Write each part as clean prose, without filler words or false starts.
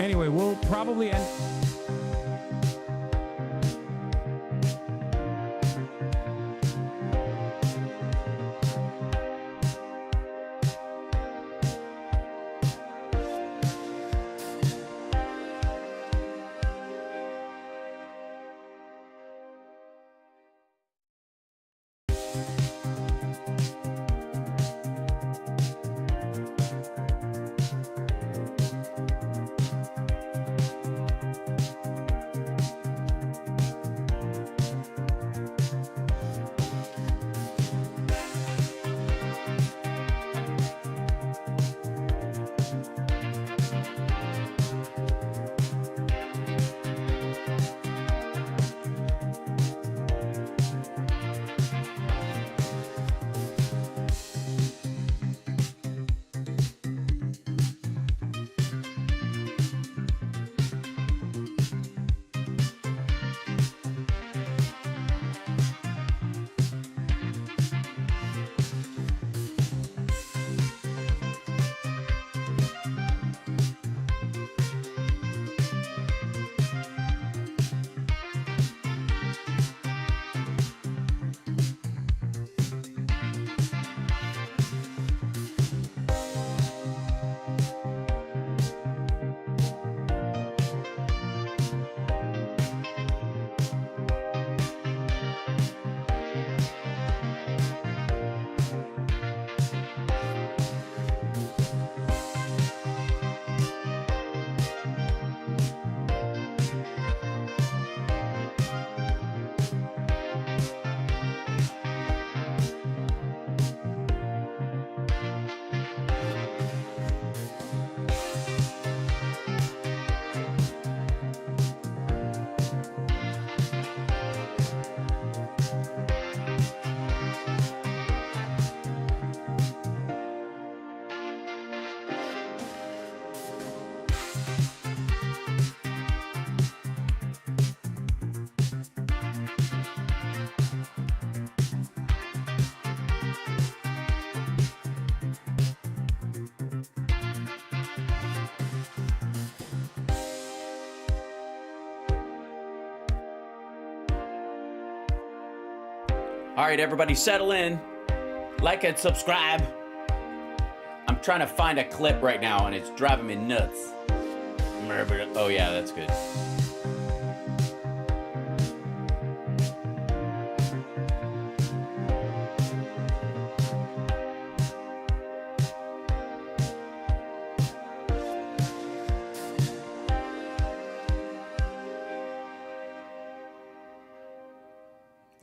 Anyway, we'll probably end. All right, everybody settle in, like and subscribe. I'm trying to find a clip right now and it's driving me nuts. Oh yeah, that's good.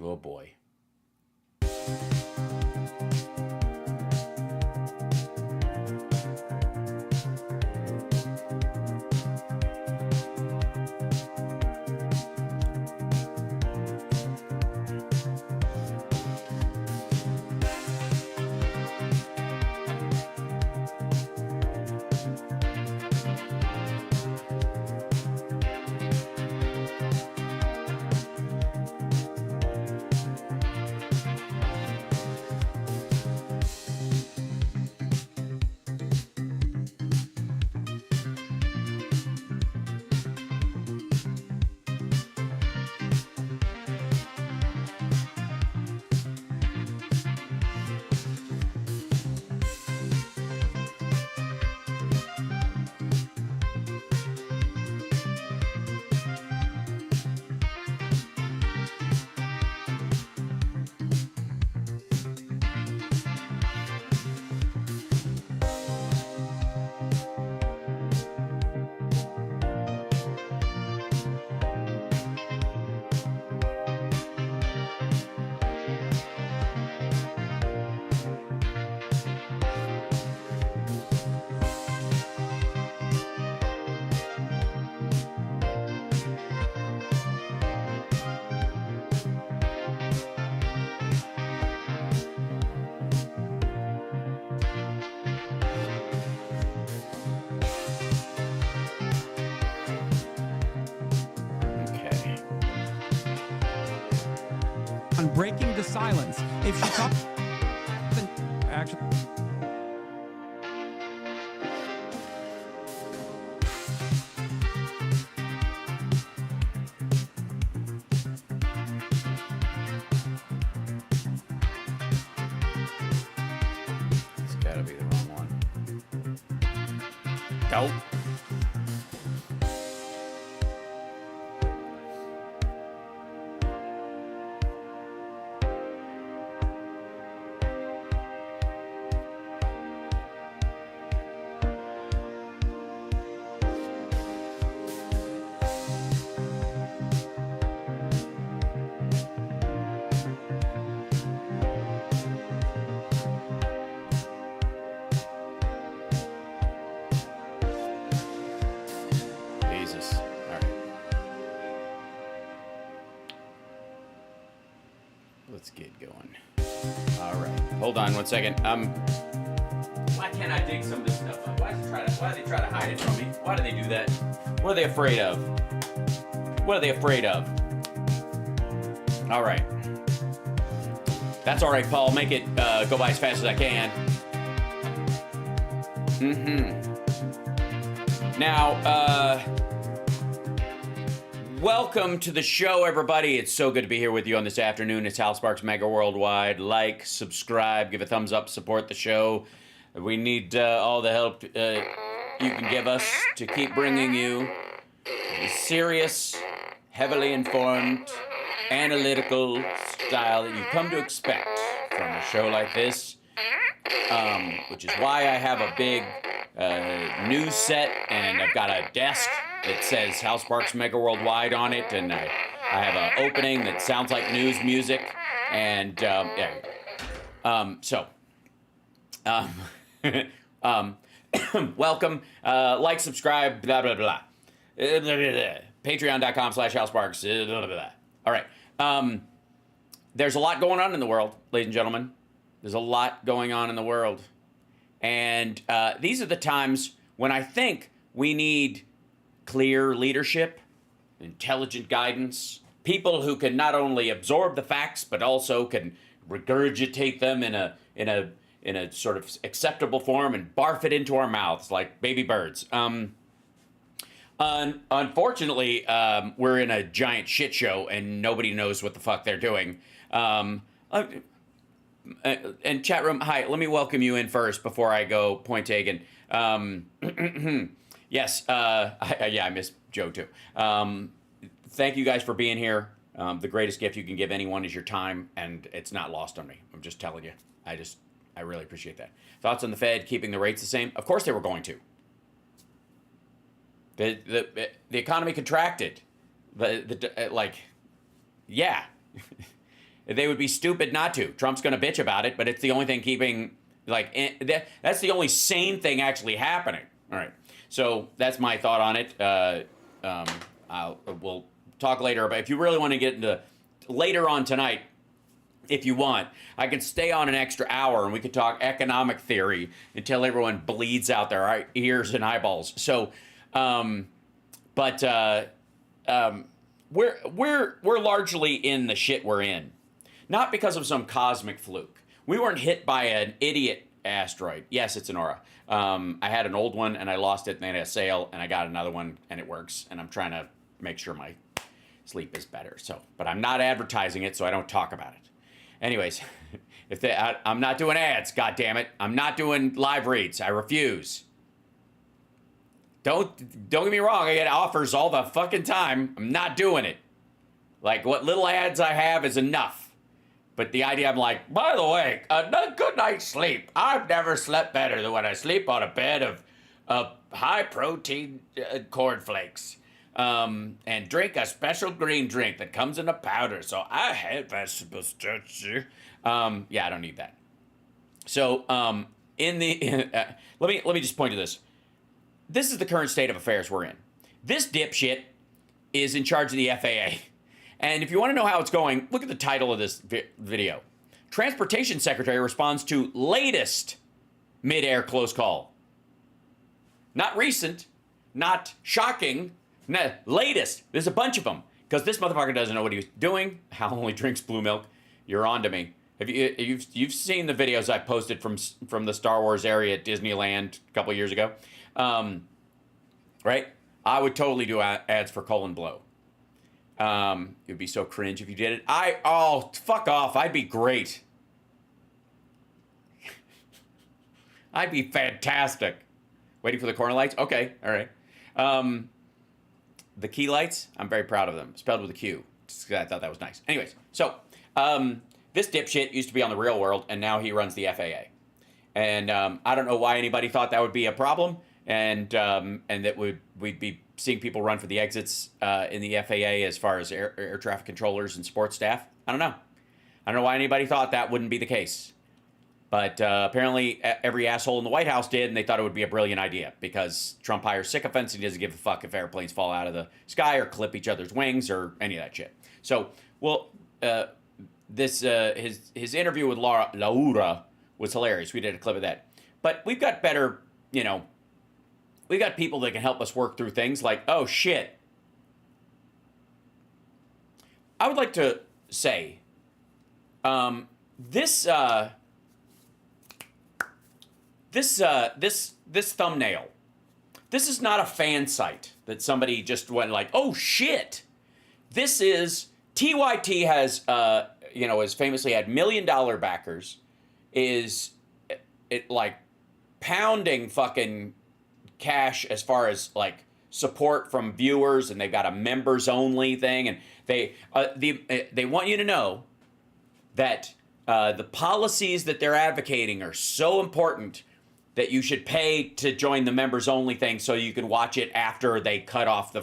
Oh boy. On breaking the silence. If she talks, actually. Dope. Jesus. All right. Let's get going. All right. Hold on 1 second. Why can't I dig some of this stuff up? Why do they try to hide it from me? Why do they do that? What are they afraid of? What are they afraid of? All right. That's all right, Paul. Make it go by as fast as I can. Now, welcome to the show, everybody. It's so good to be here with you on this afternoon. It's Hal Sparks Megaworldwide. Like, subscribe, give a thumbs up, support the show. We need all the help you can give us to keep bringing you the serious, heavily informed, analytical style that you come to expect from a show like this, which is why I have a big news set, and I've got a desk that says Hal Sparks Megaworldwide on it, and I have an opening that sounds like news music, and welcome, like, subscribe, blah, blah, blah. Patreon.com/Hal Sparks, blah, blah, blah. All right. There's a lot going on in the world, ladies and gentlemen. There's a lot going on in the world. And these are the times when I think we need clear leadership, intelligent guidance, people who can not only absorb the facts, but also can regurgitate them in a sort of acceptable form and barf it into our mouths like baby birds. Unfortunately, we're in a giant shit show and nobody knows what the fuck they're doing. And chat room, hi, let me welcome you in first before I go point taken. Yes, I miss Joe too. Thank you guys for being here. The greatest gift you can give anyone is your time, and it's not lost on me. I'm just telling you. I really appreciate that. Thoughts on the Fed keeping the rates the same? Of course they were going to. The economy contracted. Yeah. They would be stupid not to. Trump's going to bitch about it, but it's the only thing keeping, that's the only sane thing actually happening. All right. So that's my thought on it. We'll talk later, but if you really want to get into later on tonight, if you want, I can stay on an extra hour and we could talk economic theory until everyone bleeds out their ears and eyeballs. So, we're largely in the shit we're in. Not because of some cosmic fluke. We weren't hit by an idiot asteroid. Yes, it's an aura. I had an old one and I lost it and then I had a sale and I got another one and it works. And I'm trying to make sure my sleep is better. But I'm not advertising it, so I don't talk about it. Anyways, I'm not doing ads, God damn it. I'm not doing live reads. I refuse. Don't get me wrong. I get offers all the fucking time. I'm not doing it. Like, what little ads I have is enough. But the idea, I'm like, by the way, a good night's sleep. I've never slept better than when I sleep on a bed of high-protein cornflakes. And drink a special green drink that comes in a powder. So I hate vegetables. Yeah, I don't need that. So, let me just point to this. This is the current state of affairs we're in. This dipshit is in charge of the FAA. And if you want to know how it's going, look at the title of this video. Transportation Secretary responds to latest mid-air close call. Not recent, not shocking, latest. There's a bunch of them. Because this motherfucker doesn't know what he's doing. Hal only drinks blue milk. You're on to me. You've seen the videos I posted from the Star Wars area at Disneyland a couple years ago. Right? I would totally do ads for Colin Blow. It would be so cringe if you did it. Fuck off. I'd be great. I'd be fantastic. Waiting for the corner lights? Okay, all right. The key lights, I'm very proud of them. Spelled with a Q. I thought that was nice. Anyways, so this dipshit used to be on the Real World, and now he runs the FAA. And I don't know why anybody thought that would be a problem, and that we'd be seeing people run for the exits in the FAA as far as air traffic controllers and sports staff. I don't know. I don't know why anybody thought that wouldn't be the case. But apparently every asshole in the White House did, and they thought it would be a brilliant idea because Trump hires sycophants. He doesn't give a fuck if airplanes fall out of the sky or clip each other's wings or any of that shit. So, well, his interview with Laura was hilarious. We did a clip of that. But we've got better, we've got people that can help us work through things like, oh, shit. I would like to say this thumbnail, this is not a fan site that somebody just went like, oh shit. This is, TYT has, has famously had $1 million backers, is like pounding fucking cash as far as like support from viewers, and they've got a members only thing, and they want you to know that the policies that they're advocating are so important that you should pay to join the members only thing so you can watch it after they cut off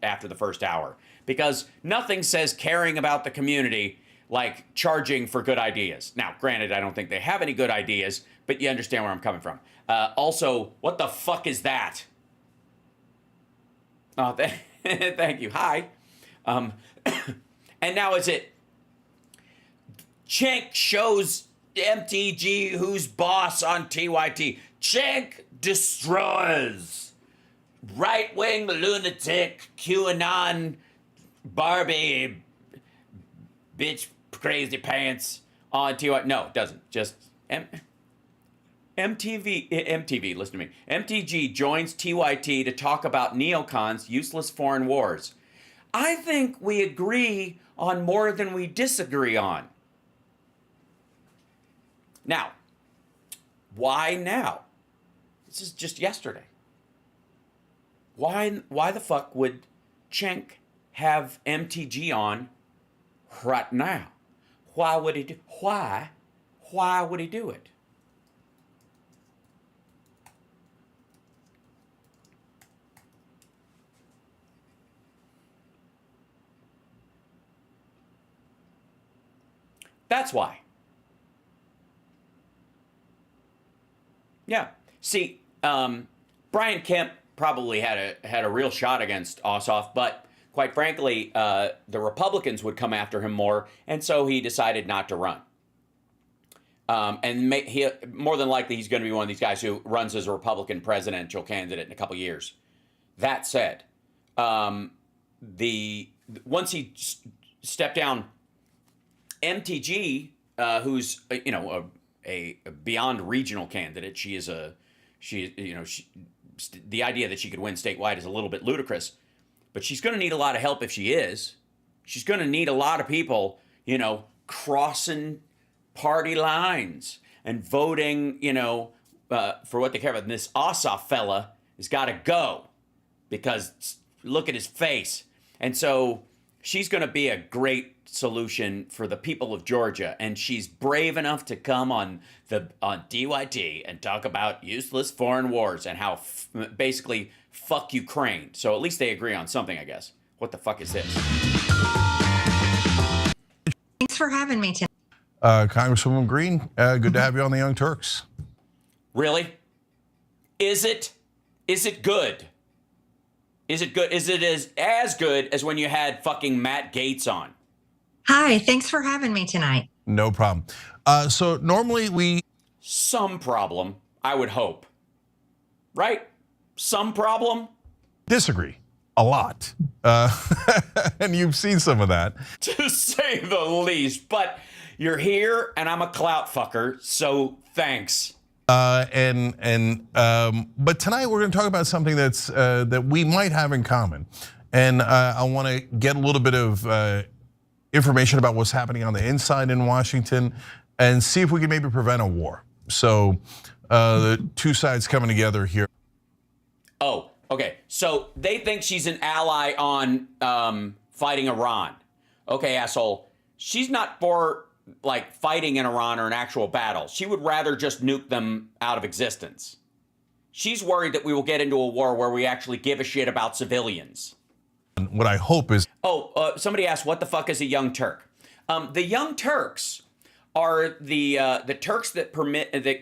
after the first hour. Because nothing says caring about the community like charging for good ideas. Now, granted, I don't think they have any good ideas, but you understand where I'm coming from. Also, what the fuck is that? Oh, thank you. Hi. And now is it Cenk shows MTG who's boss on TYT. Cenk destroys right-wing lunatic QAnon Barbie bitch crazy pants on TYT. No, it doesn't. Just MTV, listen to me. MTG joins TYT to talk about neocons' useless foreign wars. I think we agree on more than we disagree on. Now, why now? This is just yesterday. Why the fuck would Cenk have MTG on right now? Why would he do? Why would he do it? That's why. Yeah. See, Brian Kemp probably had a real shot against Ossoff, but quite frankly, the Republicans would come after him more, and so he decided not to run. He more than likely he's going to be one of these guys who runs as a Republican presidential candidate in a couple years. That said, once he stepped down, MTG, who's a beyond regional candidate, the idea that she could win statewide is a little bit ludicrous, but she's going to need a lot of help if she is. She's going to need a lot of people, crossing party lines and voting, for what they care about. And this Ossoff fella has got to go because look at his face. And so she's going to be a great solution for the people of Georgia, and she's brave enough to come on DYT and talk about useless foreign wars and how basically fuck Ukraine. So at least they agree on something, I guess. What the fuck is this? Thanks for having me tonight. Congresswoman Green, good to have you on the Young Turks. Really? Is it good? Is it good? Is it as good as when you had fucking Matt Gaetz on? Hi, thanks for having me tonight. No problem. So normally some problem, I would hope. Right? Some problem? Disagree a lot. And you've seen some of that. To say the least. But you're here and I'm a clout fucker, so thanks. But tonight we're going to talk about something that we might have in common, and I want to get a little bit of information about what's happening on the inside in Washington, and see if we can maybe prevent a war. So the two sides coming together here. Oh, okay. So they think she's an ally on fighting Iran. Okay, asshole. She's not for like fighting in Iran or an actual battle. She would rather just nuke them out of existence. She's worried that we will get into a war where we actually give a shit about civilians. What I hope is... Somebody asked, what the fuck is a Young Turk? The Young Turks are the Turks that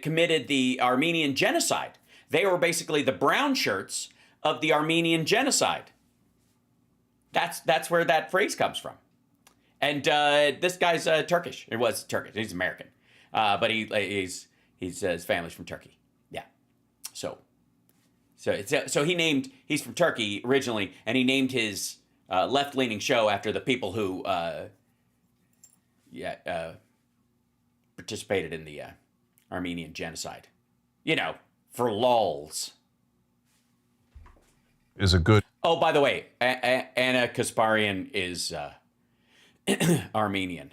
committed the Armenian genocide. They were basically the brown shirts of the Armenian genocide. That's where that phrase comes from. And this guy's Turkish. It was Turkish. He's American, but his family's from Turkey. Yeah. So he's from Turkey originally, and he named his left-leaning show after the people who participated in the Armenian genocide. You know, for lulz. Is a good... Oh, by the way, Anna Kasparian is Armenian.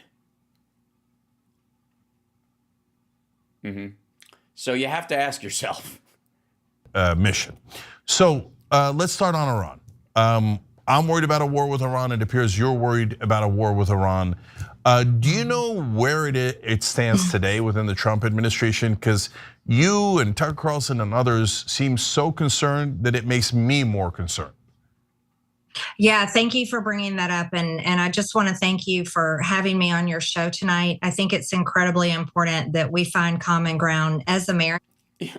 So you have to ask yourself. Mission. So let's start on Iran. I'm worried about a war with Iran. It appears you're worried about a war with Iran. Do you know where it stands today within the Trump administration? Because you and Tucker Carlson and others seem so concerned that it makes me more concerned. Yeah, thank you for bringing that up. And I just want to thank you for having me on your show tonight. I think it's incredibly important that we find common ground as Americans.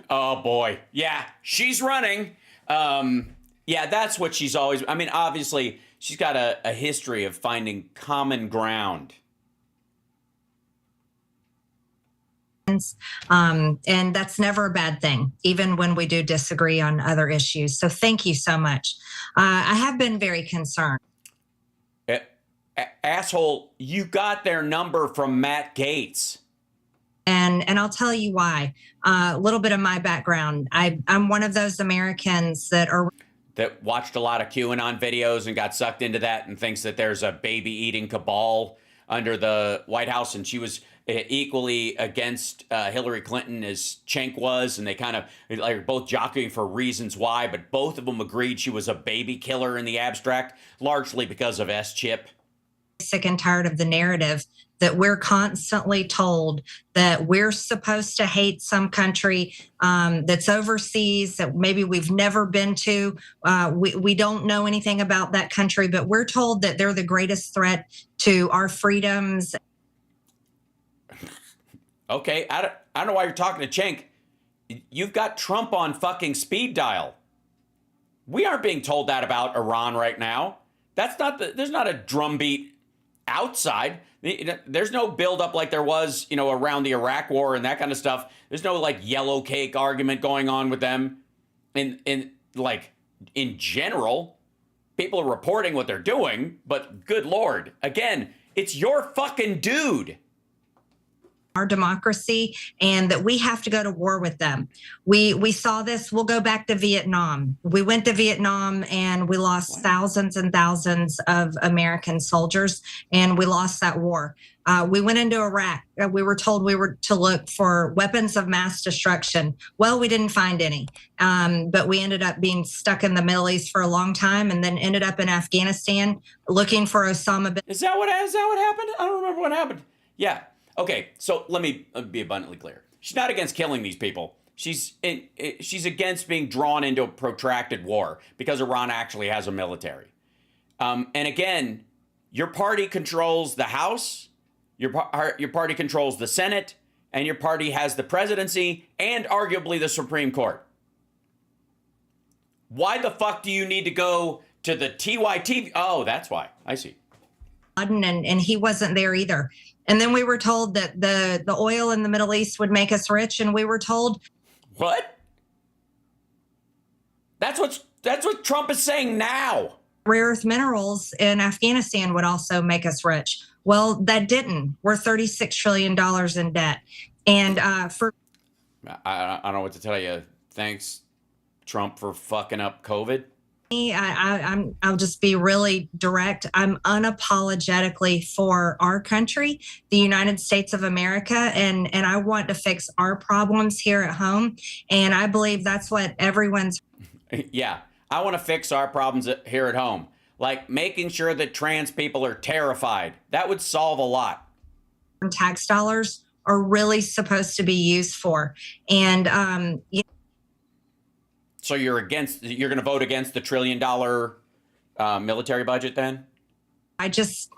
Oh boy. Yeah, she's running. Yeah, that's what she's always, I mean, obviously she's got a history of finding common ground. And that's never a bad thing, even when we do disagree on other issues. So thank you so much. I have been very concerned. Asshole, you got their number from Matt Gaetz. And I'll tell you why. A little bit of my background. I'm one of those Americans that watched a lot of QAnon videos and got sucked into that and thinks that there's a baby-eating cabal under the White House, and she was equally against Hillary Clinton as Cenk was, and they kind of like both jockeying for reasons why, but both of them agreed she was a baby killer in the abstract, largely because of S-chip. Sick and tired of the narrative that we're constantly told that we're supposed to hate some country that's overseas, that maybe we've never been to. We don't know anything about that country, but we're told that they're the greatest threat to our freedoms. Okay, I don't know why you're talking to Cenk. You've got Trump on fucking speed dial. We aren't being told that about Iran right now. There's not a drumbeat outside. There's no buildup like there was, around the Iraq war and that kind of stuff. There's no like yellow cake argument going on with them. In general, people are reporting what they're doing, but good Lord, again, it's your fucking dude. Our democracy, and that we have to go to war with them. We saw this. We'll go back to Vietnam. We went to Vietnam and we lost thousands and thousands of American soldiers, and we lost that war. We went into Iraq. We were told we were to look for weapons of mass destruction. Well, we didn't find any, but we ended up being stuck in the Middle East for a long time, and then ended up in Afghanistan looking for Osama bin. Is that what happened? I don't remember what happened. Yeah. Okay, so let me be abundantly clear. She's not against killing these people. She's against being drawn into a protracted war because Iran actually has a military. And again, your party controls the House, your party controls the Senate, and your party has the presidency and arguably the Supreme Court. Why the fuck do you need to go to the TYT? Oh, that's why. I see. And he wasn't there either. And then we were told that the oil in the Middle East would make us rich, and we were told what? That's what Trump is saying now. Rare earth minerals in Afghanistan would also make us rich. Well, that didn't. We're $36 trillion in debt. And I don't know what to tell you. Thanks, Trump, for fucking up COVID. I'll just be really direct. I'm unapologetically for our country, the United States of America, and I want to fix our problems here at home. And I believe that's what everyone's. Yeah, I want to fix our problems here at home. Like making sure that trans people are terrified. That would solve a lot. Tax dollars are really supposed to be used for. And so you're going to vote against the $1 trillion military budget then? I just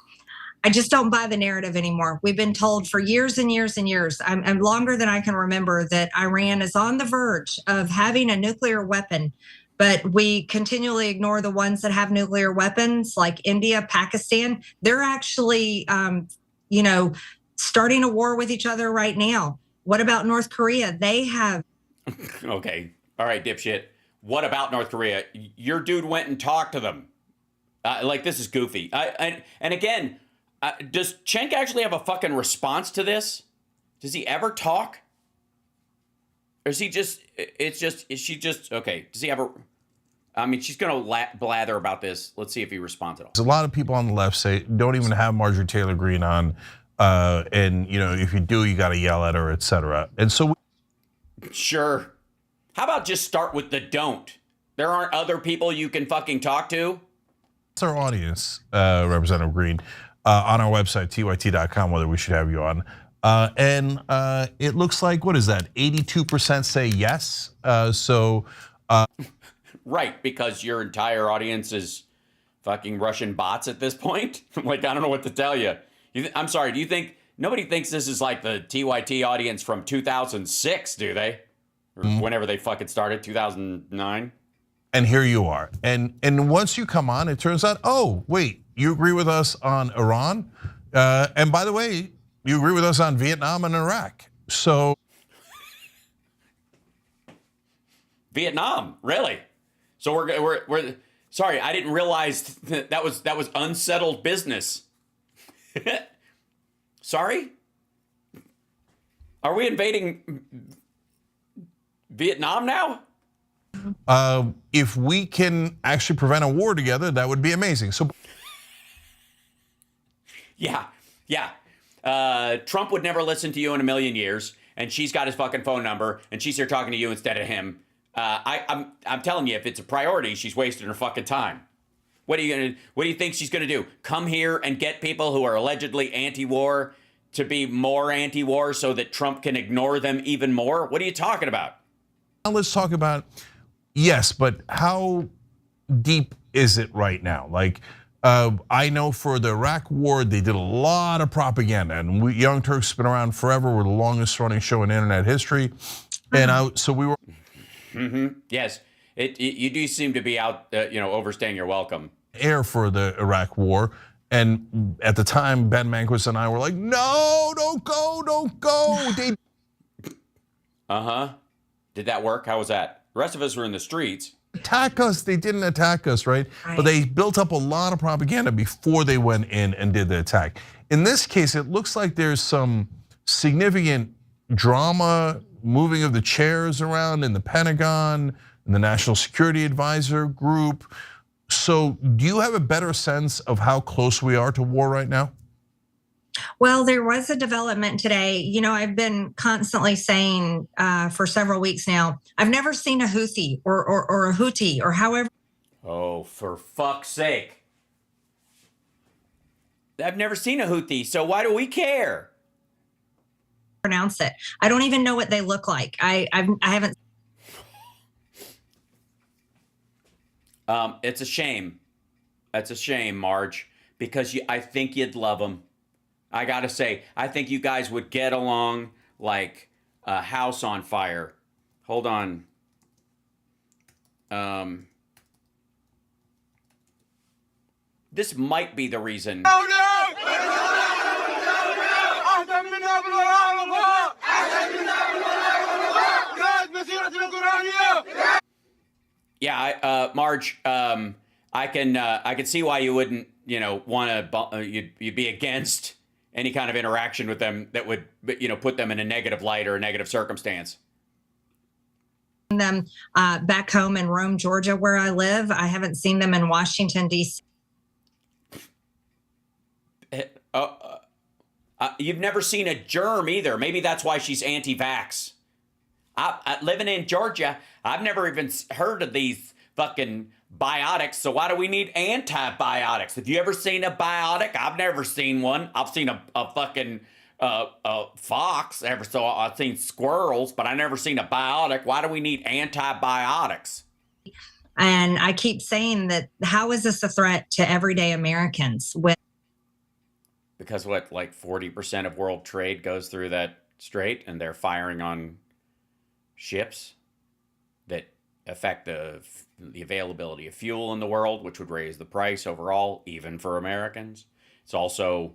don't buy the narrative anymore. We've been told for years and years and years, I'm longer than I can remember, that Iran is on the verge of having a nuclear weapon, but we continually ignore the ones that have nuclear weapons, like India, Pakistan. They're actually, starting a war with each other right now. What about North Korea? They have. Okay. All right, dipshit. What about North Korea? Your dude went and talked to them. This is goofy. And again, does Cenk actually have a fucking response to this? Does he ever talk? Or is he just, is she just, okay, does he have she's going to blather about this. Let's see if he responds at all. A lot of people on the left say, don't even have Marjorie Taylor Greene on. And if you do, you got to yell at her, etc. And so. Sure. How about just start with the don't? There aren't other people you can fucking talk to? That's our audience, Representative Greene, on our website, tyt.com, whether we should have you on. And it looks like, what is that? 82% say yes. Right, because your entire audience is fucking Russian bots at this point. I don't know what to tell you. I'm sorry, do you think, nobody thinks this is like the TYT audience from 2006, do they? Or whenever they fucking started, 2009? And here you are. And once you come on, it turns out, oh, wait, you agree with us on Iran? And by the way, you agree with us on Vietnam and Iraq. So. Vietnam, really? So we're sorry, I didn't realize that was unsettled business. Sorry? Are we invading Vietnam now? If we can actually prevent a war together, that would be amazing. So. Yeah. Trump would never listen to you in a million years, and she's got his fucking phone number, and she's here talking to you instead of him. I'm telling you, if it's a priority, she's wasting her fucking time. What do you think she's gonna do? Come here and get people who are allegedly anti-war to be more anti-war so that Trump can ignore them even more? What are you talking about? Now let's talk about, yes, but how deep is it right now? I know for the Iraq war, they did a lot of propaganda, and Young Turks has been around forever. We're the longest running show in internet history. And so we were. Yes, you do seem to be out, overstaying your welcome. Air for the Iraq war. And at the time, Ben Mankiewicz and I were like, no, don't go. Did that work? How was that? The rest of us were in the streets. Attack us, they didn't attack us, right? But they built up a lot of propaganda before they went in and did the attack. In this case, it looks like there's some significant drama, moving of the chairs around in the Pentagon, in the National Security Advisor group. So do you have a better sense of how close we are to war right now? Well, there was a development today. I've been constantly saying for several weeks now, I've never seen a Houthi or a Houthi or however. Oh, for fuck's sake. I've never seen a Houthi, so why do we care? Pronounce it. I don't even know what they look like. I haven't. It's a shame. That's a shame, Marge, because I think you'd love them. I gotta say, I think you guys would get along like a house on fire. Hold on. This might be the reason. Oh no! Yeah, Marge, I can see why you wouldn't, want to, you'd be against any kind of interaction with them that would, put them in a negative light or a negative circumstance. Them back home in Rome, Georgia, where I live. I haven't seen them in Washington, D.C. You've never seen a germ either. Maybe that's why she's anti-vax. Living in Georgia, I've never even heard of these fucking biotics. So why do we need antibiotics? Have you ever seen a biotic? I've never seen one. I've seen a fucking fox. So I've seen squirrels, but I never seen a biotic. Why do we need antibiotics? And I keep saying that, how is this a threat to everyday Americans? Because what, like 40% of world trade goes through that strait, and they're firing on ships that affect the availability of fuel in the world, which would raise the price overall, even for Americans. It's also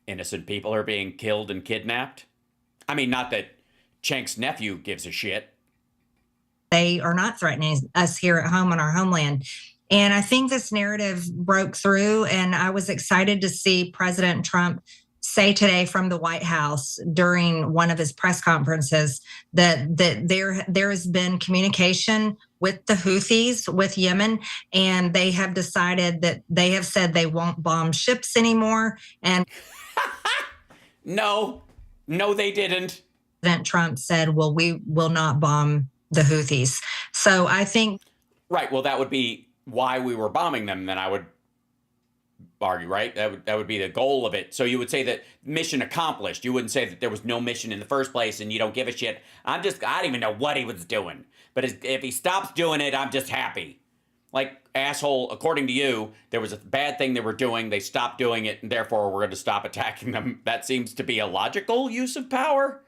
innocent people are being killed and kidnapped. I mean, not that Cenk's nephew gives a shit. They are not threatening us here at home in our homeland. And I think this narrative broke through, and I was excited to see President Trump say today from the White House during one of his press conferences that there has been communication with the Houthis, with Yemen, and they have decided that they have said they won't bomb ships anymore. And no, they didn't. President Trump said, well, we will not bomb the Houthis. So I think. Right. Well, that would be why we were bombing them. Then I would argue, right? That would be the goal of it. So you would say that mission accomplished. You wouldn't say that there was no mission in the first place and you don't give a shit. I don't even know what he was doing. But if he stops doing it, I'm just happy. Like, asshole, according to you, there was a bad thing they were doing. They stopped doing it, and therefore we're going to stop attacking them. That seems to be a logical use of power.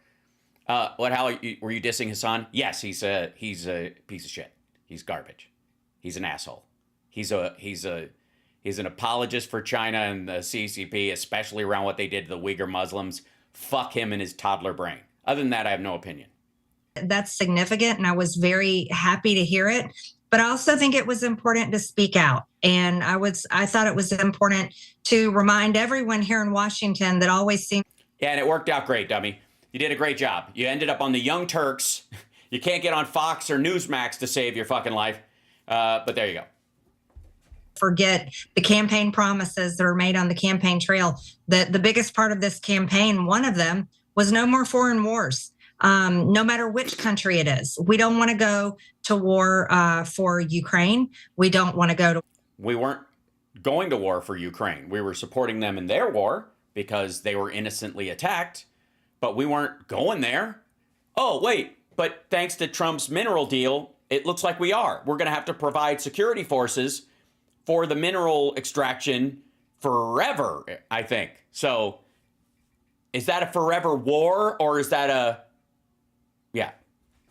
How were you dissing Hassan? Yes, he's a piece of shit. He's garbage. He's an asshole. He's an apologist for China and the CCP, especially around what they did to the Uyghur Muslims. Fuck him and his toddler brain. Other than that, I have no opinion. That's significant, and I was very happy to hear it. But I also think it was important to speak out. And I thought it was important to remind everyone here in Washington that always seems. Yeah, and it worked out great, dummy. You did a great job. You ended up on the Young Turks. You can't get on Fox or Newsmax to save your fucking life. But there you go. Forget the campaign promises that are made on the campaign trail. The biggest part of this campaign, one of them, was no more foreign wars. No matter which country it is. We don't want to go to war for Ukraine. We don't want to go to. We weren't going to war for Ukraine. We were supporting them in their war because they were innocently attacked, but we weren't going there. Oh, wait, but thanks to Trump's mineral deal, it looks like we are. We're going to have to provide security forces for the mineral extraction forever, I think. So is that a forever war, or is that a... Yeah.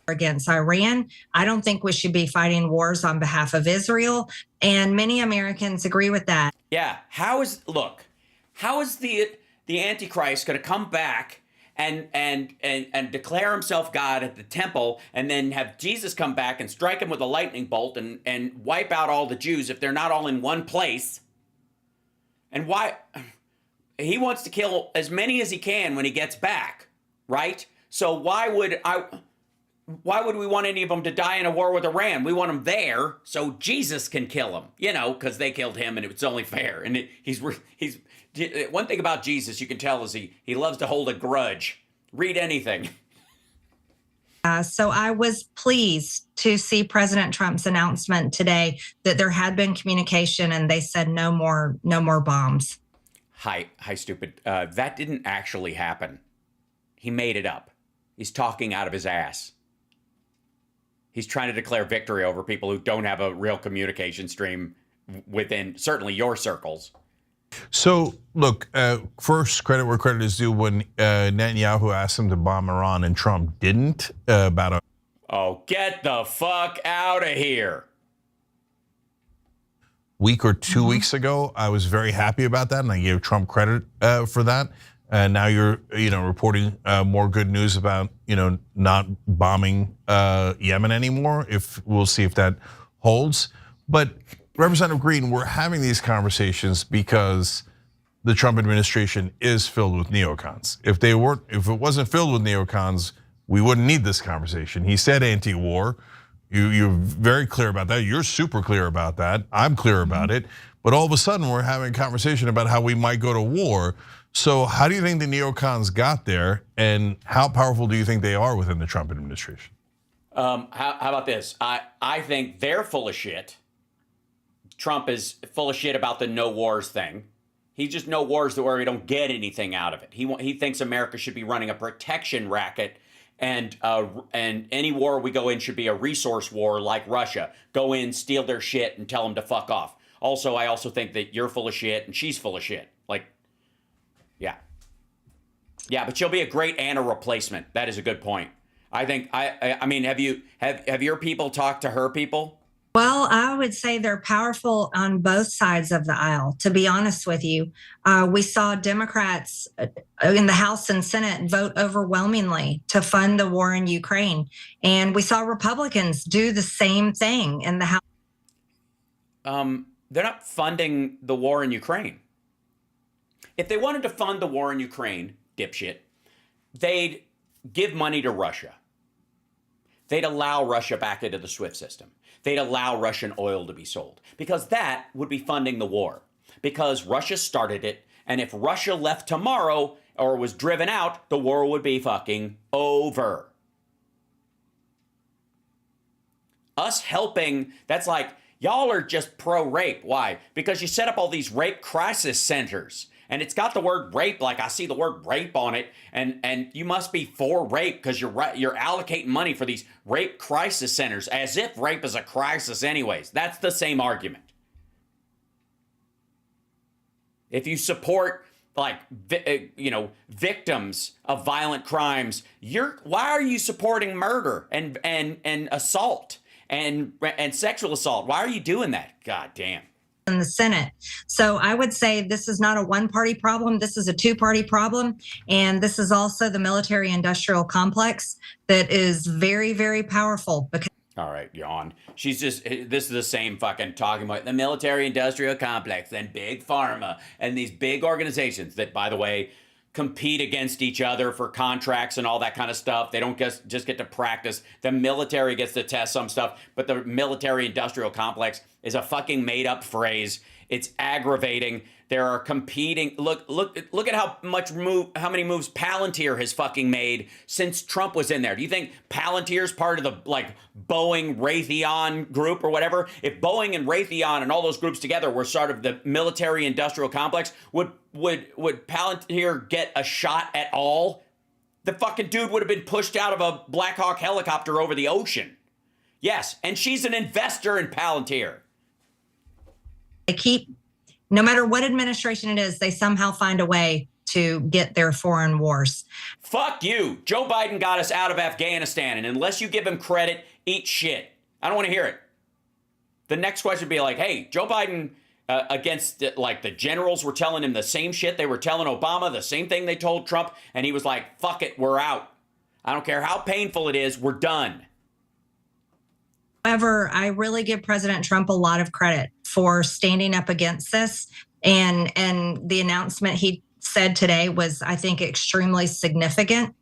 Against Iran. I don't think we should be fighting wars on behalf of Israel. And many Americans agree with that. Yeah. How is the Antichrist going to come back and declare himself God at the temple, and then have Jesus come back and strike him with a lightning bolt and wipe out all the Jews if they're not all in one place? And why? He wants to kill as many as he can when he gets back, right? So why would we want any of them to die in a war with Iran? We want them there so Jesus can kill them, because they killed him and it's only fair. And he's one thing about Jesus you can tell is he loves to hold a grudge. Read anything. So I was pleased to see President Trump's announcement today that there had been communication, and they said no more bombs. Hi, stupid. That didn't actually happen. He made it up. He's talking out of his ass. He's trying to declare victory over people who don't have a real communication stream within certainly your circles. So look, first, credit where credit is due. When Netanyahu asked him to bomb Iran and Trump didn't, Oh, get the fuck out of here. Week or 2 weeks ago, I was very happy about that, and I gave Trump credit for that. And now you're, reporting more good news about, not bombing Yemen anymore. We'll see if that holds. But Representative Green, we're having these conversations because the Trump administration is filled with neocons. If it wasn't filled with neocons, we wouldn't need this conversation. He said anti-war. You're very clear about that. You're super clear about that. I'm clear about it. But all of a sudden, we're having a conversation about how we might go to war. So how do you think the neocons got there, and how powerful do you think they are within the Trump administration? How about this? I think they're full of shit. Trump is full of shit about the no wars thing. He just no wars where we don't get anything out of it. He thinks America should be running a protection racket, and any war we go in should be a resource war like Russia. Go in, steal their shit, and tell them to fuck off. Also, I also think that you're full of shit and she's full of shit. Like, yeah. Yeah, but she'll be a great Anna replacement. That is a good point. I think, I mean, have your people talked to her people? Well, I would say they're powerful on both sides of the aisle, to be honest with you. We saw Democrats in the House and Senate vote overwhelmingly to fund the war in Ukraine. And we saw Republicans do the same thing in the House. They're not funding the war in Ukraine. If they wanted to fund the war in Ukraine, dipshit, they'd give money to Russia. They'd allow Russia back into the SWIFT system. They'd allow Russian oil to be sold, because that would be funding the war, because Russia started it. And if Russia left tomorrow or was driven out, the war would be fucking over. Us helping, that's like, y'all are just pro-rape. Why? Because you set up all these rape crisis centers. And it's got the word rape, like I see the word rape on it, and you must be for rape because you're allocating money for these rape crisis centers, as if rape is a crisis anyways. That's the same argument. If you support, like, victims of violent crimes, why are you supporting murder and assault and sexual assault? Why are you doing that? God damn. In the Senate. So I would say this is not a one-party problem. This is a two-party problem. And this is also the military-industrial complex that is very, very powerful. Because all right, yawn. This is the same fucking talking about the military-industrial complex and big pharma and these big organizations that, by the way, compete against each other for contracts and all that kind of stuff. They don't just get to practice. The military gets to test some stuff, but the military-industrial complex is a fucking made-up phrase. It's aggravating. There are competing. Look at how many moves Palantir has fucking made since Trump was in there. Do you think Palantir's part of the Boeing Raytheon group or whatever? If Boeing and Raytheon and all those groups together were sort of the military-industrial complex, would Palantir get a shot at all? The fucking dude would have been pushed out of a Black Hawk helicopter over the ocean. Yes, and she's an investor in Palantir. they keep, no matter what administration it is, they somehow find a way to get their foreign wars. Fuck you. Joe Biden got us out of Afghanistan, and unless you give him credit, eat shit. I don't want to hear it. The next question would be like, hey, Joe Biden against, the generals were telling him the same shit they were telling Obama, the same thing they told Trump, and he was like, fuck it, we're out. I don't care how painful it is, we're done. However, I really give President Trump a lot of credit for standing up against this. And the announcement he said today was, I think, extremely significant.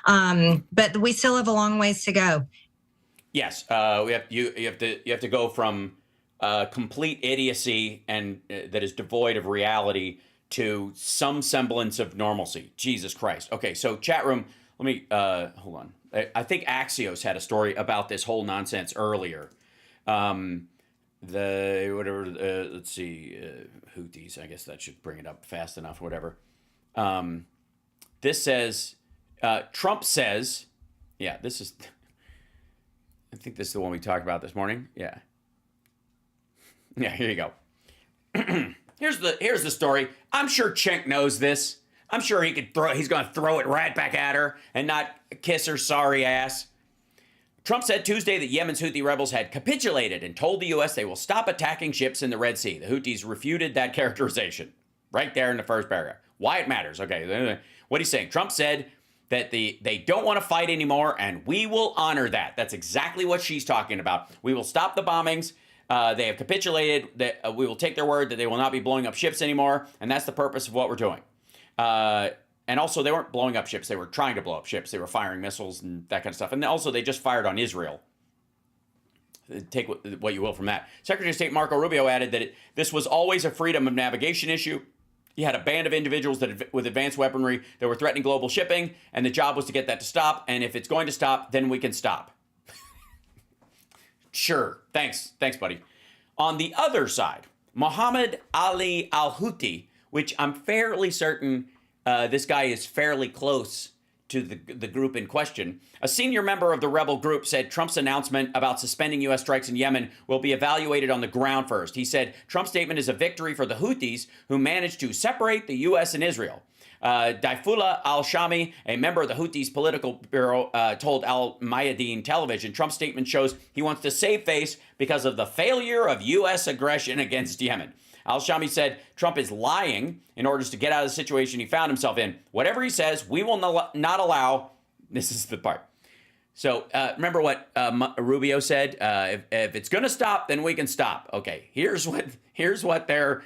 But we still have a long ways to go. Yes, you have to go from complete idiocy and that is devoid of reality to some semblance of normalcy. Jesus Christ. Okay, so chat room, let me hold on. I think Axios had a story about this whole nonsense earlier. Let's see, Houthis. I guess that should bring it up fast enough. Whatever. This says Trump says, yeah. This is. I think this is the one we talked about this morning. Yeah. Yeah. Here you go. Here's the story. I'm sure Cenk knows this. I'm sure he's going to throw it right back at her and not kiss her sorry ass. Trump said Tuesday that Yemen's Houthi rebels had capitulated and told the U.S. they will stop attacking ships in the Red Sea. The Houthis refuted that characterization right there in the first paragraph. Why it matters. Okay, what he's saying. Trump said that they don't want to fight anymore, and we will honor that. That's exactly what she's talking about. We will stop the bombings. They have capitulated. That we will take their word that they will not be blowing up ships anymore, and that's the purpose of what we're doing. And also, they weren't blowing up ships. They were trying to blow up ships. They were firing missiles and that kind of stuff. And also, they just fired on Israel. Take what you will from that. Secretary of State Marco Rubio added that this was always a freedom of navigation issue. He had a band of individuals with advanced weaponry that were threatening global shipping, and the job was to get that to stop. And if it's going to stop, then we can stop. Sure. Thanks, buddy. On the other side, Muhammad Ali al-Houthi, which I'm fairly certain this guy is fairly close to the group in question. A senior member of the rebel group said Trump's announcement about suspending U.S. strikes in Yemen will be evaluated on the ground first. He said Trump's statement is a victory for the Houthis, who managed to separate the U.S. and Israel. Daifullah al-Shami, a member of the Houthis political bureau, told Al Mayadeen television, Trump's statement shows he wants to save face because of the failure of U.S. aggression against Yemen. Al-Shami said Trump is lying in order to get out of the situation he found himself in. Whatever he says, we will not allow. This is the part. So remember what Rubio said? If it's going to stop, then we can stop. Okay, here's what their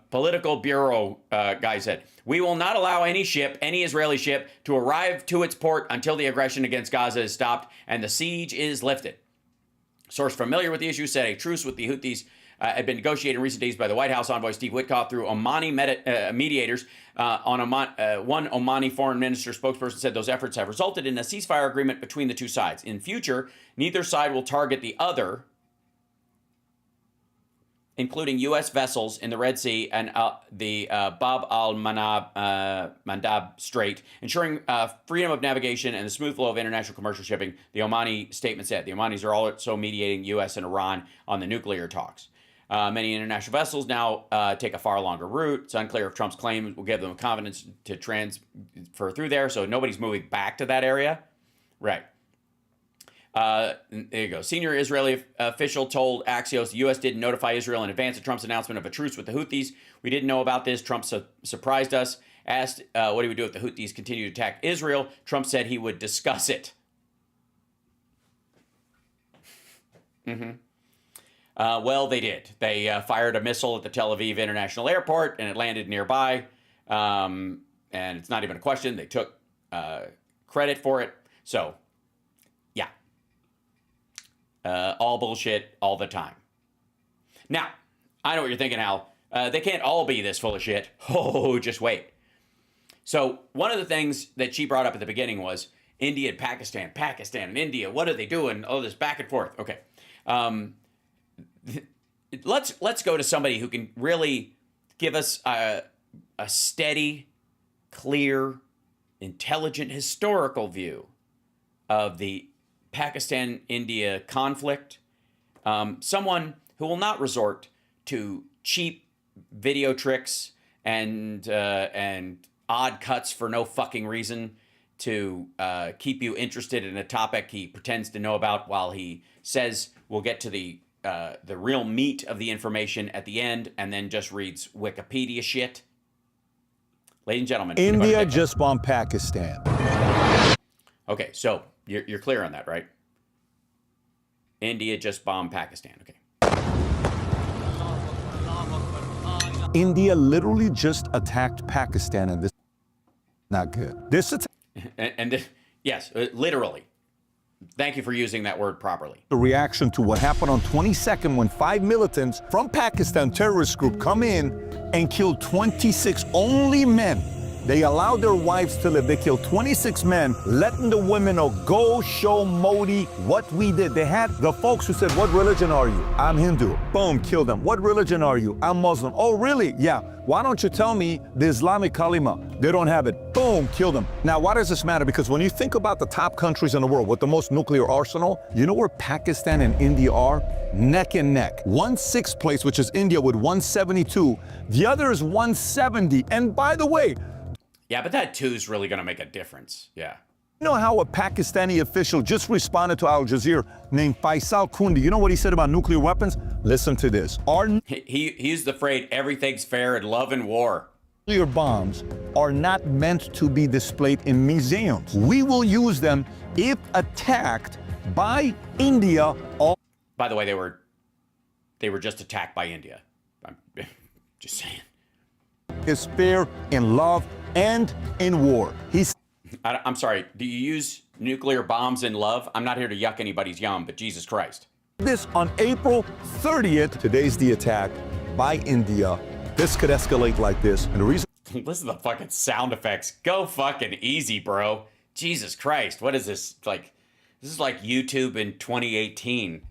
political bureau guy said. We will not allow any Israeli ship, to arrive to its port until the aggression against Gaza is stopped and the siege is lifted. Source familiar with the issue said a truce with the Houthis had been negotiated in recent days by the White House envoy Steve Witkoff through Omani mediators. One Omani foreign minister spokesperson said those efforts have resulted in a ceasefire agreement between the two sides. In future, neither side will target the other, including U.S. vessels in the Red Sea and the Bab al-Mandab Strait, ensuring freedom of navigation and the smooth flow of international commercial shipping, the Omani statement said. The Omanis are also mediating U.S. and Iran on the nuclear talks. Many international vessels now take a far longer route. It's unclear if Trump's claim will give them confidence to transfer through there, so nobody's moving back to that area. Right. There you go. Senior Israeli official told Axios the U.S. didn't notify Israel in advance of Trump's announcement of a truce with the Houthis. We didn't know about this. Trump surprised us. Asked what he would do if the Houthis continue to attack Israel. Trump said he would discuss it. Well, they did. They fired a missile at the Tel Aviv International Airport, and it landed nearby. And it's not even a question. They took credit for it. So, yeah. All bullshit all the time. Now, I know what you're thinking, Al. They can't all be this full of shit. Oh, just wait. So, one of the things that she brought up at the beginning was India and Pakistan and India. What are they doing? Oh, this back and forth. Okay. Let's go to somebody who can really give us a steady, clear, intelligent, historical view of the Pakistan-India conflict. Someone who will not resort to cheap video tricks and odd cuts for no fucking reason to keep you interested in a topic he pretends to know about, while he says we'll get to the real meat of the information at the end, and then just reads Wikipedia shit. Ladies and gentlemen, India just bombed Pakistan. Okay, so you're clear on that, right? India just bombed Pakistan. Okay. India literally just attacked Pakistan, and this is not good. This attack. Yes, literally. Thank you for using that word properly. The reaction to what happened on 22nd when 5 militants from Pakistan terrorist group come in and kill 26 only men. They allowed their wives to live. They killed 26 men, letting the women know, go show Modi what we did. They had the folks who said, what religion are you? I'm Hindu. Boom, kill them. What religion are you? I'm Muslim. Oh, really? Yeah. Why don't you tell me the Islamic kalima? They don't have it. Boom, kill them. Now, why does this matter? Because when you think about the top countries in the world with the most nuclear arsenal, you know where Pakistan and India are? Neck and neck. 1/6 place, which is India with 172. The other is 170. And by the way, yeah, but that 2 is really going to make a difference. Yeah. You know how a Pakistani official just responded to Al Jazeera named Faisal Kundi? You know what he said about nuclear weapons? Listen to this. Our he used the phrase, everything's fair in love and war. Nuclear bombs are not meant to be displayed in museums. We will use them if attacked by India. By the way, they were just attacked by India. I'm just saying. Is fair in love and in war. I'm sorry, do you use nuclear bombs in love? I'm not here to yuck anybody's yum, but Jesus Christ. This on April 30th. Today's the attack by India. This could escalate like this. And the reason. Listen to the fucking sound effects. Go fucking easy, bro. Jesus Christ, what is this? This is like YouTube in 2018.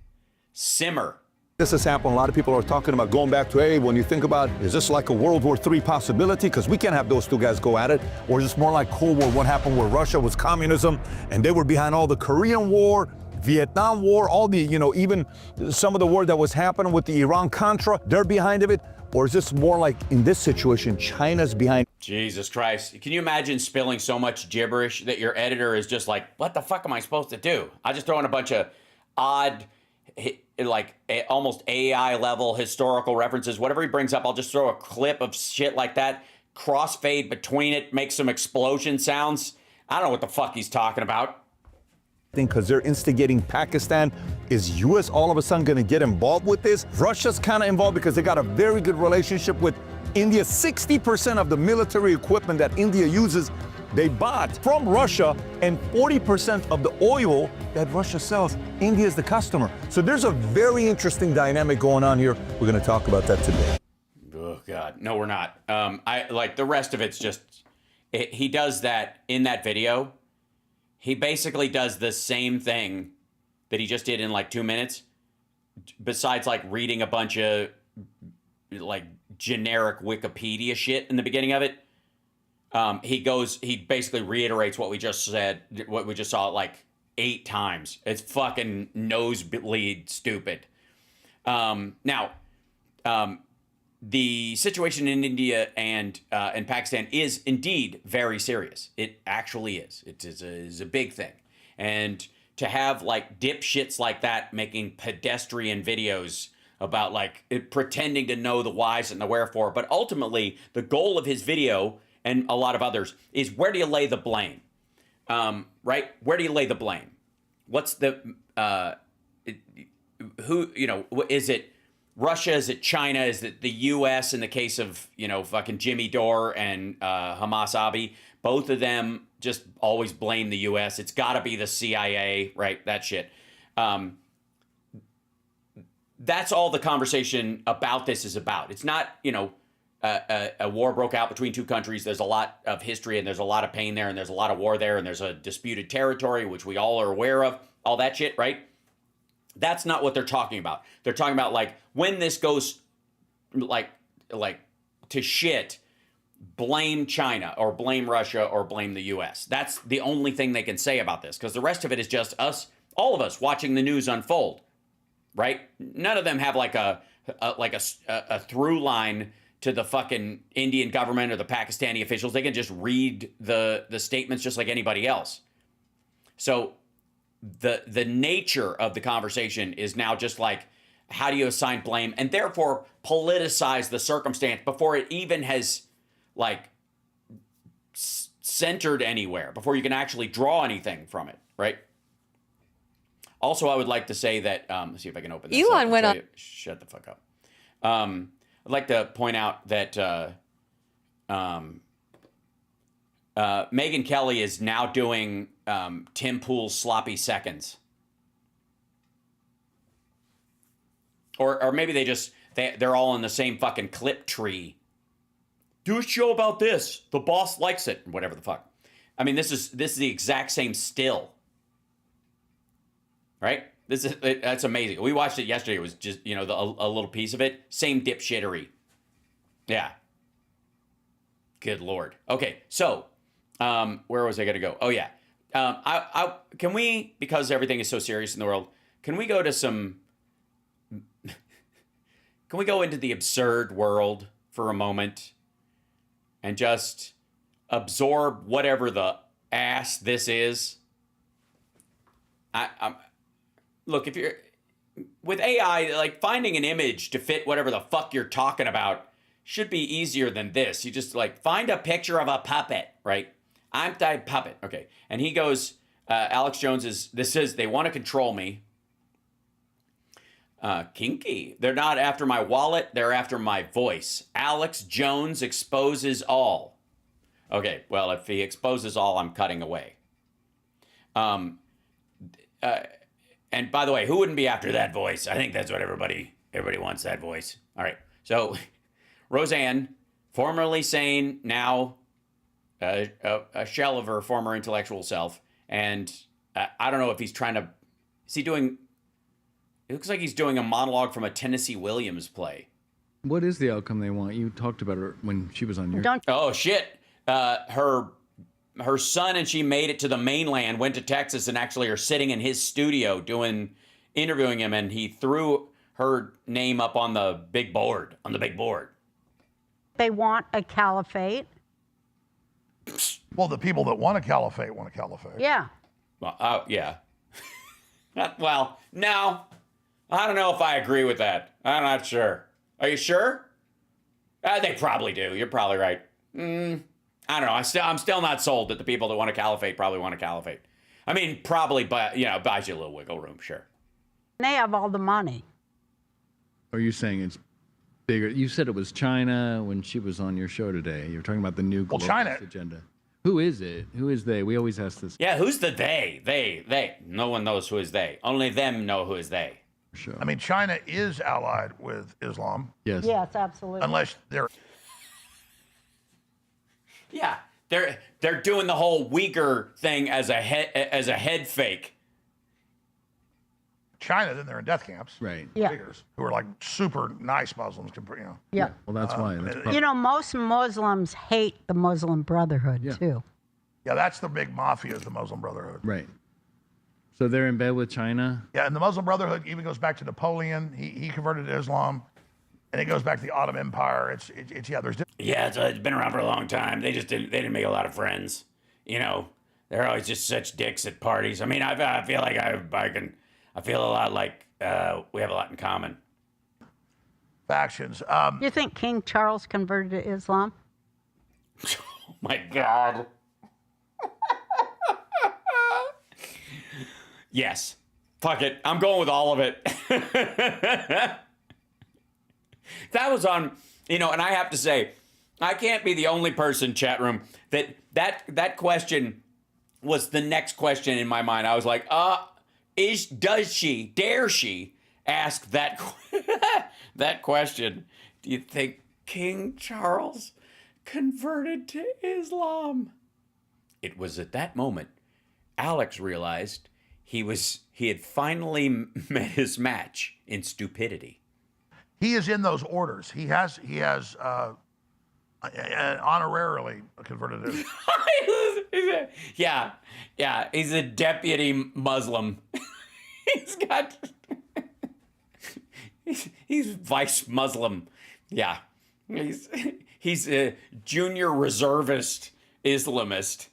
simmer. This has happened. A lot of people are talking about going back to, hey, when you think about, is this like a World War III possibility? Because we can't have those two guys go at it. Or is this more like Cold War, what happened where Russia was communism and they were behind all the Korean War, Vietnam War, all the, even some of the war that was happening with the Iran-Contra, they're behind of it? Or is this more like, in this situation, China's behind? Jesus Christ. Can you imagine spilling so much gibberish that your editor is just like, what the fuck am I supposed to do? I just throw in a bunch of odd, like almost AI level historical references. Whatever he brings up, I'll just throw a clip of shit like that, crossfade between it, make some explosion sounds. I don't know what the fuck he's talking about. Because they're instigating Pakistan. Is U.S. all of a sudden going to get involved with this? Russia's kind of involved because they got a very good relationship with India. 60% of the military equipment that India uses, they bought from Russia, and 40% of the oil that Russia sells, India is the customer. So there's a very interesting dynamic going on here. We're going to talk about that today. Oh, God. No, we're not. I like the rest of it's just, he does that in that video. He basically does the same thing that he just did in like 2 minutes, besides like reading a bunch of like generic Wikipedia shit in the beginning of it. He basically reiterates what we just said, what we just saw like 8 times. It's fucking nosebleed stupid. The situation in India and Pakistan is indeed very serious. It actually is. It is a big thing. And to have like dipshits like that making pedestrian videos about like pretending to know the whys and the wherefore, but ultimately the goal of his video and a lot of others is, where do you lay the blame? Right? Where do you lay the blame? What's the is it Russia? Is it China? Is it the U.S. in the case of, fucking Jimmy Dore and Hamas Abi? Both of them just always blame the U.S. It's got to be the CIA, right? That shit. That's all the conversation about this is about. It's not, a war broke out between two countries. There's a lot of history and there's a lot of pain there and there's a lot of war there and there's a disputed territory, which we all are aware of, all that shit, right? That's not what they're talking about. They're talking about like when this goes like to shit, blame China or blame Russia or blame the US. That's the only thing they can say about this, because the rest of it is just us, all of us watching the news unfold, right? None of them have like a through line to the fucking Indian government or the Pakistani officials. They can just read the statements just like anybody else. So the nature of the conversation is now just like, how do you assign blame and therefore politicize the circumstance before it even has like centered anywhere, before you can actually draw anything from it, right? Also, I would like to say that, let's see if I can open this Elon up. went on. Shut the fuck up. I'd like to point out that Megyn Kelly is now doing Tim Pool's sloppy seconds. Or maybe they're all in the same fucking clip tree. Do a show about this. The boss likes it. Whatever the fuck. I mean, this is the exact same still. Right? That's amazing. We watched it yesterday. It was just, a little piece of it. Same dipshittery. Yeah. Good Lord. Okay, so where was I going to go? Oh, yeah. Can we, because everything is so serious in the world, can we go into the absurd world for a moment and just absorb whatever the ass this is? Look, if you're with AI, like finding an image to fit whatever the fuck you're talking about should be easier than this. You just like find a picture of a puppet, right? I'm that puppet. Okay. And he goes, Alex Jones they want to control me. Kinky. They're not after my wallet. They're after my voice. Alex Jones exposes all. Okay. Well, if he exposes all, I'm cutting away. And by the way, who wouldn't be after that voice? I think that's what everybody wants, that voice. All right. So Roseanne, formerly sane, now a shell of her former intellectual self. And I don't know if he's trying to, is he doing It looks like he's doing a monologue from a Tennessee Williams play. What is the outcome they want? You talked about her when she was on your. Oh shit! Her son and she made it to the mainland, went to Texas, and actually are sitting in his studio interviewing him, and he threw her name up on the big board. They want a caliphate. Well, the people that want a caliphate want a caliphate. Yeah. Well, yeah. Well, no. I don't know if I agree with that. I'm not sure. Are you sure? They probably do. You're probably right. I don't know. I'm still not sold that the people that want a caliphate probably want a caliphate. I mean, probably, but buys you a little wiggle room, sure. They have all the money. Are you saying it's bigger? You said it was China when she was on your show today. You're talking about the new globalist agenda. Who is it? Who is they? We always ask this. Yeah, who's the they? They. No one knows who is they. Only them know who is they. Sure. I mean, China is allied with Islam. Yes. Yes, absolutely. Unless they're. Yeah, they're doing the whole Uyghur thing as a head fake. China, then they're in death camps. Right. Yeah. Uyghurs, who are like super nice Muslims, Yeah. Well, that's why. That's Most Muslims hate the Muslim Brotherhood, too. Yeah, that's the big mafia, is the Muslim Brotherhood. right. So they're in bed with China. Yeah, and the Muslim Brotherhood even goes back to Napoleon. He converted to Islam, and it goes back to the Ottoman Empire. There's. Yeah, it's been around for a long time. They didn't make a lot of friends. They're always just such dicks at parties. I mean, I feel like I feel a lot like we have a lot in common. Factions. You think King Charles converted to Islam? Oh my God. Yes. Fuck it. I'm going with all of it. That was on, and I have to say, I can't be the only person, chat room, that question was the next question in my mind. I was like, dare she ask that that question? Do you think King Charles converted to Islam? It was at that moment Alex realized he had finally met his match in stupidity. He is in those orders. He has honorarily converted to. Yeah. He's a deputy Muslim. He's vice Muslim. Yeah. He's a junior reservist Islamist.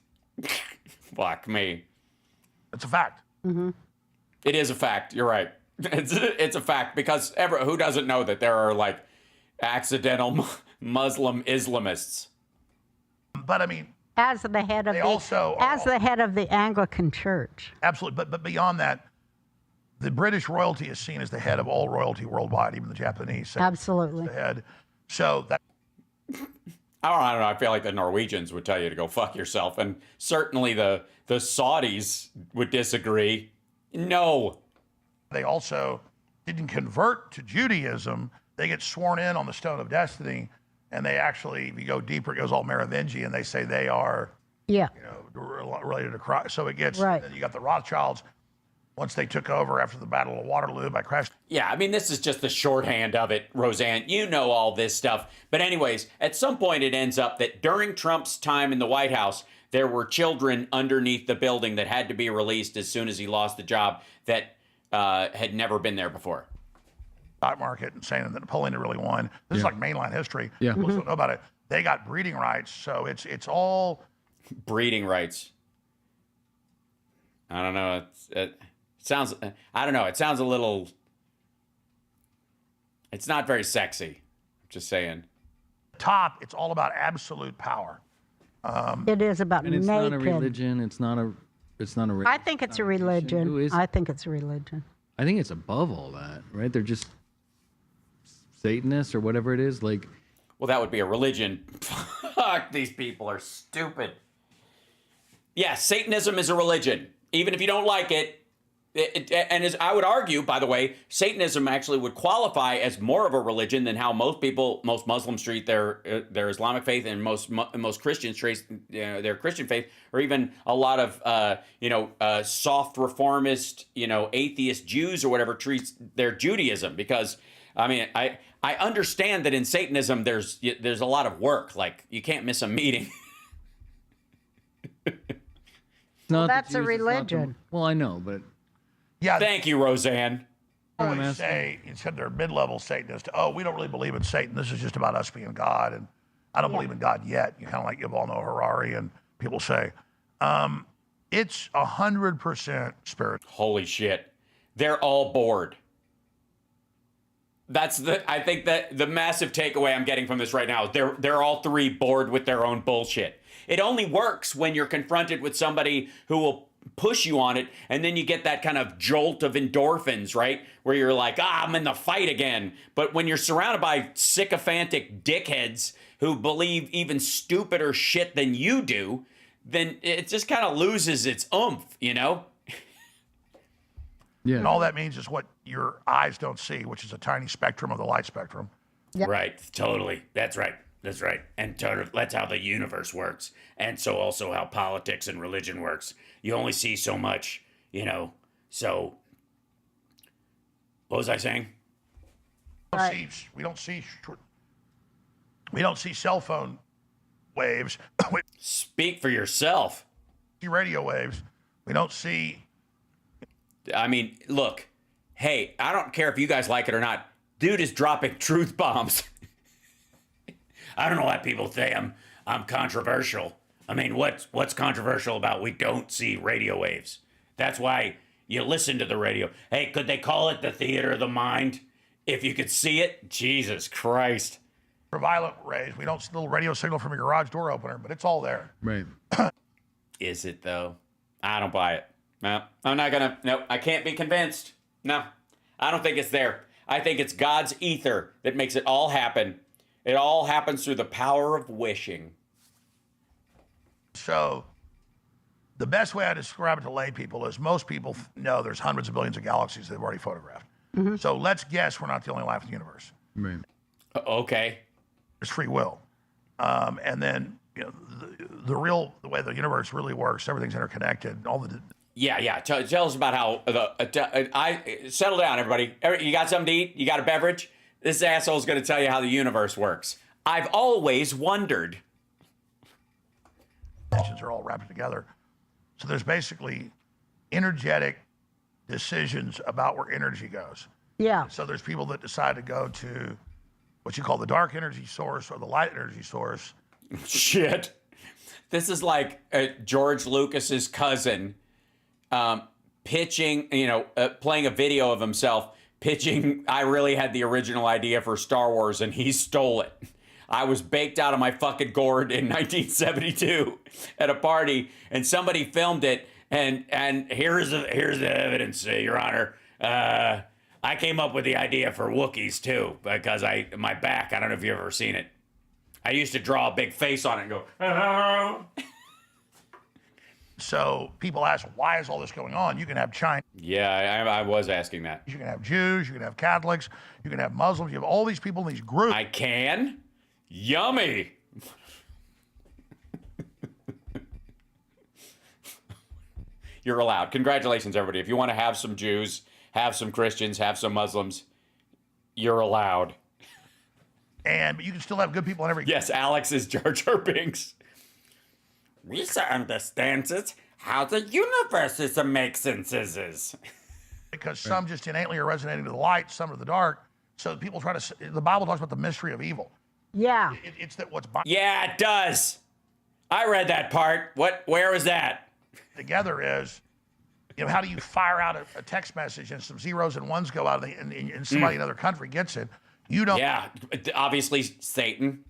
Fuck me. It's a fact. Mm-hmm. It is a fact. You're right. It's a fact because who doesn't know that there are like accidental Muslim Islamists? But I mean, as the head of the head of the Anglican Church. Absolutely, but beyond that, the British royalty is seen as the head of all royalty worldwide, even the Japanese. Absolutely. The head. So that. I don't know. I feel like the Norwegians would tell you to go fuck yourself, and certainly the Saudis would disagree. No. They also didn't convert to Judaism. They get sworn in on the Stone of Destiny, and they actually, if you go deeper, it goes all Merovingian. They say they are, related to Christ. So it gets. Right. Then you got the Rothschilds. Once they took over after the Battle of Waterloo by crash. Yeah, I mean, this is just the shorthand of it, Roseanne. You know all this stuff. But anyways, at some point it ends up that during Trump's time in the White House, there were children underneath the building that had to be released as soon as he lost the job that had never been there before. Stock market and saying that Napoleon had really won. This is like mainline history. Yeah. Most don't know about it. They got breeding rights, so it's all breeding rights. I don't know. It sounds. I don't know. It sounds a little. It's not very sexy. Just saying. Top. It's all about absolute power. It is about and it's naked. not a religion. It's not a. I think it's a religion. Who is? I think it's a religion. I think it's above all that, right? They're just Satanists or whatever it is. Like, well, that would be a religion. Fuck, these people are stupid. Yeah, Satanism is a religion. Even if you don't like it, And as I would argue, by the way, Satanism actually would qualify as more of a religion than how most Muslims treat their Islamic faith, and most Christians treat their Christian faith, or even a lot of soft reformist, atheist Jews or whatever treats their Judaism. Because I mean, I understand that in Satanism there's a lot of work. Like, you can't miss a meeting. Well, that's a religion. Well, I know, but Yeah. Thank you, Roseanne. I always say, instead they're mid-level Satanists, oh, we don't really believe in Satan. This is just about us being God. And I don't believe in God yet. You kind of like Yuval Noah Harari and people say. It's 100% spirit. Holy shit. They're all bored. I think that the massive takeaway I'm getting from this right now is they're all three bored with their own bullshit. It only works when you're confronted with somebody who will push you on it, and then you get that kind of jolt of endorphins, right? Where you're like, I'm in the fight again. But when you're surrounded by sycophantic dickheads who believe even stupider shit than you do, then it just kind of loses its oomph, Yeah. And all that means is what your eyes don't see, which is a tiny spectrum of the light spectrum. Yep. Right, totally. That's right. And that's how the universe works. And so also how politics and religion works. You only see so much, so what was I saying? We don't see cell phone waves. We Speak for yourself. see radio waves. We don't see. I mean, look, hey, I don't care if you guys like it or not. Dude is dropping truth bombs. I don't know why people say I'm controversial. I mean, what's controversial about we don't see radio waves? That's why you listen to the radio. Hey, could they call it the theater of the mind? If you could see it, Jesus Christ. Ultraviolet rays. We don't see a little radio signal from a garage door opener, but it's all there. Right. Is it though? I don't buy it. No, I'm not gonna. No, I can't be convinced. No, I don't think it's there. I think it's God's ether that makes it all happen. It all happens through the power of wishing. So the best way I describe it to lay people is most people know there's hundreds of billions of galaxies they've already photographed. So let's guess we're not the only life in the universe. Right. Okay. There's free will. And then, the way the universe really works, everything's interconnected. Yeah. Tell us about how I settle down, everybody. You got something to eat? You got a beverage? This asshole's going to tell you how the universe works. I've always wondered. Dimensions are all wrapped together. So there's basically energetic decisions about where energy goes. Yeah. So there's people that decide to go to what you call the dark energy source or the light energy source. Shit. This is like George Lucas's cousin pitching, playing a video of himself pitching, I really had the original idea for Star Wars and he stole it. I was baked out of my fucking gourd in 1972 at a party and somebody filmed it and here's the evidence, Your Honor. I came up with the idea for Wookiees too because my back, I don't know if you've ever seen it. I used to draw a big face on it and go, oh. So people ask, why is all this going on? You can have China. Yeah, I was asking that. You can have Jews, you can have Catholics, you can have Muslims, you have all these people in these groups. I can? Yummy. You're allowed. Congratulations, everybody. If you want to have some Jews, have some Christians, have some Muslims, you're allowed. But you can still have good people in every. Yes, Alex is Jar Jar Binks. We understand it. How the universe is to make senses. Because some just innately are resonating to the light, some to the dark. So people try to. The Bible talks about the mystery of evil. Yeah. It's that what's Yeah, it does. I read that part. Where was that? Together is, how do you fire out a text message and some zeros and ones go out and somebody in another country gets it? You don't. Yeah, obviously Satan.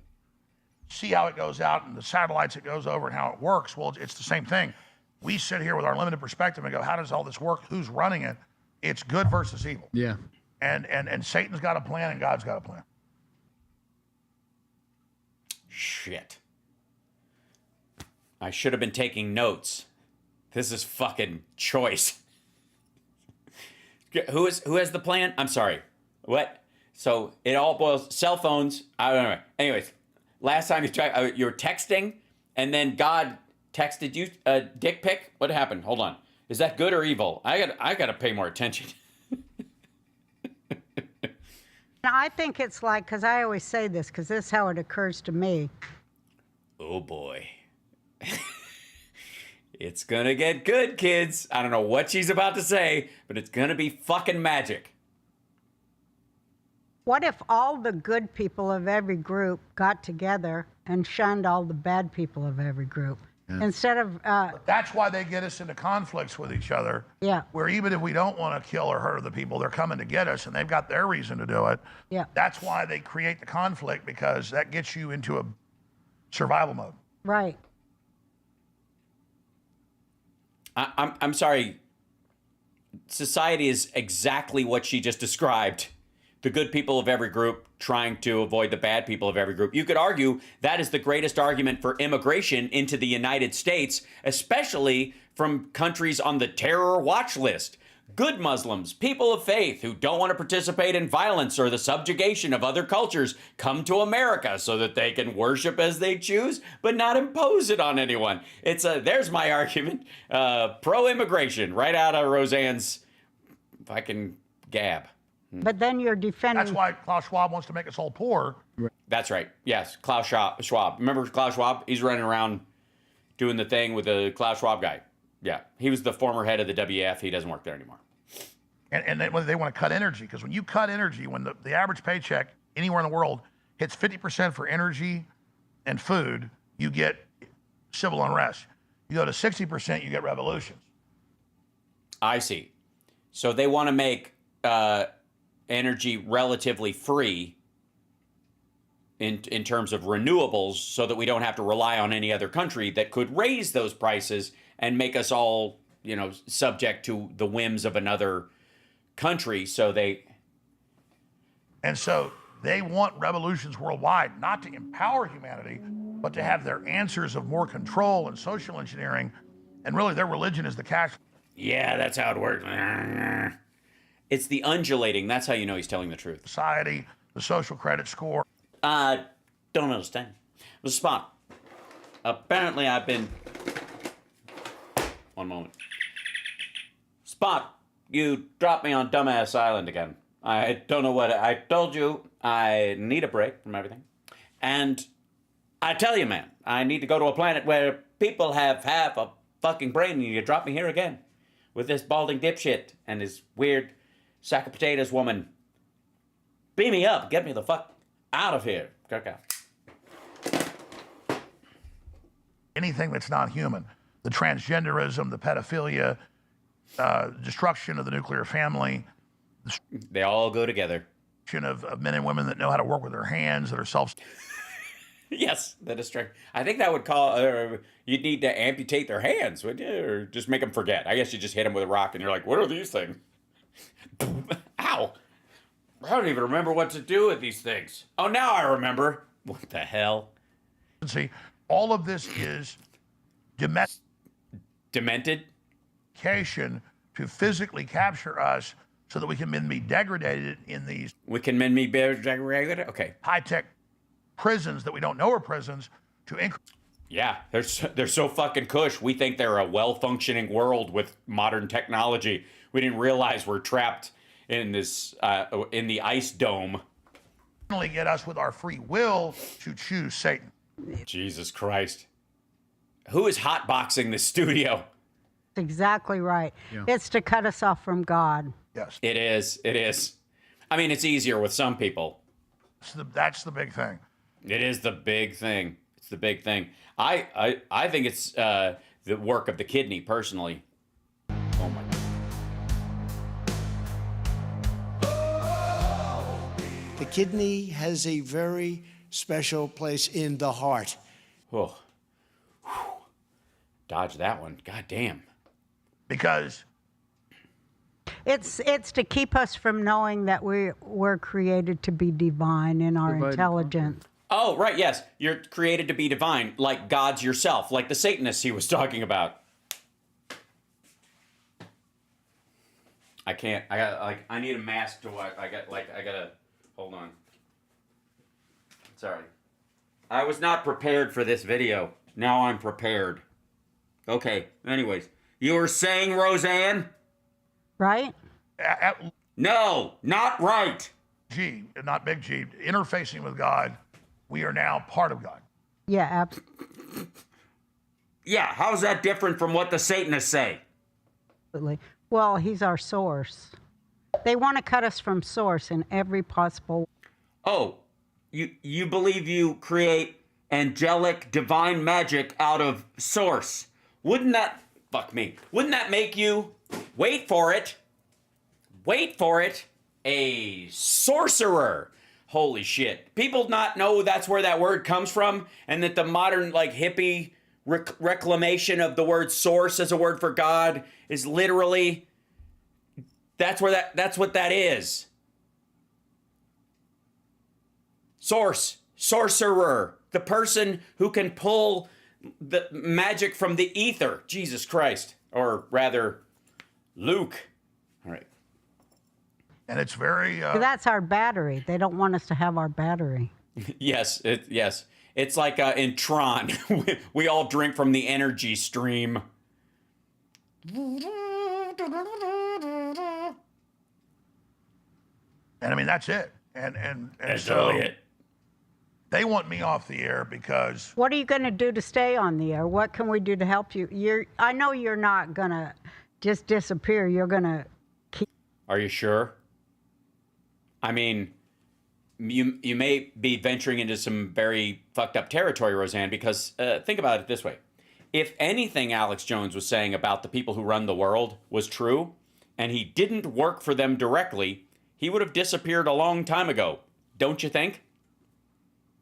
See how it goes out and the satellites it goes over and how it works. Well, it's the same thing. We sit here with our limited perspective and go, how does all this work? Who's running it? It's good versus evil. Yeah. And Satan's got a plan and God's got a plan. Shit. I should have been taking notes. This is fucking choice. Who has the plan? I'm sorry. What? So it all boils cell phones. I don't know. Anyways, last time you were texting, and then God texted you a dick pic. What happened? Hold on. Is that good or evil? I got to pay more attention. I think it's like, because I always say this, because this is how it occurs to me. Oh boy. It's gonna get good, kids. I don't know what she's about to say, but it's gonna be fucking magic. What if all the good people of every group got together and shunned all the bad people of every group? Yeah. Instead of... That's why they get us into conflicts with each other. Yeah. Where even if we don't want to kill or hurt the people, they're coming to get us, and they've got their reason to do it. Yeah. That's why they create the conflict, because that gets you into a survival mode. Right. I'm sorry. Society is exactly what she just described. The good people of every group trying to avoid the bad people of every group. You could argue that is the greatest argument for immigration into the United States, especially from countries on the terror watch list. Good Muslims, people of faith who don't want to participate in violence or the subjugation of other cultures, come to America so that they can worship as they choose, but not impose it on anyone. There's my argument. Pro-immigration, right out of Roseanne's fucking gab. But then you're defending... That's why Klaus Schwab wants to make us all poor. That's right. Yes, Klaus Schwab. Remember Klaus Schwab? He's running around doing the thing with the Klaus Schwab guy. Yeah, he was the former head of the WF. He doesn't work there anymore. And they want to cut energy, because when you cut energy, when the average paycheck anywhere in the world hits 50% for energy and food, you get civil unrest. You go to 60%, you get revolutions. I see. So they want to make energy relatively free in terms of renewables, so that we don't have to rely on any other country that could raise those prices and make us all, subject to the whims of another country. So they want revolutions worldwide, not to empower humanity, but to have their answers of more control and social engineering. And really, their religion is the cash. Yeah, that's how it works. It's the undulating. That's how you know he's telling the truth. Society, the social credit score. Don't understand. Mr. Spot, apparently I've been... One moment. Spot, you dropped me on Dumbass Island again. I don't know what... I told you I need a break from everything. And I tell you, man, I need to go to a planet where people have half a fucking brain, and you drop me here again with this balding dipshit and his weird sack of potatoes woman. Beam me up. Get me the fuck out of here. Okay. Anything that's not human. The transgenderism, the pedophilia, destruction of the nuclear family. They all go together. Of men and women that know how to work with their hands, that are self... Yes, that is true. I think that would call... you'd need to amputate their hands, would you? Or just make them forget. I guess you just hit them with a rock and you're like, what are these things? Ow. I don't even remember what to do with these things. Oh, now I remember. What the hell? See, all of this is demented? To physically capture us so that we can then be degraded in these... We can then be degraded? Okay. High-tech prisons that we don't know are prisons to... Yeah, they're so fucking cush. We think they're a well-functioning world with modern technology. We didn't realize we're trapped in this, in the ice dome. Finally get us with our free will to choose Satan. Jesus Christ. Who is hotboxing this studio? Exactly right. Yeah. It's to cut us off from God. Yes. It is. It is. I mean, it's easier with some people. That's the big thing. It is the big thing. It's the big thing. I think it's the work of the kidney, personally. Oh my God. The kidney has a very special place in the heart. Oh. Whew. Dodge that one. God damn. Because it's to keep us from knowing that we're created to be divine in our intelligence. Oh, right, yes. You're created to be divine, like God's yourself, like the Satanists he was talking about. I can't. I need a mask to watch. I gotta. Hold on. Sorry. I was not prepared for this video. Now I'm prepared. Okay. Anyways, you were saying, Roseanne? Right? No, not right. G, not big G, interfacing with God, we are now part of God. Yeah, absolutely. Yeah, how's that different from what the Satanists say? Well, he's our source. They want to cut us from source in every possible way. Oh, you believe you create angelic divine magic out of source. Wouldn't that, fuck me, wouldn't that make you, wait for it, a sorcerer? Holy shit. People not know that's where that word comes from, and that the modern like hippie reclamation of the word source as a word for God is literally, that's what that is. Source, sorcerer, the person who can pull the magic from the ether. Jesus Christ. Or rather, Luke. All right. And it's very... That's our battery. They don't want us to have our battery. Yes, yes. It's like in Tron. We all drink from the energy stream. And I mean, that's it. And That's so totally it. They want me off the air because... What are you going to do to stay on the air? What can we do to help you? I know you're not going to just disappear. You're going to keep... Are you sure? I mean, you may be venturing into some very fucked up territory, Roseanne, because think about it this way. If anything Alex Jones was saying about the people who run the world was true, and he didn't work for them directly, he would have disappeared a long time ago. Don't you think?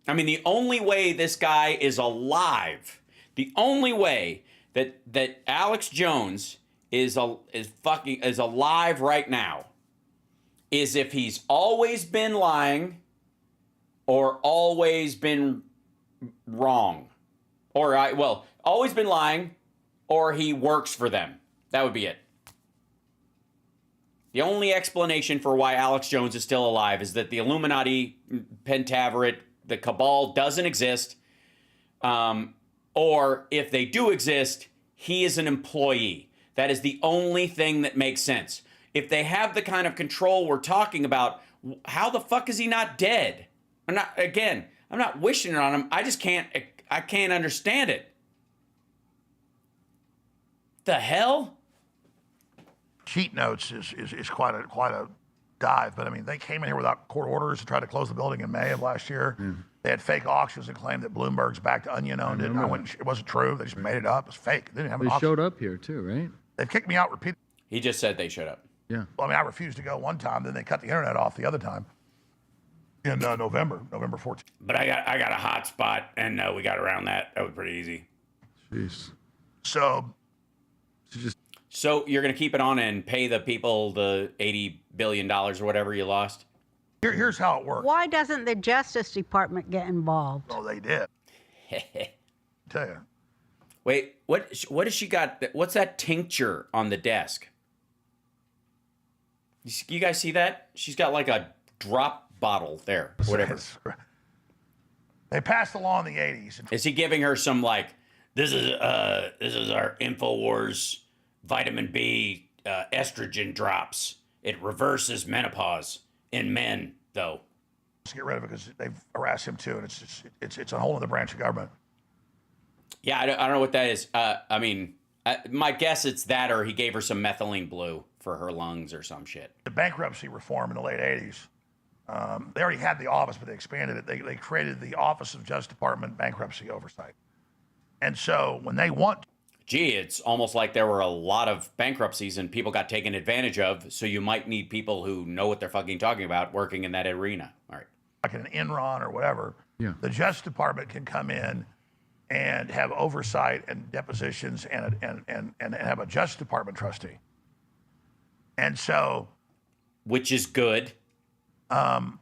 I mean, the only way this guy is alive, the only way that Alex Jones is alive right now is if he's always been lying or always been wrong. Or, always been lying or he works for them. That would be it. The only explanation for why Alex Jones is still alive is that the Illuminati, Pentaveret, the cabal doesn't exist. Or if they do exist, he is an employee. That is the only thing that makes sense. If they have the kind of control we're talking about, how the fuck is he not dead? I'm not wishing it on him. I can't understand it. The hell? Cheat notes is quite a dive, but I mean, they came in here without court orders to try to close the building in May of last year. Mm. They had fake auctions and claimed that Bloomberg's backed Onion owned it. It wasn't true. They just made it up. It was fake. They didn't have an auction. Showed up here too, right? They've kicked me out repeatedly. He just said they showed up. Yeah. Well, I mean, I refused to go one time. Then they cut the internet off the other time in November 14th. But I got a hot spot, and we got around that. That was pretty easy. Jeez. So you're going to keep it on and pay the people the $80 billion or whatever you lost? Here's how it works. Why doesn't the Justice Department get involved? Oh, they did. Tell you. Wait, what has she got? What's that tincture on the desk? You guys see that? She's got like a drop bottle there, whatever. They passed the law in the 80s. Is he giving her some like, this is our InfoWars vitamin B estrogen drops. It reverses menopause in men, though. Let's get rid of it because they've harassed him too, and it's a whole other branch of government. Yeah, I don't know what that is. I mean, my guess it's that, or he gave her some methylene blue for her lungs or some shit. The bankruptcy reform in the late 80s. They already had the office, but they expanded it. They created the Office of Justice Department Bankruptcy Oversight. And so when they want... Gee, it's almost like there were a lot of bankruptcies and people got taken advantage of, so you might need people who know what they're fucking talking about working in that arena. All right. Like an Enron or whatever, the Justice Department can come in and have oversight and depositions and have a Justice Department trustee. And so... Which is good. When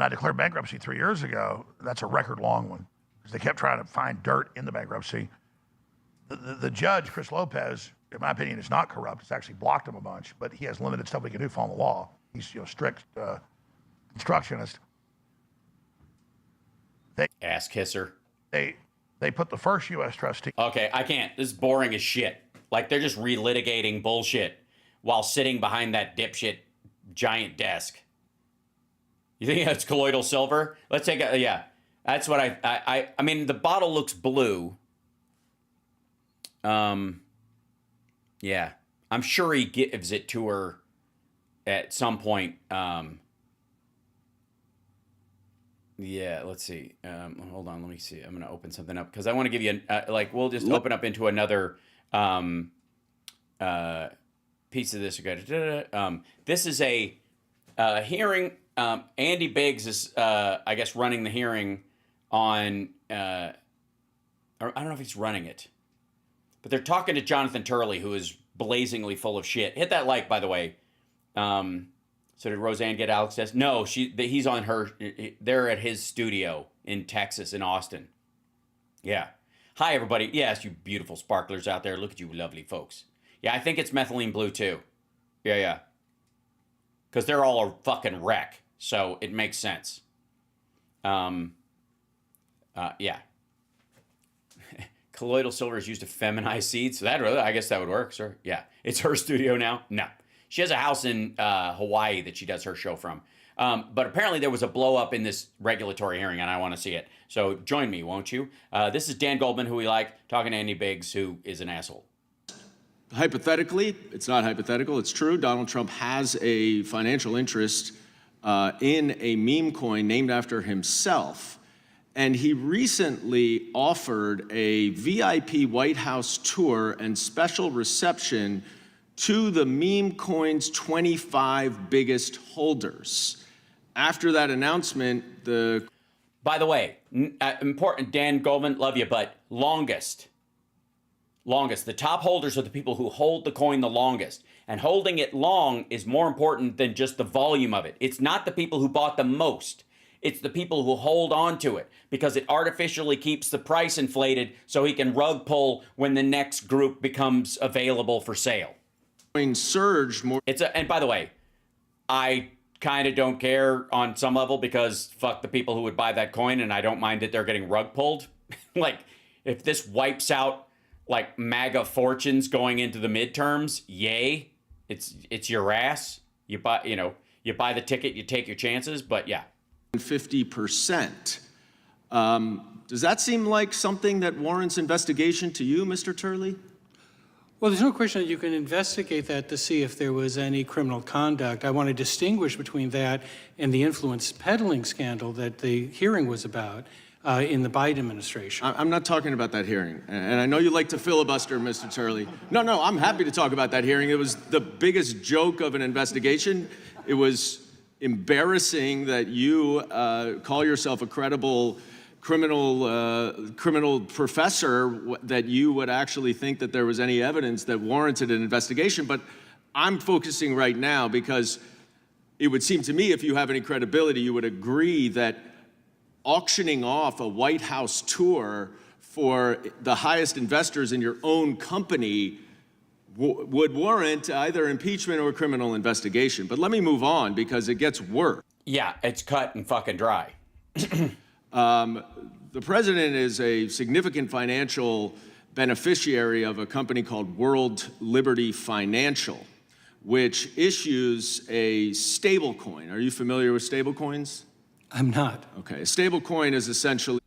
I declared bankruptcy 3 years ago, that's a record long one, because they kept trying to find dirt in the bankruptcy. The judge, Chris Lopez, in my opinion, is not corrupt. It's actually blocked him a bunch, but he has limited stuff he can do following the law. He's strict constructionist. Ass kisser. They put the first U.S. trustee. Okay, I can't. This is boring as shit. Like, they're just relitigating bullshit while sitting behind that dipshit giant desk. You think that's colloidal silver? Let's take a, yeah. That's what I mean, the bottle looks blue. Yeah. I'm sure he gives it to her at some point. Yeah, let's see. Hold on, let me see. I'm going to open something up because I want to give you, we'll just open up into another piece of this. This is a hearing. Andy Biggs is, I guess, running the hearing on, or I don't know if he's running it, but they're talking to Jonathan Turley, who is blazingly full of shit. Hit that like, by the way. So did Roseanne get Alex Test? No, he's on her. They're at his studio in Texas, in Austin. Yeah. Hi, everybody. Yes, you beautiful sparklers out there. Look at you lovely folks. Yeah, I think it's methylene blue, too. Yeah. Because they're all a fucking wreck. So it makes sense. Yeah. Colloidal silver is used to feminize seeds. So I guess that would work, sir. Yeah. It's her studio now? No. She has a house in Hawaii that she does her show from. But apparently there was a blow up in this regulatory hearing, and I want to see it. So join me, won't you? This is Dan Goldman, who we like, talking to Andy Biggs, who is an asshole. Hypothetically, it's not hypothetical, it's true. Donald Trump has a financial interest in a meme coin named after himself. And he recently offered a VIP White House tour and special reception to the meme coin's 25 biggest holders. After that announcement, By the way, important, Dan Goldman, love you, but longest. The top holders are the people who hold the coin the longest. And holding it long is more important than just the volume of it. It's not the people who bought the most. It's the people who hold on to it because it artificially keeps the price inflated so he can rug pull when the next group becomes available for sale. Surged more. And by the way, I kind of don't care on some level because fuck the people who would buy that coin, and I don't mind that they're getting rug pulled. Like, if this wipes out like MAGA fortunes going into the midterms, yay! It's your ass. You buy the ticket, you take your chances. But yeah, 50%. Does that seem like something that warrants investigation to you, Mr. Turley? Well, there's no question that you can investigate that to see if there was any criminal conduct. I want to distinguish between that and the influence peddling scandal that the hearing was about in the Biden administration. I'm not talking about that hearing. And I know you like to filibuster, Mr. Turley. No, I'm happy to talk about that hearing. It was the biggest joke of an investigation. It was embarrassing that you call yourself a credible criminal professor, that you would actually think that there was any evidence that warranted an investigation. But I'm focusing right now because it would seem to me, if you have any credibility, you would agree that auctioning off a White House tour for the highest investors in your own company would warrant either impeachment or criminal investigation. But let me move on because it gets worse. Yeah, it's cut and fucking dry. The president is a significant financial beneficiary of a company called World Liberty Financial, which issues a stable coin. Are you familiar with stable coins? I'm not. Okay, a stable coin is essentially...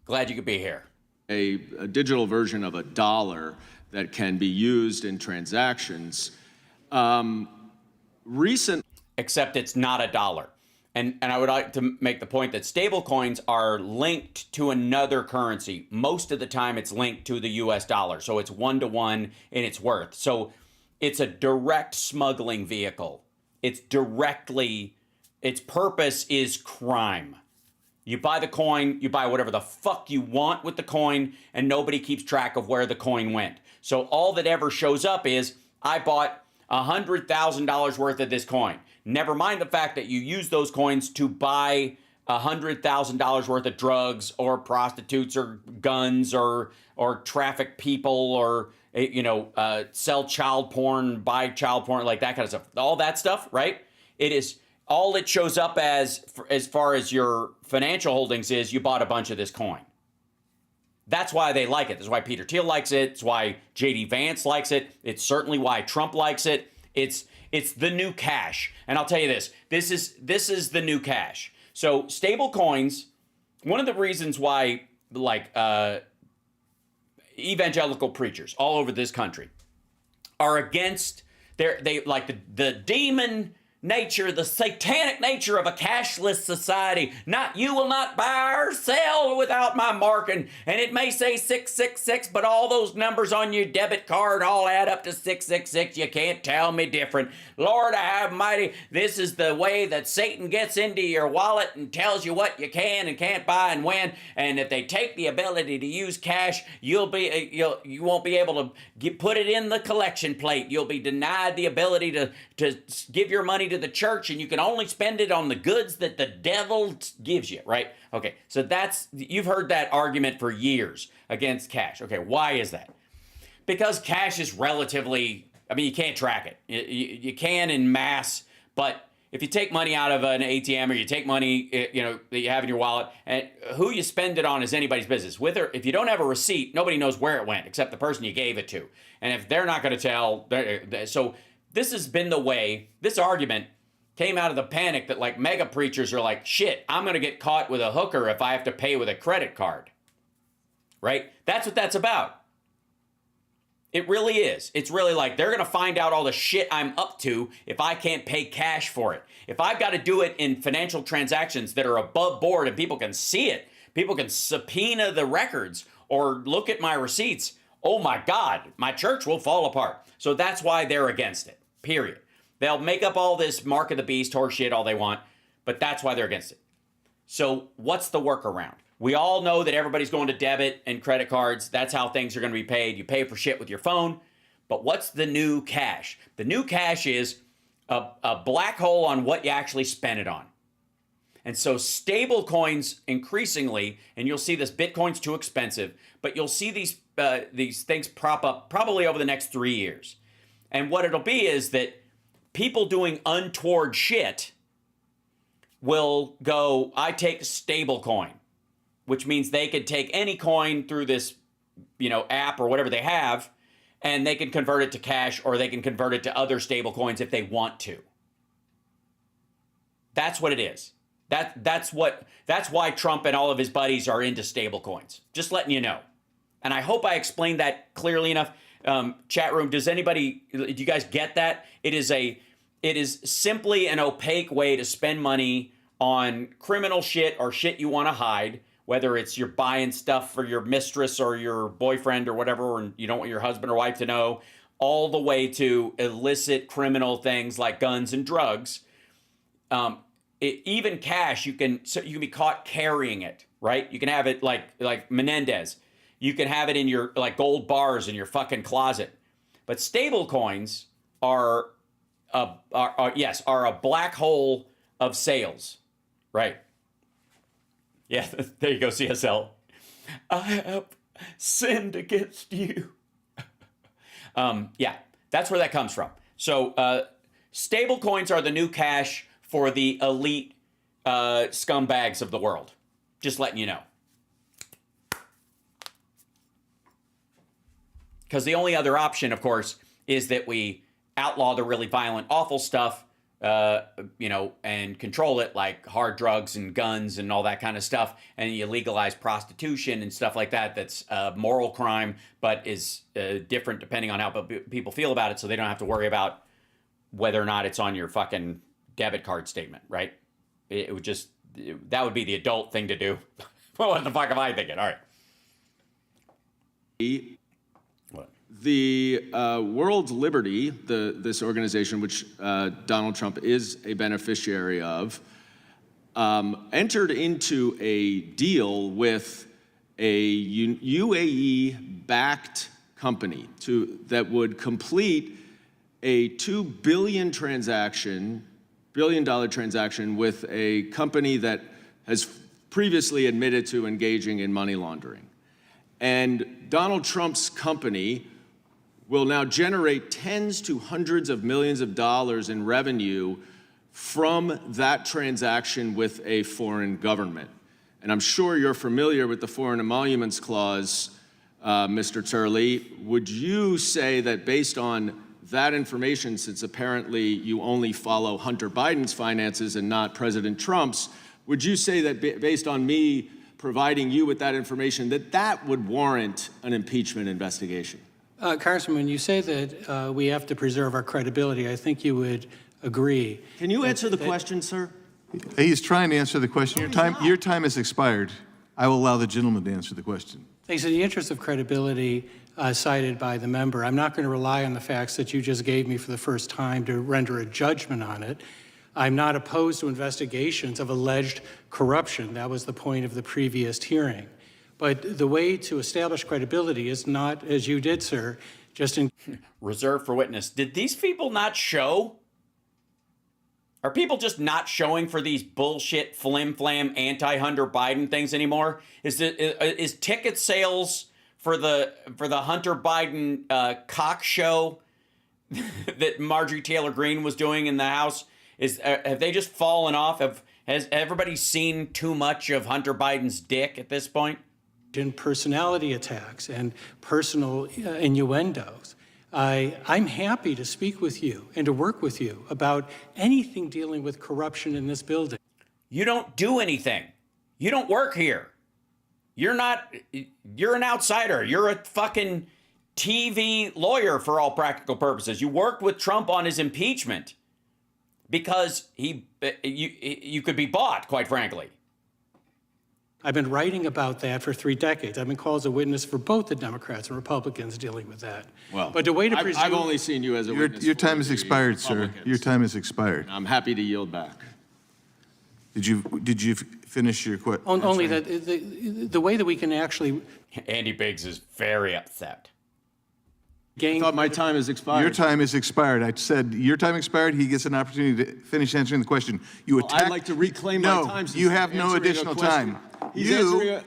Glad you could be here. A digital version of a dollar that can be used in transactions. Except it's not a dollar. And I would like to make the point that stable coins are linked to another currency. Most of the time it's linked to the US dollar. So it's 1-to-1 in its worth. So it's a direct smuggling vehicle. Its purpose is crime. You buy the coin, you buy whatever the fuck you want with the coin, and nobody keeps track of where the coin went. So all that ever shows up is, I bought $100,000 worth of this coin. Never mind the fact that you use those coins to buy $100,000 worth of drugs or prostitutes or guns or traffic people or sell child porn, buy child porn, like that kind of stuff. All that stuff, right? All it shows up as far as your financial holdings is you bought a bunch of this coin. That's why they like it. That's why Peter Thiel likes it. It's why J.D. Vance likes it. It's certainly why Trump likes it. It's the new cash. And I'll tell you this. This is the new cash. So stable coins, one of the reasons why evangelical preachers all over this country are against the demon nature, the satanic nature of a cashless society. You will not buy or sell without my mark. And it may say 666, but all those numbers on your debit card all add up to 666. You can't tell me different. Lord, I have mighty. This is the way that Satan gets into your wallet and tells you what you can and can't buy and when. And if they take the ability to use cash, you won't be able to put it in the collection plate. You'll be denied the ability to give your money to the church, and you can only spend it on the goods that the devil gives you, right? Okay, so you've heard that argument for years against cash. Okay, why is that? Because cash is relatively, you can't track it. You can in mass, but if you take money out of an ATM or you take money, that you have in your wallet, and who you spend it on is anybody's business. If you don't have a receipt, nobody knows where it went except the person you gave it to. And if they're not going to tell, so this has been the way. This argument came out of the panic that mega preachers are like, shit, I'm going to get caught with a hooker if I have to pay with a credit card. Right? That's what that's about. It really is. It's really like they're going to find out all the shit I'm up to if I can't pay cash for it. If I've got to do it in financial transactions that are above board and people can see it, people can subpoena the records or look at my receipts, oh my God, my church will fall apart. So that's why they're against it, period. They'll make up all this mark of the beast horse shit all they want, but that's why they're against it. So what's the workaround? We all know that everybody's going to debit and credit cards. That's how things are going to be paid. You pay for shit with your phone. But what's the new cash? The new cash is a black hole on what you actually spend it on. And so stable coins increasingly, and you'll see this, Bitcoin's too expensive, but you'll see these things prop up probably over the next 3 years. And what it'll be is that people doing untoward shit will go, I take a stable coin, which means they could take any coin through this, app or whatever they have, and they can convert it to cash or they can convert it to other stable coins if they want to. That's what it is. That's why Trump and all of his buddies are into stable coins. Just letting you know. And I hope I explained that clearly enough. Chat room, do you guys get that? It is simply an opaque way to spend money on criminal shit or shit you want to hide, whether it's you're buying stuff for your mistress or your boyfriend or whatever, and you don't want your husband or wife to know, all the way to illicit criminal things like guns and drugs. Even cash, you can be caught carrying it, right? You can have it like Menendez. You can have it in your gold bars in your fucking closet. But stable coins are a black hole of sales, right? Yeah, there you go, CSL. I have sinned against you. Yeah, that's where that comes from. So stable coins are the new cash for the elite scumbags of the world. Just letting you know. Because the only other option, of course, is that we outlaw the really violent, awful stuff, and control it, like hard drugs and guns and all that kind of stuff. And you legalize prostitution and stuff like that. That's a moral crime, but is different depending on how people feel about it. So they don't have to worry about whether or not it's on your fucking debit card statement, right? That would be the adult thing to do. What the fuck am I thinking? All right. The World Liberty, this organization, which Donald Trump is a beneficiary of, entered into a deal with a UAE-backed company that would complete a $2 billion transaction with a company that has previously admitted to engaging in money laundering. And Donald Trump's company will now generate tens to hundreds of millions of dollars in revenue from that transaction with a foreign government. And I'm sure you're familiar with the Foreign Emoluments Clause, Mr. Turley. Would you say that based on that information, since apparently you only follow Hunter Biden's finances and not President Trump's, would you say that based on me providing you with that information, that would warrant an impeachment investigation? Congressman, when you say that we have to preserve our credibility, I think you would agree. Can you answer the question, sir? He's trying to answer the question. Your time has expired. I will allow the gentleman to answer the question. Thanks. In the interest of credibility cited by the member, I'm not going to rely on the facts that you just gave me for the first time to render a judgment on it. I'm not opposed to investigations of alleged corruption. That was the point of the previous hearing. But the way to establish credibility is not, as you did, sir, just in... Reserved for witness. Did these people not show? Are people just not showing for these bullshit flim-flam anti-Hunter Biden things anymore? Is ticket sales for the Hunter Biden cock show that Marjorie Taylor Greene was doing in the House, have they just fallen off? Has everybody seen too much of Hunter Biden's dick at this point? In personality attacks and personal innuendos. I'm happy to speak with you and to work with you about anything dealing with corruption in this building. You don't do anything. You don't work here. You're an outsider. You're a fucking TV lawyer for all practical purposes. You worked with Trump on his impeachment because you could be bought, quite frankly. I've been writing about that for 3 decades. I've been called as a witness for both the Democrats and Republicans dealing with that. Well, but the way to presume... I've only seen you as a witness. Your time has expired, sir. Your time has expired. I'm happy to yield back. Did you finish your question? Only that the way that we can actually... Andy Biggs is very upset. I thought my time has expired. Your time has expired. I said your time expired. He gets an opportunity to finish answering the question. I'd like to reclaim my time. No, you have no additional time. You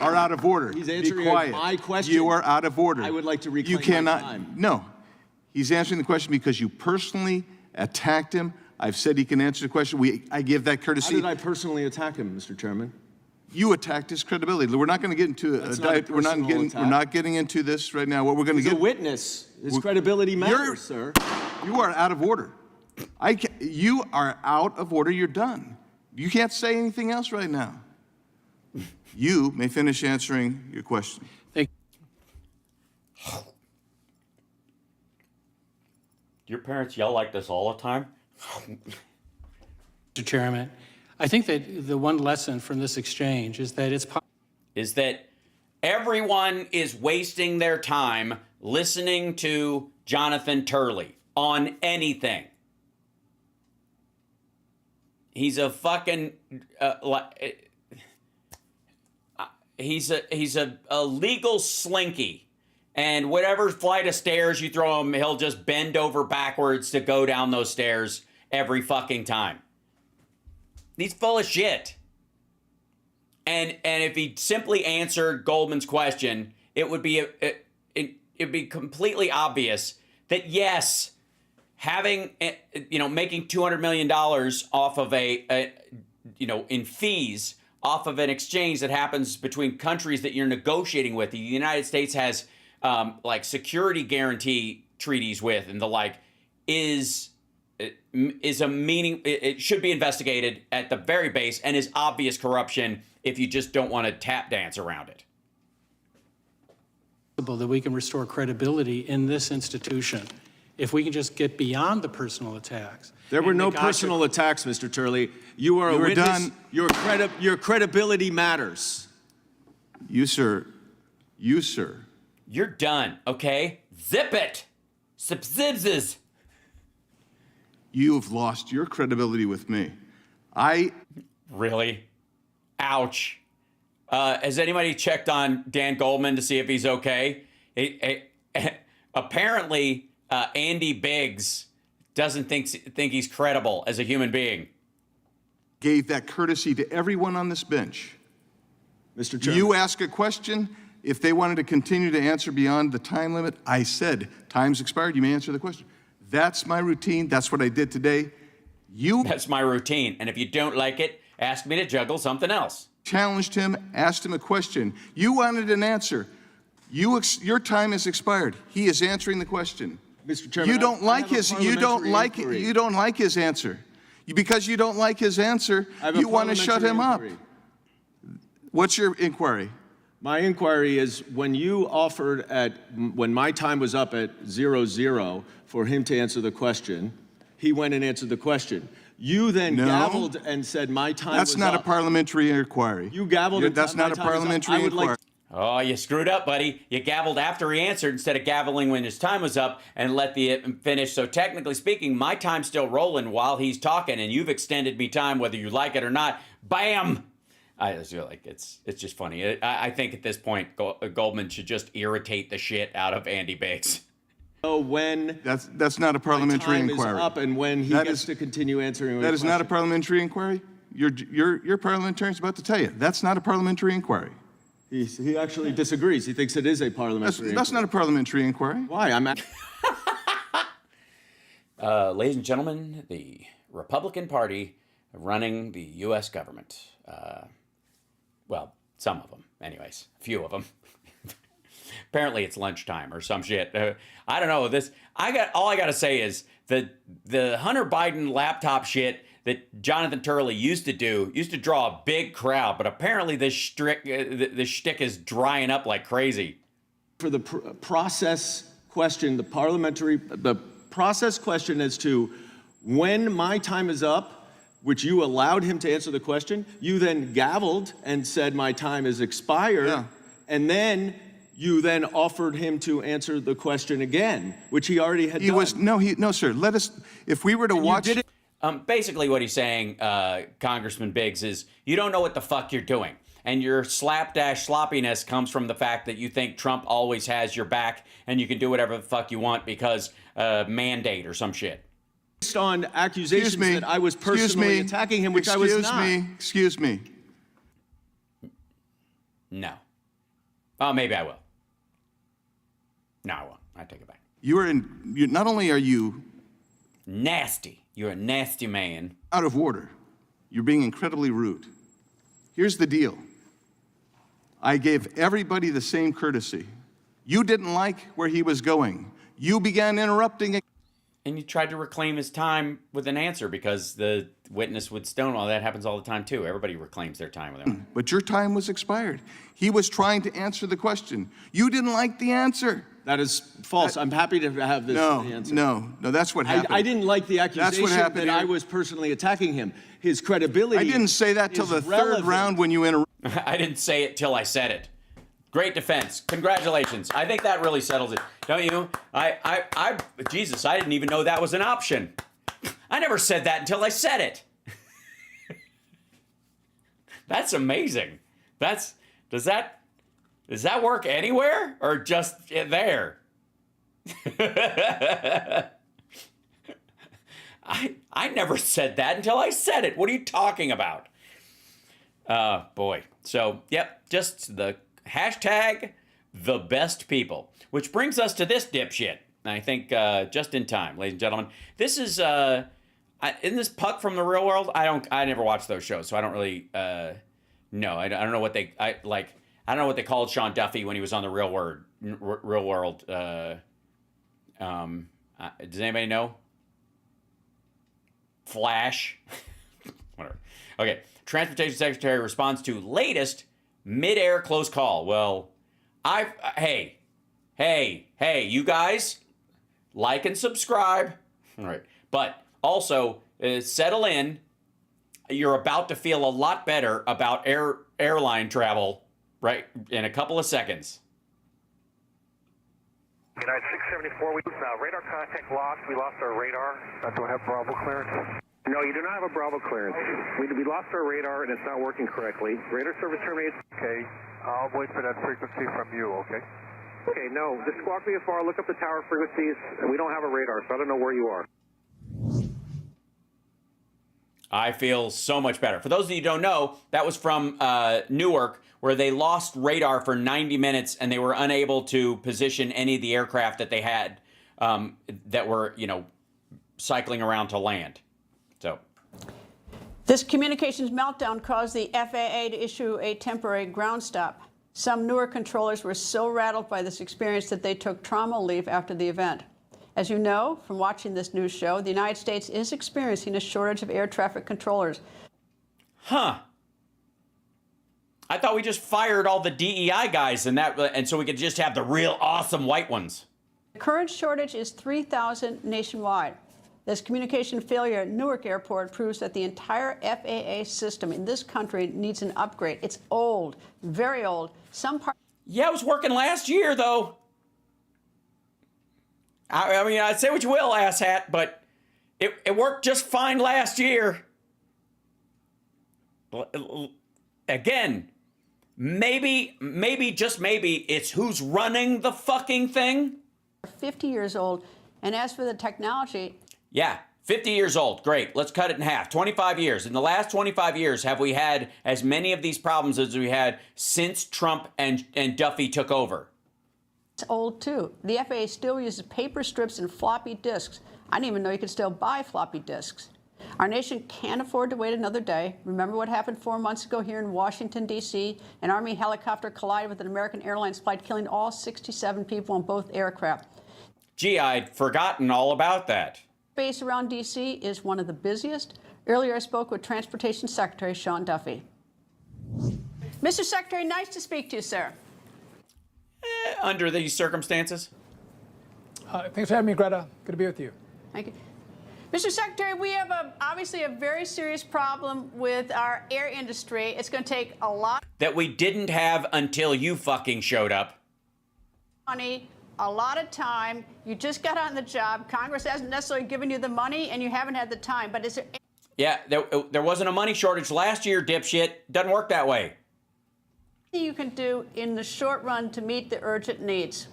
are out of order. He's answering Be quiet. my question. You are out of order. I would like to reclaim my time. No. He's answering the question because you personally attacked him. I've said he can answer the question. I give that courtesy. How did I personally attack him, Mr. Chairman? You attacked his credibility. We're not going to get into we're not getting into this right now. What we're going to get. He's a witness. His credibility matters, sir. You are out of order. You are out of order. You're done. You can't say anything else right now. You may finish answering your question. Thank you. Your parents yell like this all the time? Mr. Chairman, I think that the one lesson from this exchange is that everyone is wasting their time listening to Jonathan Turley on anything. He's a fucking he's a legal slinky, and whatever flight of stairs you throw him, he'll just bend over backwards to go down those stairs every fucking time. He's full of shit. And if he simply answered Goldman's question, it would be it'd be completely obvious that yes, having making $200 million off of in fees off of an exchange that happens between countries that you're negotiating with, the United States has like security guarantee treaties with and the like, is a meaning. It should be investigated at the very base and is obvious corruption if you just don't want to tap dance around it. That we can restore credibility in this institution if we can just get beyond the personal attacks. There were no personal attacks, Mr. Turley. You are a witness. Done. Your credibility matters. You, sir. You're done, okay? Zip it. Zip. You have lost your credibility with me. Really? Ouch. Has anybody checked on Dan Goldman to see if he's okay? Apparently, Andy Biggs doesn't think he's credible as a human being. Gave that courtesy to everyone on this bench. Mr. Chairman. You ask a question. If they wanted to continue to answer beyond the time limit, I said, time's expired, you may answer the question. That's my routine. That's what I did today. That's my routine. And if you don't like it, ask me to juggle something else. Challenged him, asked him a question. You wanted an answer. Your time has expired. He is answering the question. Mr. Chairman, you don't like his answer. Because you don't like his answer, you want to shut him up. What's your inquiry? My inquiry is when you offered when my time was up at 00 for him to answer the question, he went and answered the question. You then gavelled and said my time was up. That's not a parliamentary inquiry. You gavelled and that's not a parliamentary inquiry. Oh, you screwed up, buddy. You gavelled after he answered instead of gaveling when his time was up and let the finish. So technically speaking, my time's still rolling while he's talking, and you've extended me time whether you like it or not. Bam! I just feel like it's just funny. I think at this point, Goldman should just irritate the shit out of Andy Biggs. Oh, when that's not a parliamentary inquiry. Time is up, and when he gets to continue answering. That is not a parliamentary inquiry. Your parliamentarian's about to tell you that's not a parliamentary inquiry. He actually disagrees. He thinks it is a parliamentary. That's not a parliamentary inquiry. Why? Ladies and gentlemen, the Republican Party running the U.S. government. Well, some of them, anyways. A few of them. Apparently, it's lunchtime or some shit. I don't know. All I got to say is the Hunter Biden laptop shit that Jonathan Turley used to draw a big crowd, but apparently this shtick is drying up like crazy. For the process question, the process question as to when my time is up, which you allowed him to answer the question, you then gavelled and said my time is expired, and then you then offered him to answer the question again, which he already had done. No, sir. If we were to watch. Basically what he's saying, Congressman Biggs, is you don't know what the fuck you're doing. And your slapdash sloppiness comes from the fact that you think Trump always has your back and you can do whatever the fuck you want because mandate or some shit. Based on accusations that I was personally attacking him, which I was not. Excuse me. No. Oh, maybe I will. No, I won't. I take it back. Not only are you nasty. You're a nasty man. Out of order. You're being incredibly rude. Here's the deal. I gave everybody the same courtesy. You didn't like where he was going. You began interrupting. And you tried to reclaim his time with an answer because the witness would stonewall. That happens all the time, too. Everybody reclaims their time with him. But your time was expired. He was trying to answer the question. You didn't like the answer. That is false. I'm happy to have this answer. No, that's what happened. I didn't like the accusation that I was personally attacking him. His credibility. I didn't say that till the third round when you interrupted. I didn't say it till I said it. Great defense. Congratulations. I think that really settles it. Don't you? Jesus, I didn't even know that was an option. I never said that until I said it. That's amazing. Does that work anywhere or just there? I never said that until I said it. What are you talking about? Boy. So, yep, just the hashtag the best people, which brings us to this dipshit. I think just in time, ladies and gentlemen. This is isn't this Puck from the Real World? I never watched those shows, so I don't really know. I don't know what they I don't know what they called Sean Duffy when he was on the Real World. Does anybody know? Flash. Whatever. Okay. Transportation Secretary responds to latest mid-air close call. Well, hey, you guys, like and subscribe. All right. But also, settle in. You're about to feel a lot better about airline travel, right, in a couple of seconds. United 674, radar contact lost. We lost our radar. Do I have Bravo clearance? No, you do not have a Bravo clearance. We lost our radar and it's not working correctly. Radar service terminated. Okay, I'll wait for that frequency from you, okay? Okay, no, just squawk me afar, look up the tower frequencies, and we don't have a radar, so I don't know where you are. I feel so much better. For those of you who don't know, that was from Newark, where they lost radar for 90 minutes and they were unable to position any of the aircraft that they had that were, cycling around to land. So. This communications meltdown caused the FAA to issue a temporary ground stop. Some Newark controllers were so rattled by this experience that they took trauma leave after the event. As you know from watching this news show, the United States is experiencing a shortage of air traffic controllers. Huh. I thought we just fired all the DEI guys and so we could just have the real awesome white ones. The current shortage is 3,000 nationwide. This communication failure at Newark Airport proves that the entire FAA system in this country needs an upgrade. It's old, very old. Yeah, it was working last year, though. I mean, I'd say what you will, asshat, but it worked just fine last year. Again, maybe, just maybe, it's who's running the fucking thing. 50 years old, and as for the technology... Yeah, 50 years old, great. Let's cut it in half. 25 years. In the last 25 years, have we had as many of these problems as we had since Trump and Duffy took over? It's old, too. The FAA still uses paper strips and floppy disks. I didn't even know you could still buy floppy disks. Our nation can't afford to wait another day. Remember what happened 4 months ago here in Washington, D.C.? An Army helicopter collided with an American Airlines flight, killing all 67 people on both aircraft. Gee, I'd forgotten all about that. Space around D.C. is one of the busiest. Earlier, I spoke with Transportation Secretary Sean Duffy. Mr. Secretary, nice to speak to you, sir. Under these circumstances. Thanks for having me, Greta. Good to be with you. Thank you. Mr. Secretary, we have obviously a very serious problem with our air industry. It's going to take a lot that we didn't have until you fucking showed up. Money, a lot of time. You just got on the job. Congress hasn't necessarily given you the money, and you haven't had the time. But is there... Yeah, there wasn't a money shortage last year, dipshit. Doesn't work that way. You can do in the short run to meet the urgent needs?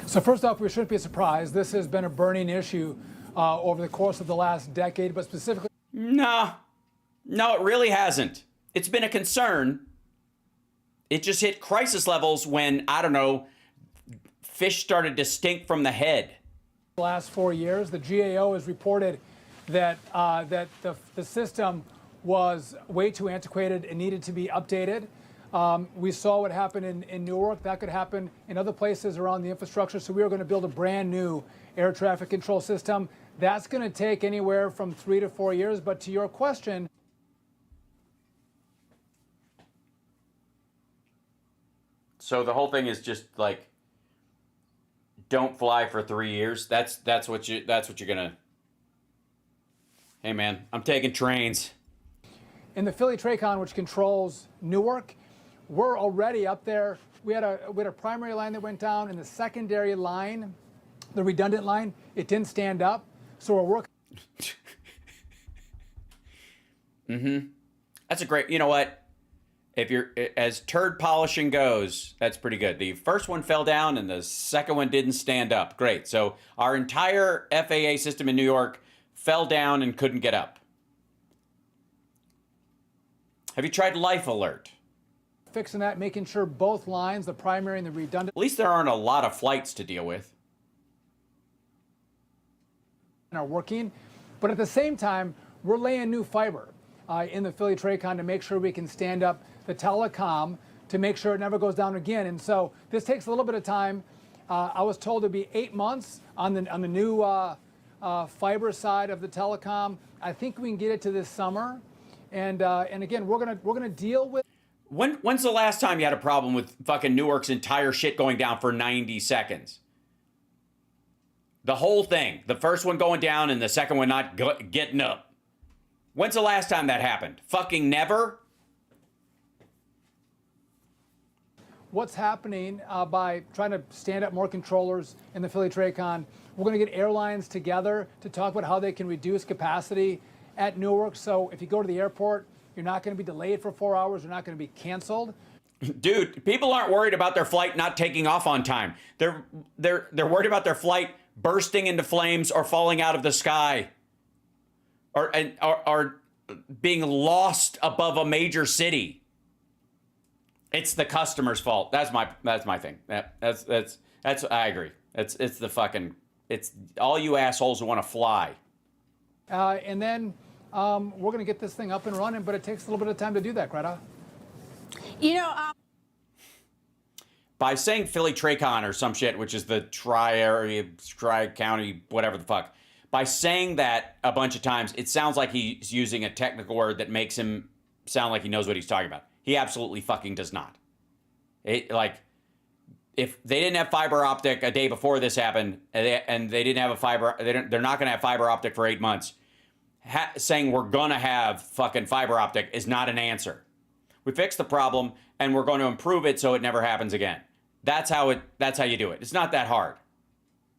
So first off, we shouldn't be surprised. This has been a burning issue over the course of the last decade, but specifically... No, it really hasn't. It's been a concern. It just hit crisis levels when, I don't know, fish started to stink from the head. The last 4 years, the GAO has reported that the system was way too antiquated and needed to be updated. We saw what happened in Newark. That could happen in other places around the infrastructure. So we are going to build a brand new air traffic control system. That's going to take anywhere from 3 to 4 years. But to your question, so the whole thing is just like, don't fly for 3 years. That's what you're gonna. Hey man, I'm taking trains. In the Philly Tracon, which controls Newark, we're already up there. We had a primary line that went down, and the secondary line, the redundant line, it didn't stand up. So we're working. That's a great. You know what? If you're as turd polishing goes, that's pretty good. The first one fell down, and the second one didn't stand up. Great. So our entire FAA system in New York fell down and couldn't get up. Have you tried Life Alert? Fixing that, making sure both lines, the primary and the redundant. At least there aren't a lot of flights to deal with. Are working, but at the same time, we're laying new fiber in the Philly Tracon to make sure we can stand up the telecom to make sure it never goes down again. And so this takes a little bit of time. I was told it'd be 8 months on the new fiber side of the telecom. I think we can get it to this summer. And again, we're gonna deal with. When's the last time you had a problem with fucking Newark's entire shit going down for 90 seconds? The whole thing. The first one going down and the second one not getting up. When's the last time that happened? Fucking never? What's happening by trying to stand up more controllers in the Philly Tracon, we're going to get airlines together to talk about how they can reduce capacity at Newark. So if you go to the airport, you're not going to be delayed for 4 hours. You're not going to be canceled. Dude, people aren't worried about their flight not taking off on time. They're worried about their flight bursting into flames or falling out of the sky. are being lost above a major city. It's the customer's fault. That's my thing. That's I agree. It's all you assholes who want to fly. And then we're going to get this thing up and running, but it takes a little bit of time to do that, Greta. You know, by saying Philly Tracon or some shit, which is the tri-county, whatever the fuck, by saying that a bunch of times, it sounds like he's using a technical word that makes him sound like he knows what he's talking about. He absolutely fucking does not. If they didn't have fiber optic a day before this happened, and they didn't have a fiber, they're not going to have fiber optic for 8 months. Saying we're going to have fucking fiber optic is not an answer. We fixed the problem, and we're going to improve it so it never happens again. That's how you do it. It's not that hard.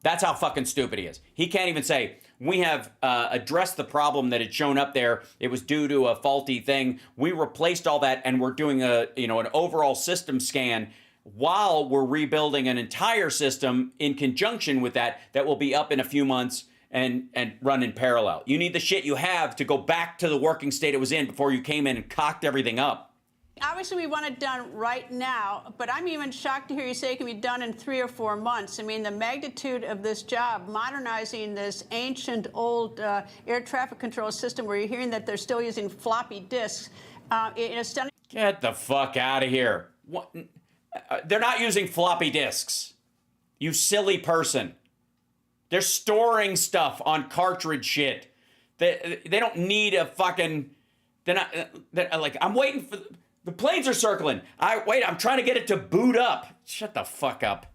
That's how fucking stupid he is. He can't even say, we have addressed the problem that had shown up there. It was due to a faulty thing. We replaced all that, and we're doing an overall system scan while we're rebuilding an entire system in conjunction with that will be up in a few months and run in parallel. You need the shit you have to go back to the working state it was in before you came in and cocked everything up. obviously we want it done right now, but I'm even shocked to hear you say it can be done in 3 or 4 months. I mean, the magnitude of this job, modernizing this ancient, old air traffic control system where you're hearing that they're still using floppy disks, in a stunning... Get the fuck out of here. What? They're not using floppy disks. You silly person. They're storing stuff on cartridge shit. They don't need a fucking... They're like, I'm waiting for... The planes are circling. I'm trying to get it to boot up. Shut the fuck up.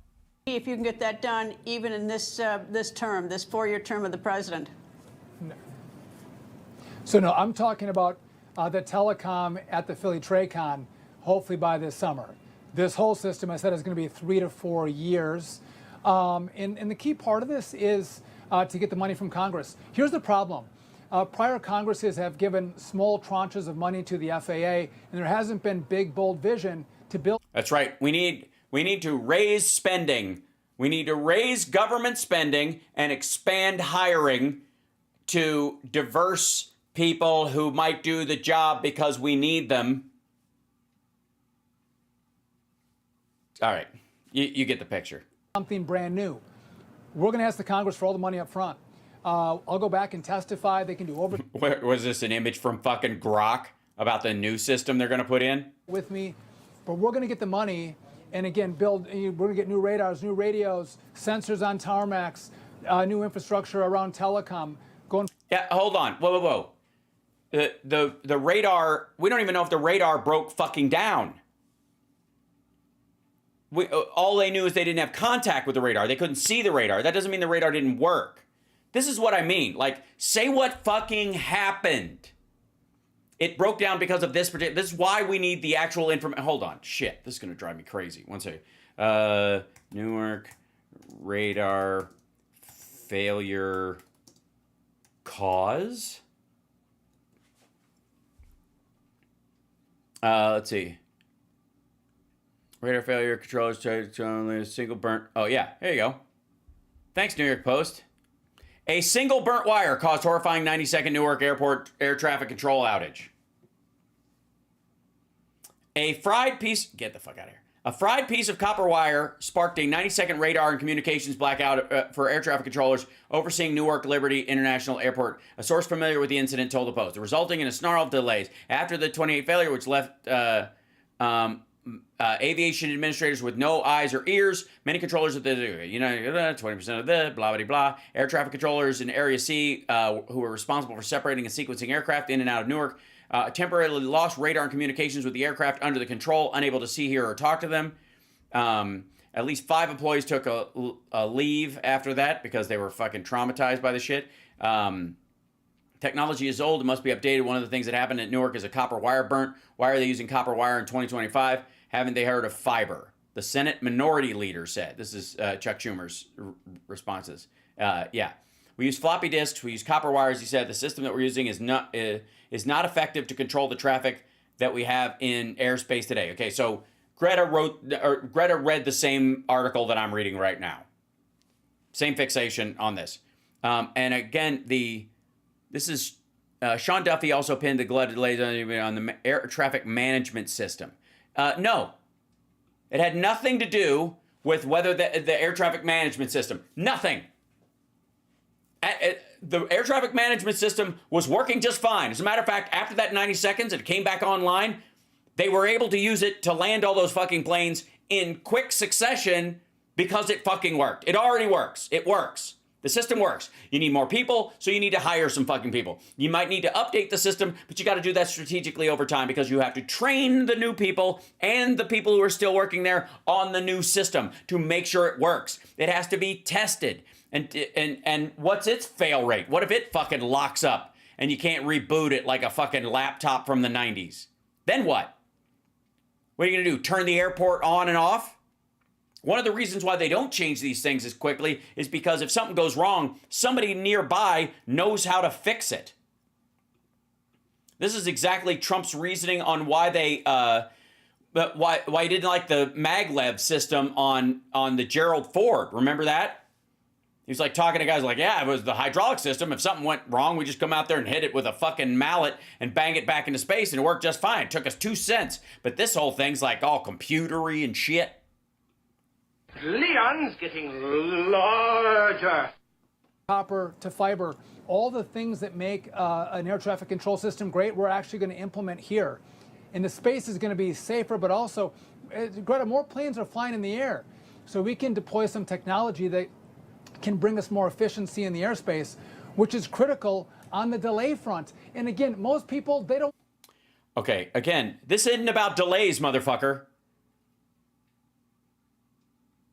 If you can get that done even in this term, this 4-year term of the president. No. So no, I'm talking about the telecom at the Philly TradeCon, hopefully by this summer. This whole system, I said, is going to be 3 to 4 years. And the key part of this is to get the money from Congress. Here's the problem. Prior Congresses have given small tranches of money to the FAA, and there hasn't been big, bold vision to build. That's right. We need to raise spending. We need to raise government spending and expand hiring to diverse people who might do the job because we need them. All right. You get the picture. Something brand new. We're going to ask the Congress for all the money up front. I'll go back and testify. They can do over. Was this an image from fucking Grok about the new system they're going to put in? With me, but we're going to get the money and again build. We're going to get new radars, new radios, sensors on tarmacs, new infrastructure around telecom. Yeah, hold on. Whoa. The radar. We don't even know if the radar broke fucking down. All they knew is they didn't have contact with the radar. They couldn't see the radar. That doesn't mean the radar didn't work. This is what I mean. Like, say what fucking happened. It broke down because of this particular... This is why we need the actual information. Hold on. Shit. This is going to drive me crazy. One second. Newark radar failure cause? Let's see. Radar failure controllers to only a single burnt... Oh, yeah. There you go. Thanks, New York Post. A single burnt wire caused horrifying 90-second Newark Airport air traffic control outage. A fried piece... Get the fuck out of here. A fried piece of copper wire sparked a 90-second radar and communications blackout for air traffic controllers overseeing Newark Liberty International Airport. A source familiar with the incident told the Post, resulting in a snarl of delays. After the 28 failure, which left... aviation administrators with no eyes or ears, many controllers of the 20% of the blah blah blah. Air traffic controllers in Area C, who were responsible for separating and sequencing aircraft in and out of Newark, temporarily lost radar and communications with the aircraft under the control, unable to see, hear, or talk to them. At least 5 employees took a leave after that because they were fucking traumatized by the shit. Technology is old. It must be updated. One of the things that happened at Newark is a copper wire burnt. Why are they using copper wire in 2025? Haven't they heard of fiber? The Senate Minority Leader said. This is Chuck Schumer's responses. Yeah. We use floppy disks. We use copper wires. He said the system that we're using is not effective to control the traffic that we have in airspace today. Okay, so Greta read the same article that I'm reading right now. Same fixation on this. And again, this is Sean Duffy also pinned the glut delays on the air traffic management system. No, it had nothing to do with whether the air traffic management system. Nothing. The air traffic management system was working just fine. As a matter of fact, after that 90 seconds, it came back online. They were able to use it to land all those fucking planes in quick succession because it fucking worked. It already works. It works. The system works. You need more people, so you need to hire some fucking people. You might need to update the system, but you got to do that strategically over time because you have to train the new people and the people who are still working there on the new system to make sure it works. It has to be tested. And what's its fail rate? What if it fucking locks up and you can't reboot it like a fucking laptop from the 90s? Then what? What are you going to do? Turn the airport on and off? One of the reasons why they don't change these things as quickly is because if something goes wrong, somebody nearby knows how to fix it. This is exactly Trump's reasoning on why they, why he didn't like the maglev system on the Gerald Ford. Remember that? He was like talking to guys like, yeah, it was the hydraulic system. If something went wrong, we just come out there and hit it with a fucking mallet and bang it back into space and it worked just fine. It took us 2 cents. But this whole thing's like all computery and shit. Leon's getting larger. Copper to fiber, all the things that make an air traffic control system great, we're actually going to implement here. And the space is going to be safer, but also, Greta, more planes are flying in the air. So we can deploy some technology that can bring us more efficiency in the airspace, which is critical on the delay front. And again, most people, they don't. Okay, again, this isn't about delays, motherfucker.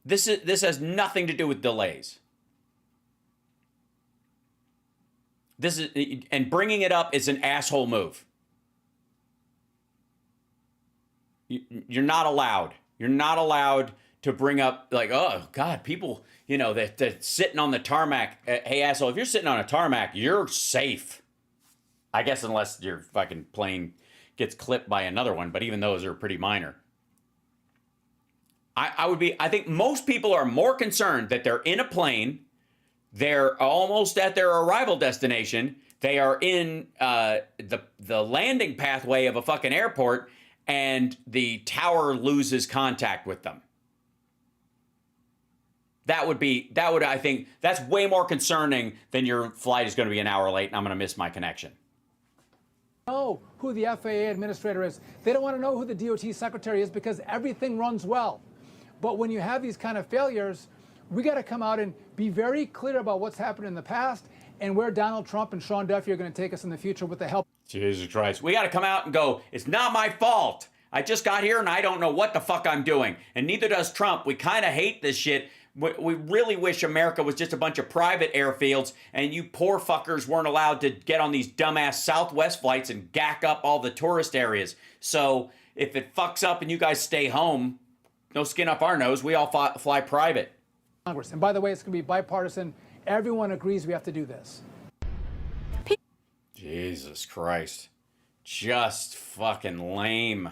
This has nothing to do with delays. And bringing it up is an asshole move. You're not allowed. You're not allowed to bring up like, oh God, people, you know, that sitting on the tarmac. Hey, asshole, if you're sitting on a tarmac, you're safe. I guess unless your fucking plane gets clipped by another one, but even those are pretty minor. I think most people are more concerned that they're in a plane, they're almost at their arrival destination, they are in the landing pathway of a fucking airport, and the tower loses contact with them. I think that's way more concerning than your flight is going to be an hour late and I'm going to miss my connection. Know who the FAA administrator is. They don't want to know who the DOT secretary is because everything runs well. But when you have these kind of failures, we got to come out and be very clear about what's happened in the past and where Donald Trump and Sean Duffy are going to take us in the future with the help. Jesus Christ. We got to come out and go, it's not my fault. I just got here and I don't know what the fuck I'm doing. And neither does Trump. We kind of hate this shit. We really wish America was just a bunch of private airfields and you poor fuckers weren't allowed to get on these dumbass Southwest flights and gack up all the tourist areas. So if it fucks up and you guys stay home, no skin up our nose, we all fly private. Congress. And by the way, it's going to be bipartisan. Everyone agrees we have to do this. Jesus Christ. Just fucking lame.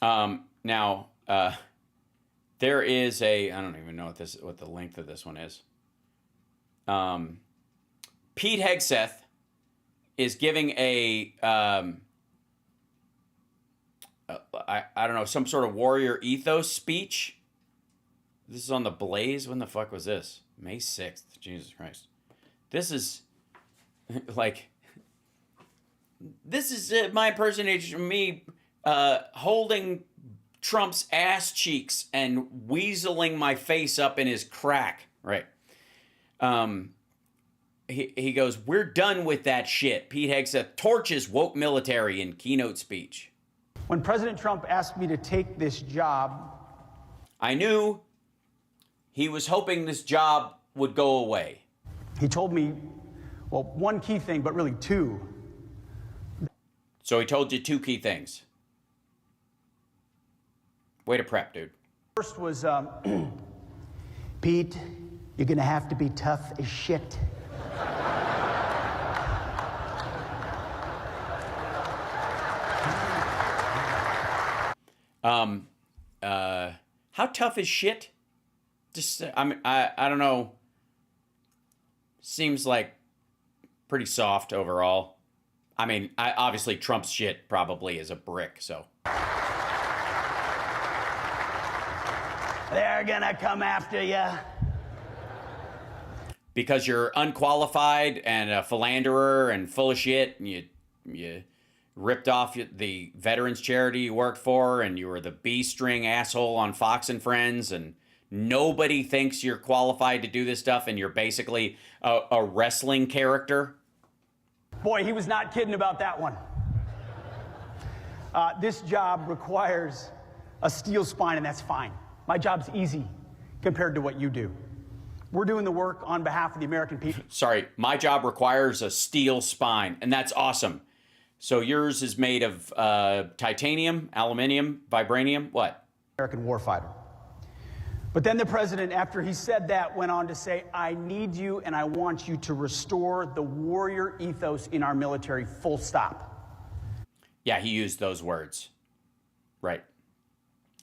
Now, there is I don't even know what the length of this one is. Pete Hegseth is giving I don't know, some sort of warrior ethos speech. This is on the Blaze. When the fuck was this? May 6th. Jesus Christ. This is like, this is my impersonation of me holding Trump's ass cheeks and weaseling my face up in his crack. Right. He goes, we're done with that shit. Pete Hegseth torches woke military in keynote speech. When President Trump asked me to take this job, I knew he was hoping this job would go away. He told me, well, one key thing, but really two. So he told you two key things. Way to prep, dude. First was, Pete, you're going to have to be tough as shit. How tough is shit? Just, I don't know. Seems like pretty soft overall. I mean, obviously Trump's shit probably is a brick, so. They're gonna come after you. Because you're unqualified and a philanderer and full of shit, and you ripped off the veterans charity you worked for, and you were the B-string asshole on Fox and Friends, and nobody thinks you're qualified to do this stuff, and you're basically a wrestling character. Boy, he was not kidding about that one. This job requires a steel spine, and that's fine. My job's easy compared to what you do. We're doing the work on behalf of the American people. Sorry, my job requires a steel spine, and that's awesome. So yours is made of titanium, aluminum, vibranium, what? American warfighter. But then the president, after he said that, went on to say, I need you and I want you to restore the warrior ethos in our military, full stop. Yeah, he used those words. Right.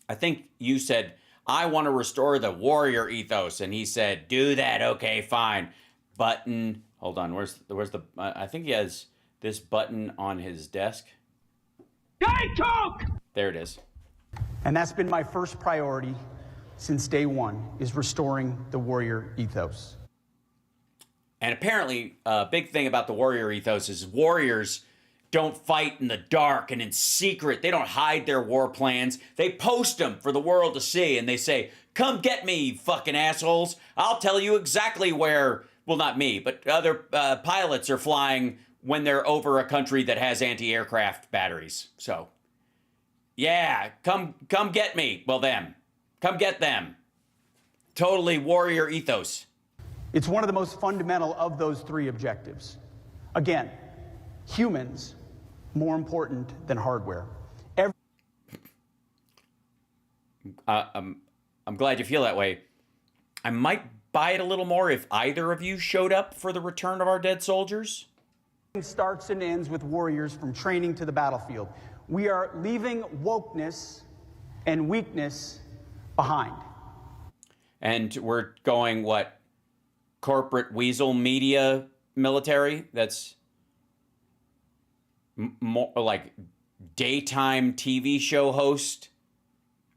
I think you said, I want to restore the warrior ethos. And he said, do that. Okay, fine. Button. Hold on. Where's the, I think he has this button on his desk. There it is. And that's been my first priority since day one, is restoring the warrior ethos. And apparently, a big thing about the warrior ethos is warriors don't fight in the dark and in secret. They don't hide their war plans. They post them for the world to see, and they say, come get me, you fucking assholes. I'll tell you exactly where, well, not me, but other pilots are flying when they're over a country that has anti-aircraft batteries. So, yeah, come get me. Well, them. Come get them. Totally warrior ethos. It's one of the most fundamental of those three objectives. Again, humans more important than hardware. I'm glad you feel that way. I might buy it a little more if either of you showed up for the return of our dead soldiers. It starts and ends with warriors from training to the battlefield. We are leaving wokeness and weakness behind. And we're going, what? Corporate weasel media military? That's more like daytime TV show host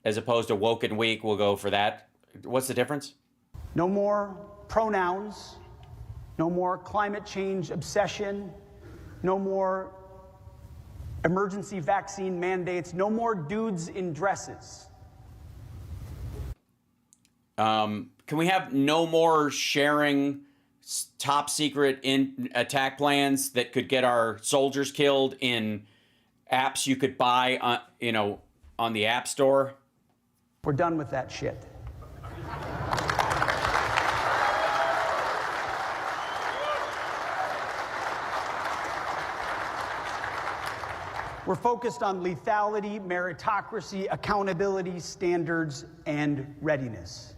as opposed to woke and weak. We'll go for that. What's the difference? No more pronouns, no more climate change obsession, no more emergency vaccine mandates, no more dudes in dresses. Can we have no more sharing top secret attack plans that could get our soldiers killed in apps you could buy on the App Store? We're done with that shit. We're focused on lethality, meritocracy, accountability, standards, and readiness.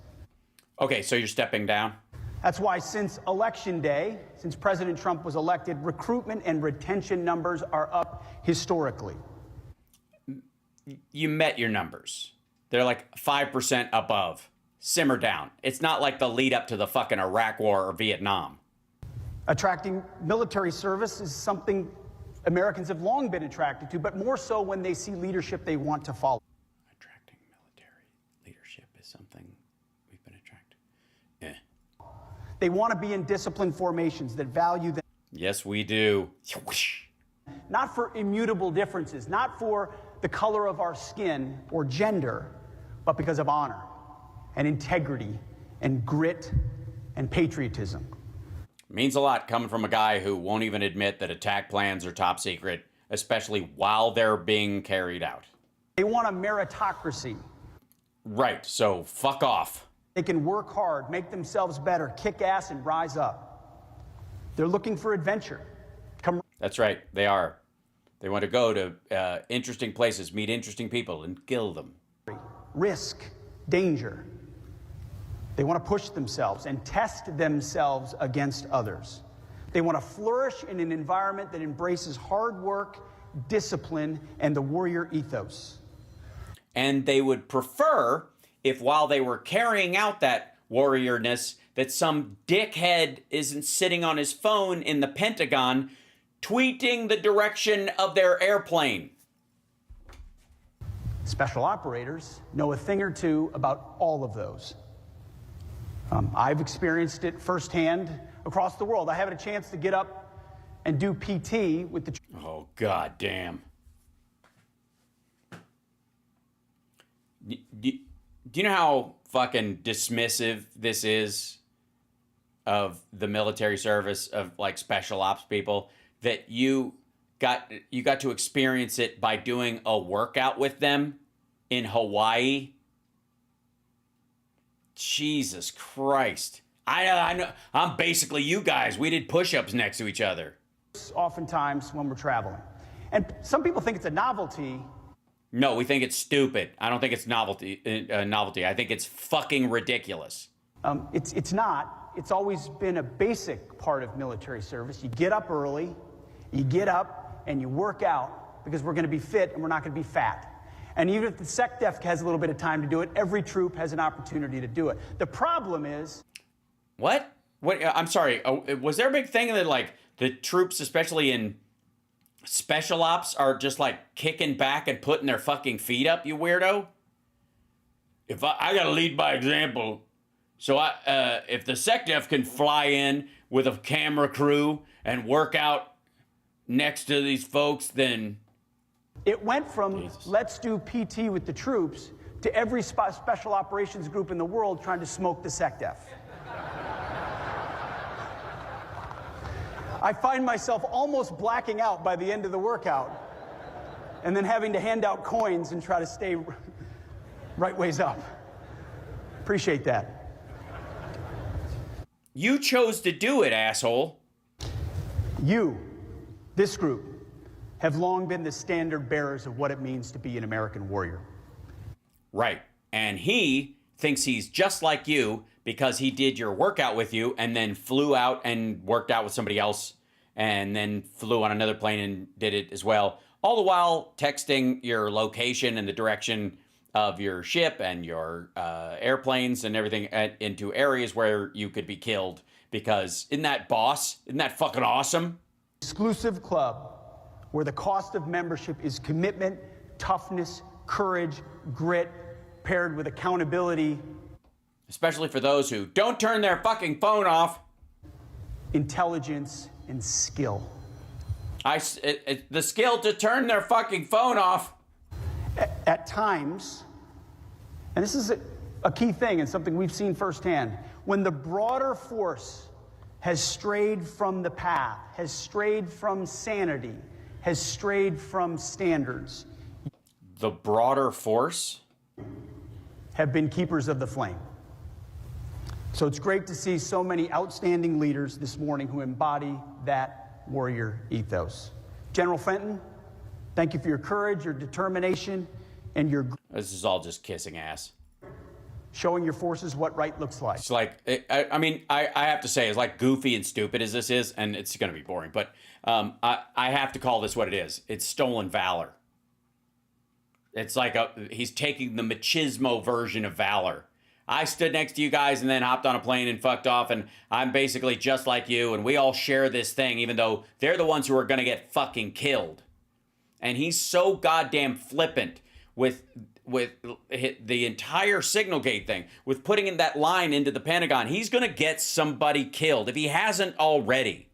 Okay, so you're stepping down? That's why since Election Day, since President Trump was elected, recruitment and retention numbers are up historically. You met your numbers. They're like 5% above. Simmer down. It's not like the lead up to the fucking Iraq War or Vietnam. Attracting military service is something Americans have long been attracted to, but more so when they see leadership they want to follow. Attracting military leadership is something we've been attracted to. They want to be in disciplined formations that value them. Yes, we do. Not for immutable differences, not for the color of our skin or gender, but because of honor and integrity and grit and patriotism. Means a lot coming from a guy who won't even admit that attack plans are top secret, especially while they're being carried out. They want a meritocracy. Right, so fuck off. They can work hard, make themselves better, kick ass, and rise up. They're looking for adventure. That's right, they are. They want to go to interesting places, meet interesting people, and kill them. Risk, danger. They want to push themselves and test themselves against others. They want to flourish in an environment that embraces hard work, discipline, and the warrior ethos. And they would prefer if while they were carrying out that warriorness, that some dickhead isn't sitting on his phone in the Pentagon tweeting the direction of their airplane. Special operators know a thing or two about all of those. I've experienced it firsthand across the world. I had a chance to get up and do PT with the... Oh, god damn. Do you know how fucking dismissive this is of the military service, of like special ops people, that you got to experience it by doing a workout with them in Hawaii? Jesus Christ. I know. I'm basically you guys. We did push-ups next to each other. Oftentimes when we're traveling. And some people think it's a novelty. No, we think it's stupid. I don't think it's novelty. I think it's fucking ridiculous. It's not. It's always been a basic part of military service. You get up early, you get up, and you work out because we're going to be fit and we're not going to be fat. And even if the SecDef has a little bit of time to do it, every troop has an opportunity to do it. The problem is... What? I'm sorry. Was there a big thing that, like, the troops, especially in special ops, are just, like, kicking back and putting their fucking feet up, you weirdo? If I gotta lead by example. So if the SecDef can fly in with a camera crew and work out next to these folks, then... It went from let's do PT with the troops to every special operations group in the world trying to smoke the SecDef. I find myself almost blacking out by the end of the workout and then having to hand out coins and try to stay right ways up. Appreciate that. You chose to do it, asshole. You, this group, have long been the standard bearers of what it means to be an American warrior. Right. And he thinks he's just like you because he did your workout with you and then flew out and worked out with somebody else and then flew on another plane and did it as well. All the while texting your location and the direction of your ship and your airplanes and everything into areas where you could be killed. Because isn't that fucking awesome? Exclusive club where the cost of membership is commitment, toughness, courage, grit, paired with accountability. Especially for those who don't turn their fucking phone off. Intelligence and skill. The skill to turn their fucking phone off. At times, and this is a key thing and something we've seen firsthand, when the broader force has strayed from the path, has strayed from sanity, has strayed from standards. The broader force? Have been keepers of the flame. So it's great to see so many outstanding leaders this morning who embody that warrior ethos. General Fenton, thank you for your courage, your determination, and your... This is all just kissing ass. Showing your forces what right looks like. It's like, I have to say, as like goofy and stupid as this is, and it's going to be boring, but I have to call this what it is. It's stolen valor. It's like he's taking the machismo version of valor. I stood next to you guys and then hopped on a plane and fucked off, and I'm basically just like you, and we all share this thing, even though they're the ones who are going to get fucking killed. And he's so goddamn flippant with the entire signal gate thing, with putting in that line into the Pentagon. He's going to get somebody killed if he hasn't already.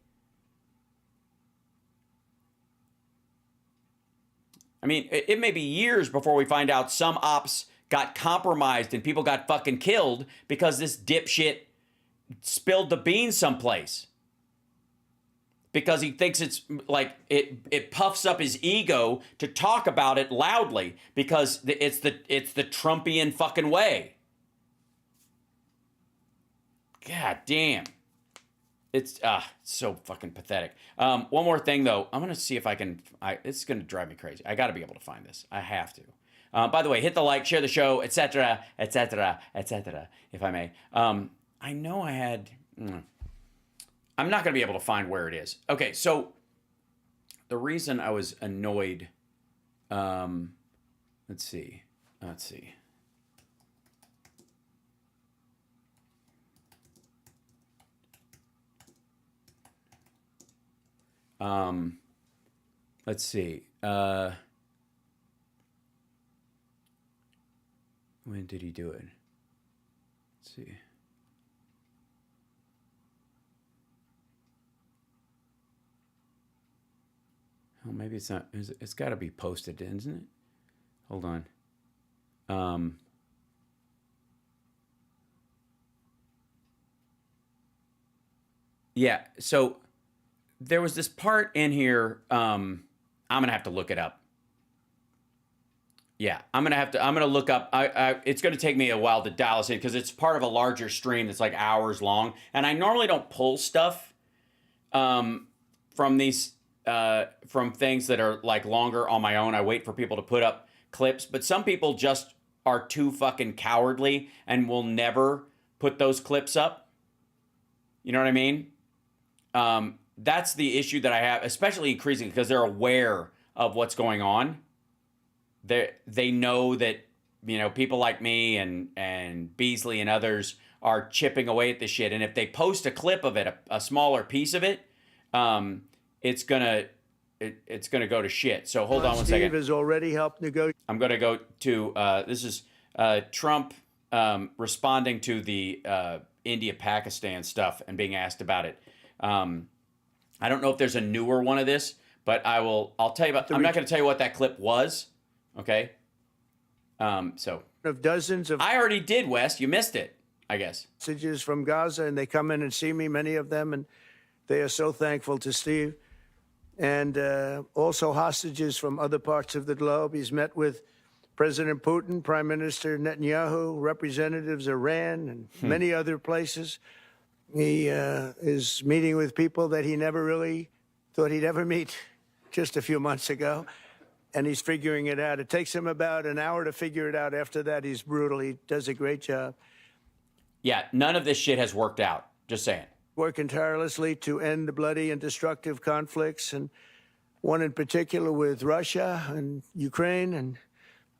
I mean, it may be years before we find out some ops got compromised and people got fucking killed because this dipshit spilled the beans someplace. Because he thinks it's like it puffs up his ego to talk about it loudly because it's the Trumpian fucking way. God damn. It's so fucking pathetic. One more thing though. I'm gonna see if I can. It's gonna drive me crazy. I gotta be able to find this. I have to. By the way, hit the like, share the show, etc., etc., etc. If I may. I know I had. I'm not going to be able to find where it is. Okay, so the reason I was annoyed, let's see. Let's see. When did he do it? Let's see. Oh, maybe it's not. It's got to be posted, isn't it? Hold on. Yeah. So there was this part in here. I'm gonna have to look it up. Yeah, I'm gonna look up. It's gonna take me a while to dial this in because it's part of a larger stream that's like hours long, and I normally don't pull stuff from these from things that are like longer on my own. I wait for people to put up clips, but some people just are too fucking cowardly and will never put those clips up. You know what I mean? That's the issue that I have, especially increasing because they're aware of what's going on. They know that, you know, people like me and Beasley and others are chipping away at this shit. And if they post a clip of it, a smaller piece of it, it's gonna go to shit. So hold on one second. Steve has already helped negotiate. I'm gonna go to this is Trump responding to the India-Pakistan stuff and being asked about it. I don't know if there's a newer one of this, but I'll tell you about. I'm not going to tell you what that clip was. Okay. So of dozens of. I already did, Wes. You missed it, I guess. Messages from Gaza, and they come in and see me, many of them, and they are so thankful to Steve. And also hostages from other parts of the globe. He's met with President Putin, Prime Minister Netanyahu, representatives of Iran, and many other places. He is meeting with people that he never really thought he'd ever meet just a few months ago. And he's figuring it out. It takes him about an hour to figure it out. After that, he's brutal. He does a great job. Yeah, none of this shit has worked out. Just saying. Working tirelessly to end the bloody and destructive conflicts, and one in particular with Russia and Ukraine, and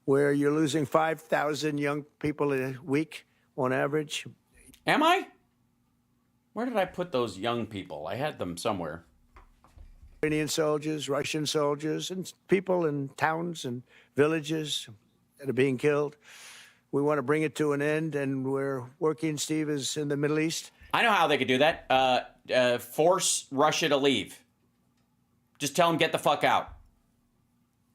where you're losing 5,000 young people a week on average. Am I? Where did I put those young people? I had them somewhere. Ukrainian soldiers, Russian soldiers, and people in towns and villages that are being killed. We want to bring it to an end, and we're working. Steve is in the Middle East. I know how they could do that. Force Russia to leave. Just tell them, get the fuck out.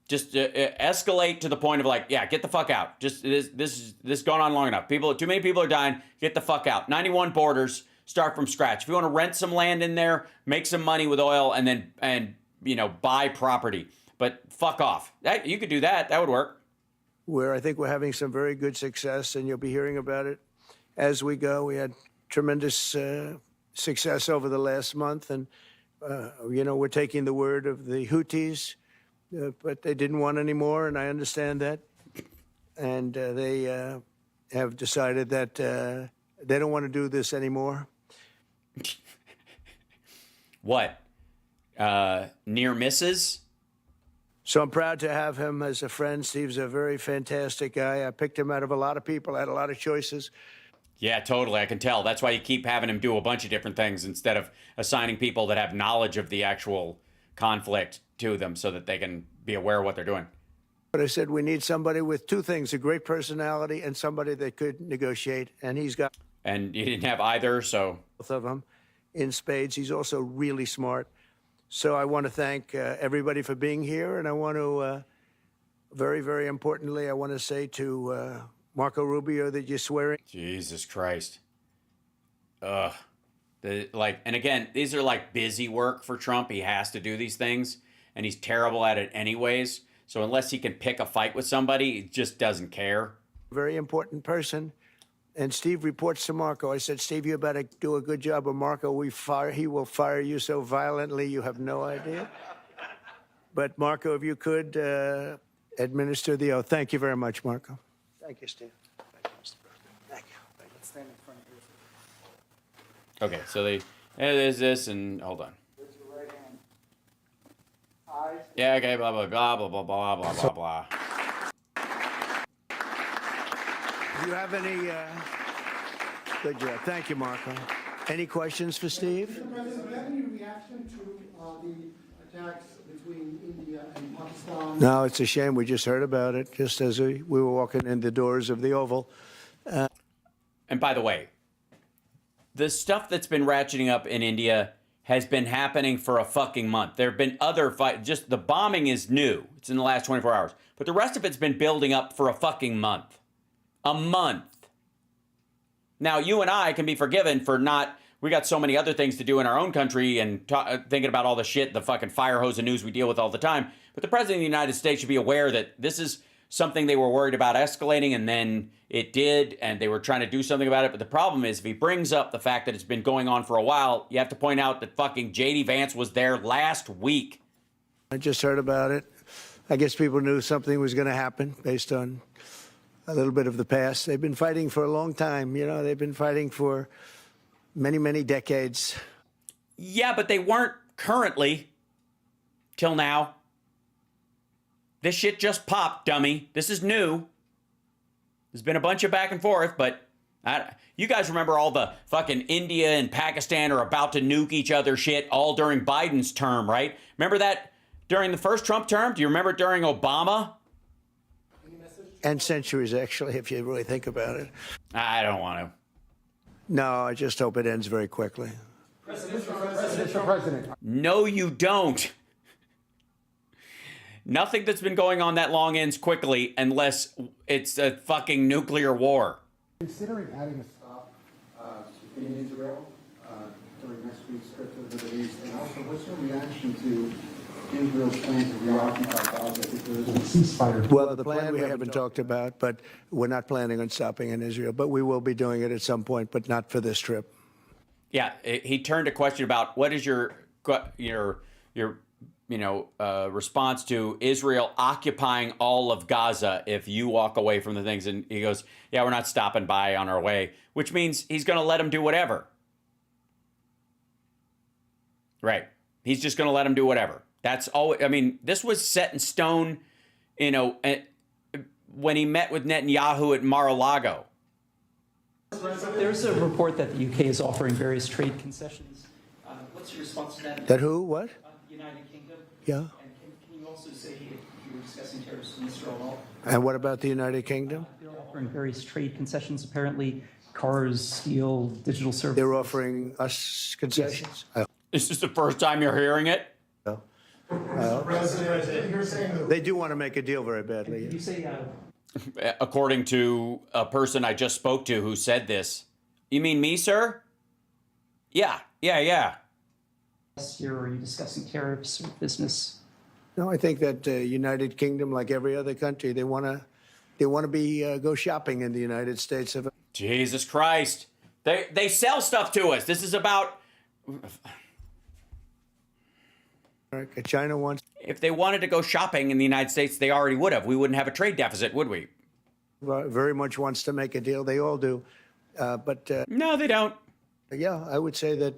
Just escalate to the point of like, yeah, get the fuck out. Just this is going on long enough. Too many people are dying. Get the fuck out. 91 borders. Start from scratch. If you want to rent some land in there, make some money with oil, and then buy property. But fuck off. You could do that. That would work. Where I think we're having some very good success, and you'll be hearing about it as we go. We had tremendous success over the last month, and we're taking the word of the Houthis, but they didn't want any more, and I understand that. And they have decided that they don't want to do this anymore. What? Near misses? So I'm proud to have him as a friend. Steve's a very fantastic guy. I picked him out of a lot of people. I had a lot of choices. Yeah, totally. I can tell. That's why you keep having him do a bunch of different things instead of assigning people that have knowledge of the actual conflict to them so that they can be aware of what they're doing. But I said we need somebody with two things, a great personality and somebody that could negotiate. And he's got... And you didn't have either, so... Both of them in spades. He's also really smart. So I want to thank everybody for being here. And I want to, very, very importantly, I want to say to Marco Rubio that you're swearing. Jesus Christ. Ugh. And again, these are like busy work for Trump. He has to do these things, and he's terrible at it anyways. So unless he can pick a fight with somebody, he just doesn't care. Very important person. And Steve reports to Marco. I said, Steve, you better do a good job of Marco. He will fire you so violently, you have no idea. But Marco, if you could administer the oath. Thank you very much, Marco. Thank you, Steve. Thank you, Mr. President. Thank you. Let's stand in front of you. Okay, so there's this, and hold on. Raise your right hand. Eyes. Yeah, okay, blah, blah, blah, blah, blah, blah, blah, blah, blah. Do you have any... Good job. Thank you, Marco. Any questions for Steve? Mr. President, do you have any reaction to the attacks between India and Pakistan? No, it's a shame. We just heard about it just as we were walking in the doors of the Oval. And by the way, the stuff that's been ratcheting up in India has been happening for a fucking month. There have been other fights. Just the bombing is new. It's in the last 24 hours. But the rest of it's been building up for a fucking month. A month. Now, you and I can be forgiven for not... We got so many other things to do in our own country and thinking about all the shit, the fucking fire hose of news we deal with all the time. But the President of the United States should be aware that this is something they were worried about escalating, and then it did, and they were trying to do something about it. But the problem is, if he brings up the fact that it's been going on for a while, you have to point out that fucking J.D. Vance was there last week. I just heard about it. I guess people knew something was going to happen based on a little bit of the past. They've been fighting for a long time. You know, they've been fighting for many, many decades. Yeah, but they weren't currently till now. This shit just popped, dummy. This is new. There's been a bunch of back and forth, but you guys remember all the fucking India and Pakistan are about to nuke each other shit all during Biden's term, right? Remember that during the first Trump term? Do you remember it during Obama? And centuries, actually, if you really think about it. I don't want to. No, I just hope it ends very quickly. Mr. President. No, you don't. Nothing that's been going on that long ends quickly unless it's a fucking nuclear war. Considering adding a stop in Israel during next week's trip to the Middle East, and also what's your reaction to Israel's plan to reoccupy Gaza if there is a ceasefire? Well, the plan we haven't talked about, but we're not planning on stopping in Israel. But we will be doing it at some point, but not for this trip. Yeah, he turned a question about what is your response to Israel occupying all of Gaza if you walk away from the things. And he goes, yeah, we're not stopping by on our way, which means he's going to let them do whatever. Right. He's just going to let them do whatever. That's all. I mean, this was set in stone, when he met with Netanyahu at Mar-a-Lago. There's a report that the UK is offering various trade concessions. What's your response to that? That who? What? The United Kingdom. Yeah. And can you also say if you were discussing tariffs with Israel at all? And what about the United Kingdom? They're offering various trade concessions, apparently cars, steel, digital services. They're offering us concessions? Yes. Is this the first time you're hearing it? No. They do want to make a deal very badly. Did you say... According to a person I just spoke to who said this. You mean me, sir? Yeah. Last year, are you discussing tariffs or business? No, I think that United Kingdom, like every other country, they want to be go shopping in the United States. Jesus Christ. They sell stuff to us. This is about... China wants... If they wanted to go shopping in the United States, they already would have. We wouldn't have a trade deficit, would we? Very much wants to make a deal. They all do. But no, they don't. Yeah, I would say that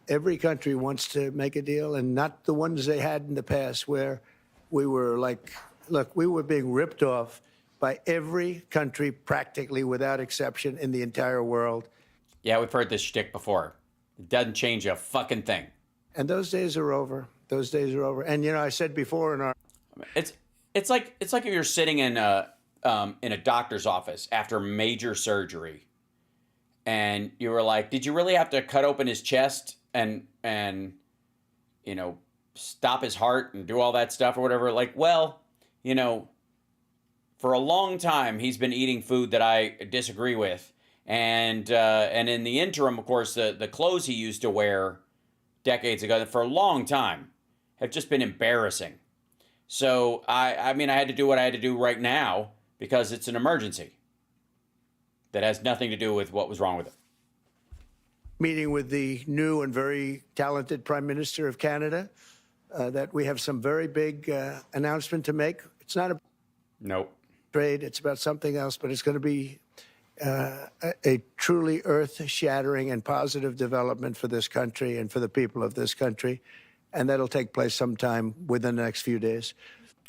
every country wants to make a deal, and not the ones they had in the past where we were like, look, we were being ripped off by every country practically without exception in the entire world. Yeah, we've heard this shtick before. It doesn't change a fucking thing. And those days are over. Those days are over. And I said before in our... It's like if you're sitting in a doctor's office after major surgery, and you were like, did you really have to cut open his chest and stop his heart and do all that stuff or whatever? Like, well, for a long time he's been eating food that I disagree with, and in the interim, of course, the clothes he used to wear decades ago for a long time have just been embarrassing. So I mean, I had to do what I had to do right now because it's an emergency that has nothing to do with what was wrong with it. Meeting with the new and very talented Prime Minister of Canada, that we have some very big announcement to make. It's not a trade, it's about something else, but it's going to be a truly earth-shattering and positive development for this country and for the people of this country. And that'll take place sometime within the next few days.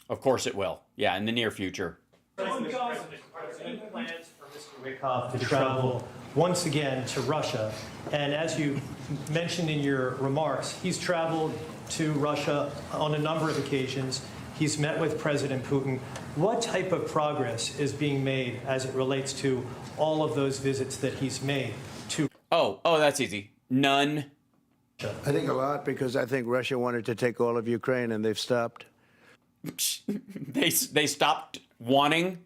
Of course it will. Yeah, in the near future. Any plans for Mr. Wickoff to travel once again to Russia? And as you mentioned in your remarks, he's traveled to Russia on a number of occasions. He's met with President Putin. What type of progress is being made as it relates to all of those visits that he's made to? Oh, that's easy. None. I think a lot, because I think Russia wanted to take all of Ukraine and they've stopped. They stopped wanting,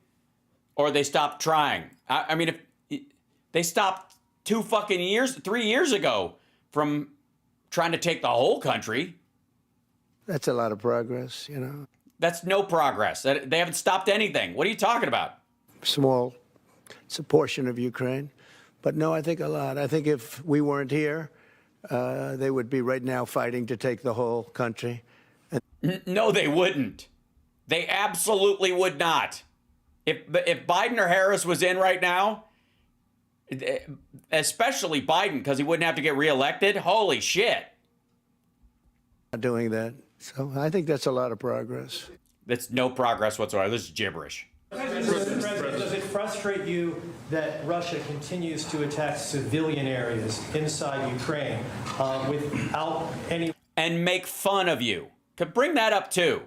or they stopped trying. I mean, if they stopped 3 years ago from trying to take the whole country. That's a lot of progress, you know. That's no progress. They haven't stopped anything. What are you talking about? Small. It's a portion of Ukraine. But no, I think a lot. I think if we weren't here, they would be right now fighting to take the whole country. No, they wouldn't. They absolutely would not. If Biden or Harris was in right now, especially Biden, because he wouldn't have to get reelected, holy shit. Not doing that. So I think that's a lot of progress. That's no progress whatsoever. This is gibberish. President, does it frustrate you that Russia continues to attack civilian areas inside Ukraine without any... And make fun of you? Could bring that up too.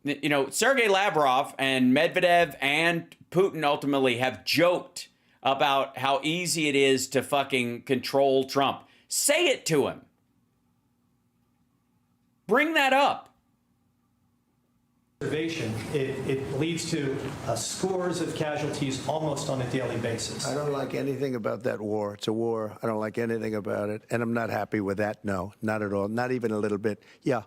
You know, Sergei Lavrov and Medvedev and Putin ultimately have joked about how easy it is to fucking control Trump. Say it to him. Bring that up. It leads to scores of casualties almost on a daily basis. I don't like anything about that war. It's a war. I don't like anything about it. And I'm not happy with that. No, not at all. Not even a little bit. Yeah.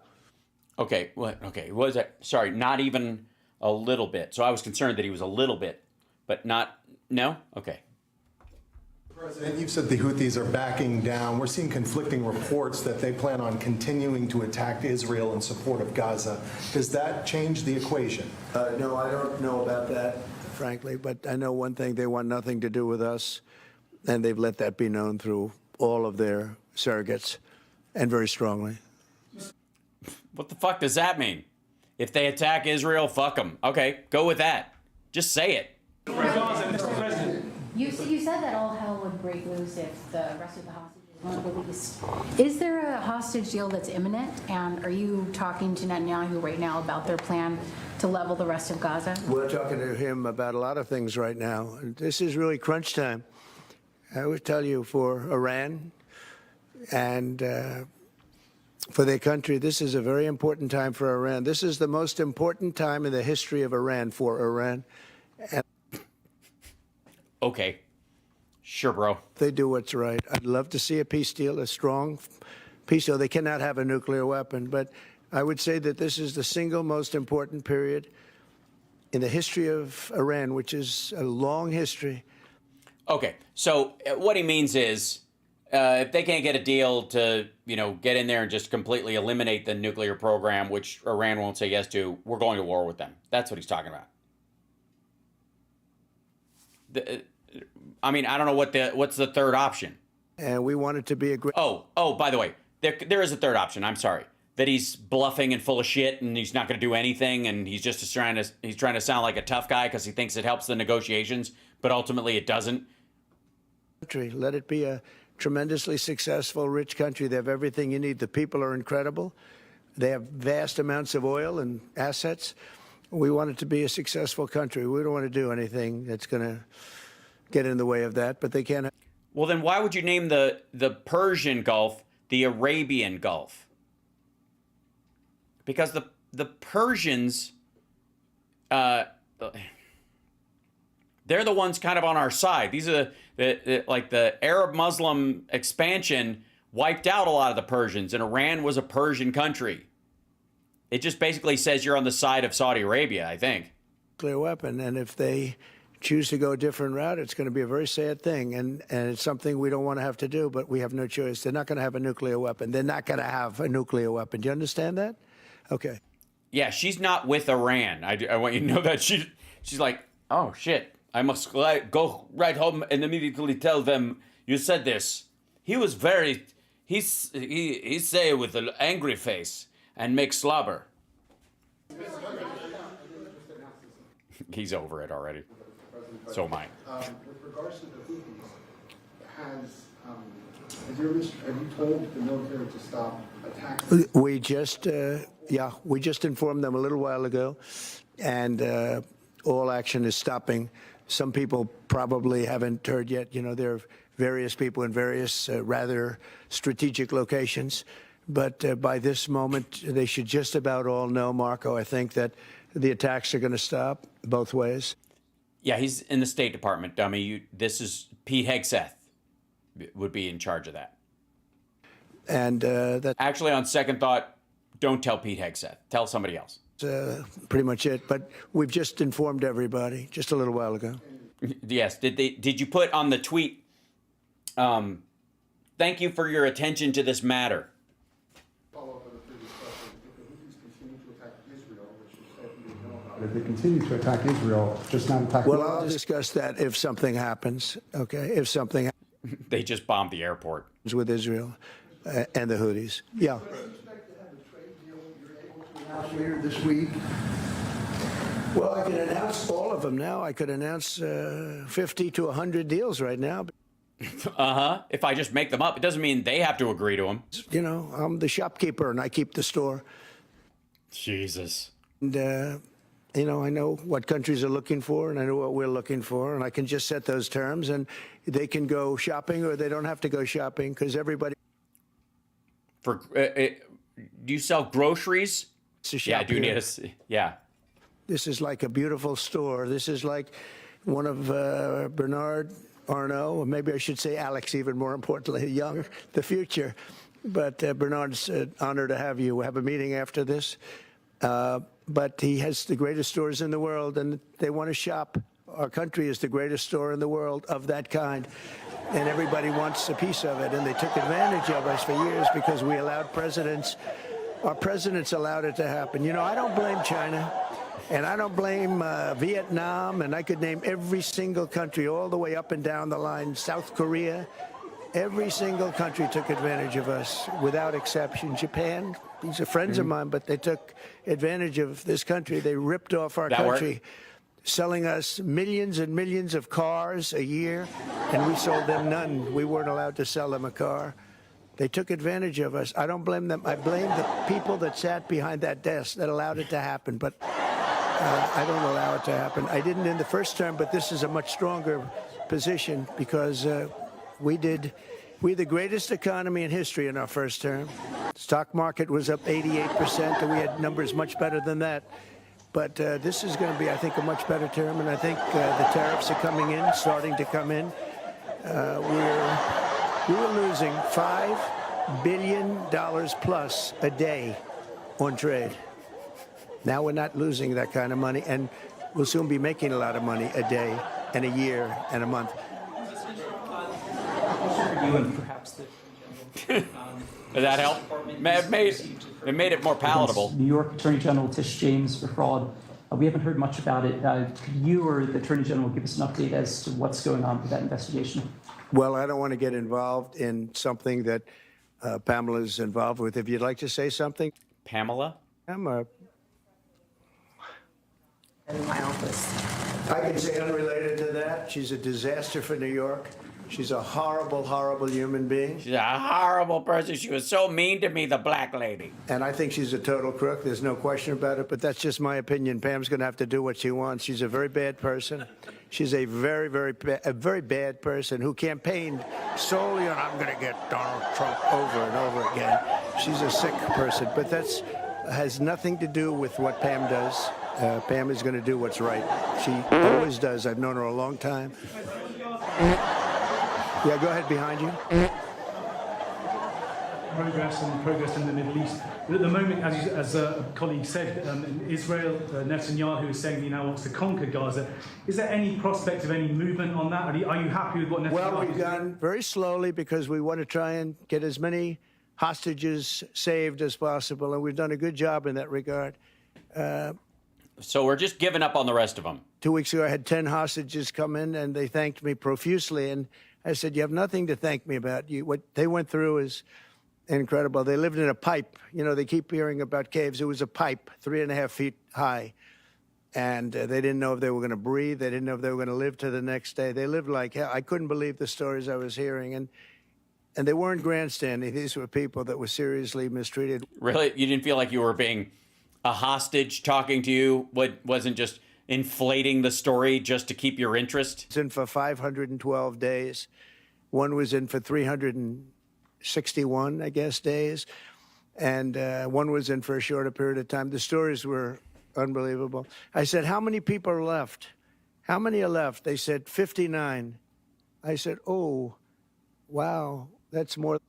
Okay. What? Okay. What was that? Sorry. Not even a little bit. So I was concerned that he was a little bit, but not. No? Okay. President, you've said the Houthis are backing down. We're seeing conflicting reports that they plan on continuing to attack Israel in support of Gaza. Does that change the equation? No, I don't know about that, frankly, but I know one thing: they want nothing to do with us, and they've let that be known through all of their surrogates, and very strongly. What the fuck does that mean? If they attack Israel, fuck them. Okay, go with that. Just say it. Mr. President. You said that all hell would break loose if the rest of the hostages weren't released. Is there a hostage deal that's imminent? And are you talking to Netanyahu right now about their plan to level the rest of Gaza? We're talking to him about a lot of things right now. This is really crunch time. I would tell you, for Iran and for their country, this is a very important time for Iran. This is the most important time in the history of Iran for Iran. And okay. Sure, bro. They do what's right. I'd love to see a peace deal, a strong peace deal. They cannot have a nuclear weapon, but I would say that this is the single most important period in the history of Iran, which is a long history. Okay, so what he means is, if they can't get a deal to, get in there and just completely eliminate the nuclear program, which Iran won't say yes to, we're going to war with them. That's what he's talking about. I don't know what's the third option. And we want it to be a great. Oh, by the way, there is a third option. I'm sorry. That he's bluffing and full of shit and he's not going to do anything and he's just trying to sound like a tough guy because he thinks it helps the negotiations, but ultimately it doesn't. Let it be a tremendously successful, rich country. They have everything you need. The people are incredible. They have vast amounts of oil and assets. We want it to be a successful country. We don't want to do anything that's going to get in the way of that, but they can't. Well, then why would you name the Persian Gulf the Arabian Gulf? Because the Persians, they're the ones kind of on our side. These are the Arab Muslim expansion wiped out a lot of the Persians, and Iran was a Persian country. It just basically says you're on the side of Saudi Arabia, I think. Nuclear weapon, and if they choose to go a different route, it's going to be a very sad thing, and it's something we don't want to have to do, but we have no choice. They're not going to have a nuclear weapon. They're not going to have a nuclear weapon. Do you understand that? Okay. Yeah, she's not with Iran. I want you to know that she's like, oh shit, I must go right home and immediately tell them you said this. He was very, he say with an angry face and make slobber. He's over it already. So am I. With regards to the Houthis, has Have you told the military to stop attacking? We just informed them a little while ago, and all action is stopping. Some people probably haven't heard yet. You know, there are various people in various rather strategic locations. But by this moment, they should just about all know, Marco, I think, that the attacks are going to stop both ways. Yeah, he's in the State Department, dummy. This is Pete Hegseth would be in charge of that. And that actually, on second thought, don't tell Pete Hegseth. Tell somebody else. Pretty much it. But we've just informed everybody just a little while ago. Yes. Did you put on the tweet? Thank you for your attention to this matter. If they continue to attack Israel, just not attack. Well, I'll discuss that if something happens. Okay, if something. They just bombed the airport with Israel and the Houthis. Yeah. Later this week. Well, I can announce all of them now. I could announce 50 to 100 deals right now. If I just make them up, it doesn't mean they have to agree to them. You know, I'm the shopkeeper and I keep the store. Jesus. And, you know, I know what countries are looking for and I know what we're looking for. And I can just set those terms and they can go shopping or they don't have to go shopping because everybody. Do you sell groceries? Yeah, I do need a. Yeah. This is like a beautiful store. This is like one of Bernard Arnault, or maybe I should say Alex, even more importantly, young, the future. But Bernard's an honor to have you. We'll have a meeting after this. But he has the greatest stores in the world, and they want to shop. Our country is the greatest store in the world of that kind, and everybody wants a piece of it. And they took advantage of us for years because we allowed presidents. Our presidents allowed it to happen. You know, I don't blame China, and I don't blame Vietnam, and I could name every single country all the way up and down the line, South Korea. Every single country took advantage of us without exception. Japan, these are friends of mine, but they took advantage of this country. They ripped off our country, selling us millions and millions of cars a year, and we sold them none. We weren't allowed to sell them a car. They took advantage of us. I don't blame them. I blame the people that sat behind that desk that allowed it to happen, but I don't allow it to happen. I didn't in the first term, but this is a much stronger position because we're the greatest economy in history in our first term. Stock market was up 88%, and we had numbers much better than that. But this is going to be, I think, a much better term, and I think the tariffs are coming in, starting to come in. We were losing $5 billion plus a day on trade. Now we're not losing that kind of money, and we'll soon be making a lot of money a day and a year and a month. You and perhaps the Does that help? It made it more palatable. New York Attorney General Tish James for fraud. We haven't heard much about it. Could you or the Attorney General give us an update as to what's going on with that investigation? Well, I don't want to get involved in something that Pamela's involved with. If you'd like to say something. Pamela? In my office. I can say unrelated to that. She's a disaster for New York. She's a horrible, horrible human being. She's a horrible person. She was so mean to me, the black lady. And I think she's a total crook. There's no question about it. But that's just my opinion. Pam's going to have to do what she wants. She's a very bad person. She's a very, very bad person who campaigned solely on I'm going to get Donald Trump over and over again. She's a sick person. But that's has nothing to do with what Pam does. Pam is going to do what's right. She always does. I've known her a long time. Yeah, go ahead, behind you. Progress in the Middle East. But at the moment, as a colleague said, in Israel, Netanyahu is saying he now wants to conquer Gaza. Is there any prospect of any movement on that? Are you happy with what Netanyahu Well, we've gone very slowly because we want to try and get as many hostages saved as possible, and we've done a good job in that regard. So we're just giving up on the rest of them. 2 weeks ago, I had 10 hostages come in, and they thanked me profusely, and I said, you have nothing to thank me about. What they went through is incredible. They lived in a pipe. You know, they keep hearing about caves. It was a pipe, 3.5 feet high. And they didn't know if they were going to breathe. They didn't know if they were going to live to the next day. They lived like hell. I couldn't believe the stories I was hearing. And And they weren't grandstanding. These were people that were seriously mistreated. Really? You didn't feel like you were being a hostage talking to you? Wasn't just inflating the story just to keep your interest? Was in for 512 days. One was in for 361, I guess, days. And one was in for a shorter period of time. The stories were unbelievable. I said, how many people are left? How many are left? They said 59. I said, oh, wow, that's more.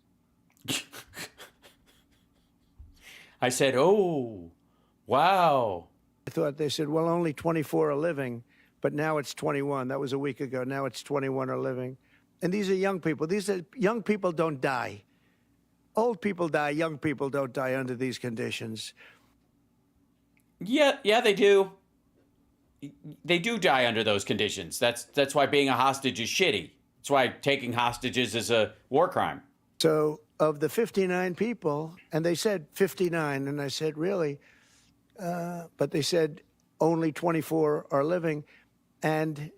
I said, oh, wow. I thought they said, well, only 24 are living, but now it's 21. That was a week ago. Now it's 21 are living. And these are young people. These are young people don't die. Old people die. Young people don't die under these conditions. Yeah, they do. They do die under those conditions. That's why being a hostage is shitty. That's why taking hostages is a war crime. So of the 59 people, and they said 59, and I said, really? But they said only 24 are living, and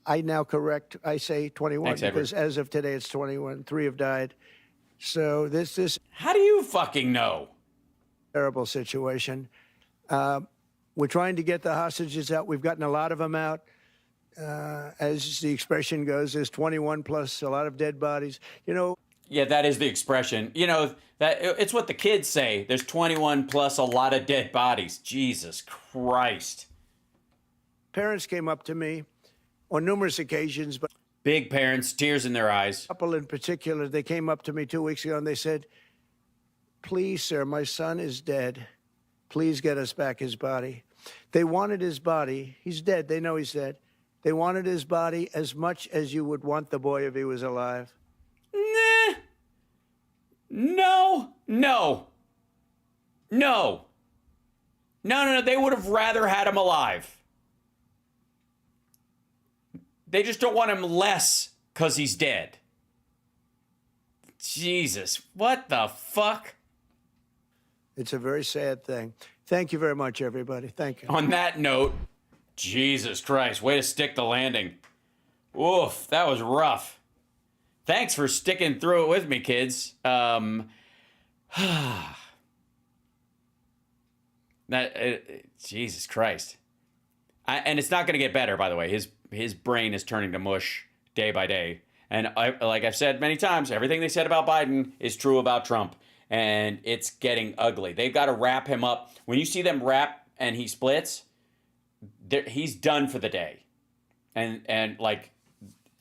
I now correct, I say 21. Thanks, because as of today it's 21. 3 have died. So this How do you fucking know? Terrible situation. We're trying to get the hostages out. We've gotten a lot of them out. As the expression goes, there's 21 plus a lot of dead bodies. You know. Yeah, that is the expression. You know, that it's what the kids say. There's 21 plus a lot of dead bodies. Jesus Christ. Parents came up to me on numerous occasions, but big parents, tears in their eyes. A couple in particular, they came up to me 2 weeks ago and they said, please, sir, my son is dead. Please get us back his body. They wanted his body. He's dead. They know he's dead. They wanted his body as much as you would want the boy if he was alive. Nah. No. They would have rather had him alive. They just don't want him less because he's dead. Jesus, what the fuck? It's a very sad thing. Thank you very much, everybody. Thank you. On that note, Jesus Christ, way to stick the landing. Oof, that was rough. Thanks for sticking through it with me, kids. Jesus Christ. And it's not going to get better, by the way. His brain is turning to mush day by day. And like I've said many times, everything they said about Biden is true about Trump. And it's getting ugly. They've got to wrap him up. When you see them wrap and he splits, he's done for the day. And like,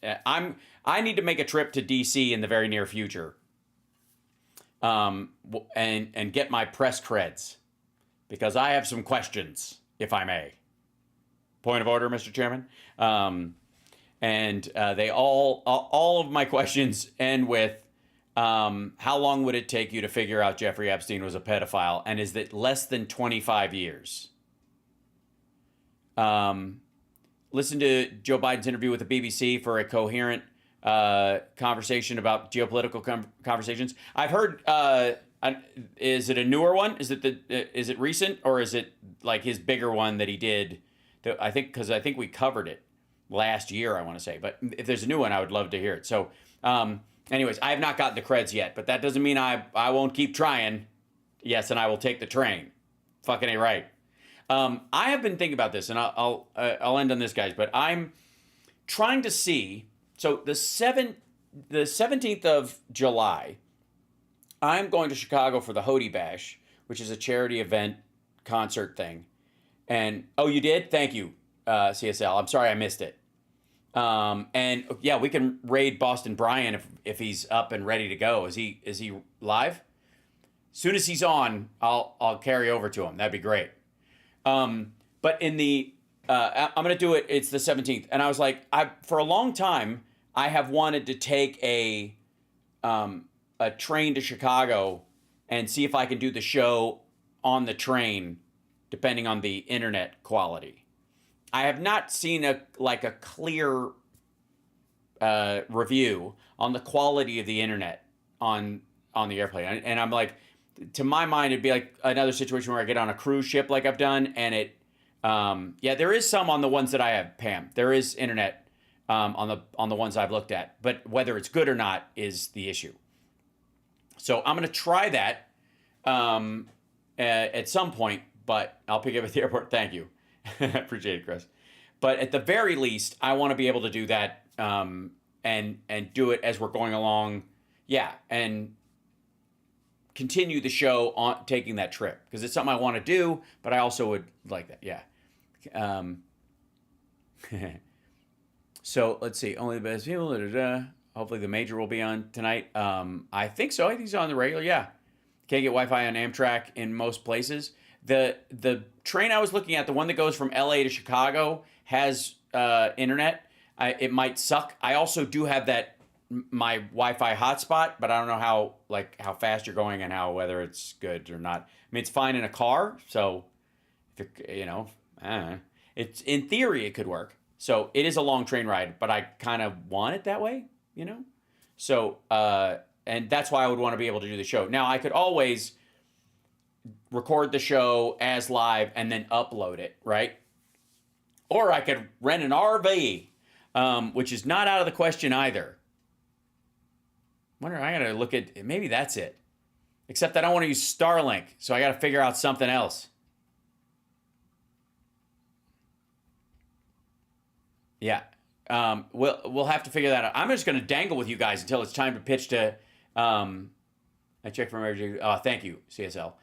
I need to make a trip to DC in the very near future. And get my press creds. Because I have some questions, if I may. Point of order, Mr. Chairman. They all of my questions end with, how long would it take you to figure out Jeffrey Epstein was a pedophile? And is it less than 25 years? Listen to Joe Biden's interview with the BBC for a coherent conversation about geopolitical conversations. I've heard, is it a newer one? Is it recent, or is it like his bigger one that he did? I think we covered it last year, I want to say. But if there's a new one, I would love to hear it. So, anyways, I have not gotten the creds yet, but that doesn't mean I won't keep trying. Yes, and I will take the train. Fucking A right. I have been thinking about this, and I'll end on this, guys. But I'm trying to see. So the 17th of July, I'm going to Chicago for the Hody Bash, which is a charity event concert thing. And oh, you did? Thank you, CSL. I'm sorry I missed it. And yeah, we can raid Boston Brian if he's up and ready to go. Is he live? As soon as he's on, I'll carry over to him. That'd be great. But in the I'm gonna do it. It's the 17th, and I was like, for a long time I have wanted to take a train to Chicago and see if I can do the show on the train, depending on the internet quality. I have not seen a clear review on the quality of the internet on the airplane. And I'm like, to my mind, it'd be like another situation where I get on a cruise ship like I've done, and there is some on the ones that I have, Pam. There is internet. on the ones I've looked at. But whether it's good or not is the issue. So I'm going to try that at some point, but I'll pick it up at the airport. Thank you. Appreciate it, Chris. But at the very least, I want to be able to do that and do it as we're going along. Yeah, and continue the show on taking that trip because it's something I want to do, but I also would like that. Yeah. So let's see. Only the best people. Hopefully the major will be on tonight. I think so. I think he's on the regular. Yeah. Can't get Wi-Fi on Amtrak in most places. The train I was looking at, the one that goes from LA to Chicago, has internet. It might suck. I also do have that my Wi-Fi hotspot, but I don't know how fast you're going and whether it's good or not. I mean, it's fine in a car, so it's in theory it could work. So it is a long train ride, but I kind of want it that way, So and that's why I would want to be able to do the show. Now I could always record the show as live and then upload it, right? Or I could rent an RV, which is not out of the question either. I gotta look at, maybe that's it. Except I don't want to use Starlink, so I gotta figure out something else. Yeah, we'll have to figure that out. I'm just gonna dangle with you guys until it's time to pitch to, I checked for emergency, thank you, CSL.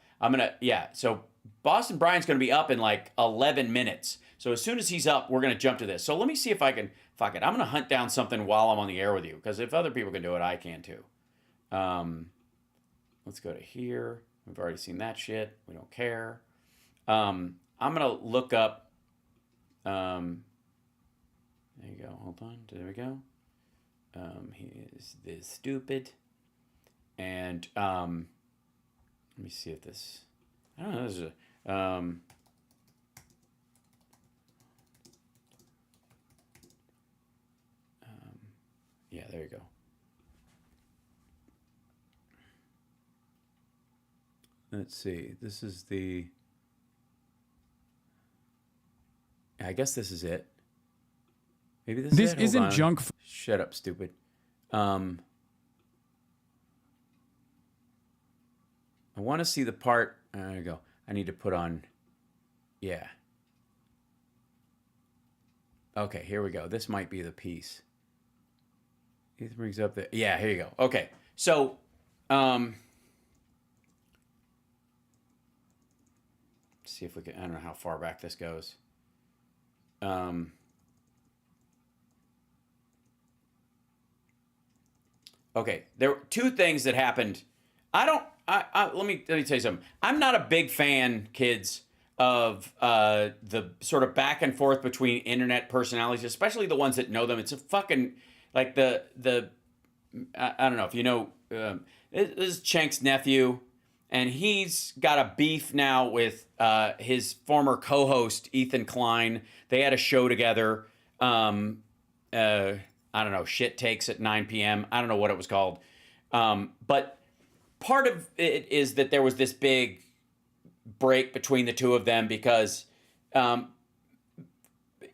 So Boston Brian's gonna be up in like 11 minutes. So as soon as he's up, we're gonna jump to this. So let me see if I can, fuck it, I'm gonna hunt down something while I'm on the air with you, because if other people can do it, I can too. Let's go to here. We've already seen that shit. We don't care. I'm gonna look up, there you go, hold on, there we go. He is this stupid. And let me see if this, I don't know, this is a, yeah, there you go. Let's see. This is the, I guess this is it. Maybe this is it. This isn't junk. Shut up, stupid. I want to see the part. There you go. I need to put on. Yeah. Okay, here we go. This might be the piece. It brings up the. Yeah, here you go. Okay, so, see if we can. I don't know how far back this goes. Okay, there were two things that happened. Let me tell you something. I'm not a big fan, kids, of the sort of back and forth between internet personalities, especially the ones that know them. It's a fucking like the I don't know if you know. This is Chenk's nephew, and he's got a beef now with his former co-host Ethan Klein. They had a show together. I don't know, shit takes at 9 p.m. I don't know what it was called. But part of it is that there was this big break between the two of them because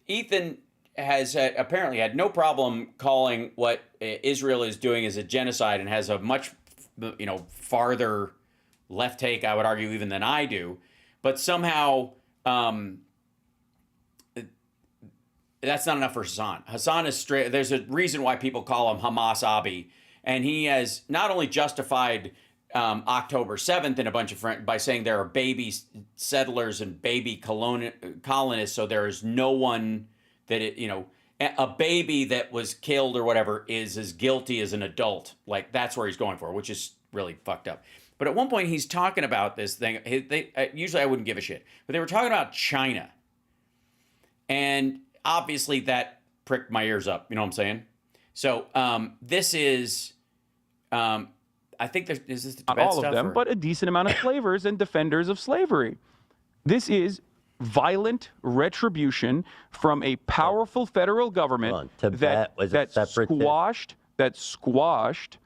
Ethan has apparently had no problem calling what Israel is doing as a genocide and has a much, farther left take, I would argue, even than I do. But somehow that's not enough for Hassan. Hassan is straight. There's a reason why people call him Hamas Abi. And he has not only justified October 7th in a bunch of by saying there are baby settlers and baby colonists, so there is no one that a baby that was killed or whatever is as guilty as an adult. Like that's where he's going for, which is really fucked up. But at one point he's talking about this thing. Usually I wouldn't give a shit, but they were talking about China, and obviously that pricked my ears up. You know what I'm saying? So this is. I think is this the Tibet not all stuff, of them, or? but a decent amount of slavers and defenders of slavery. This is violent retribution from a powerful federal government that squashed.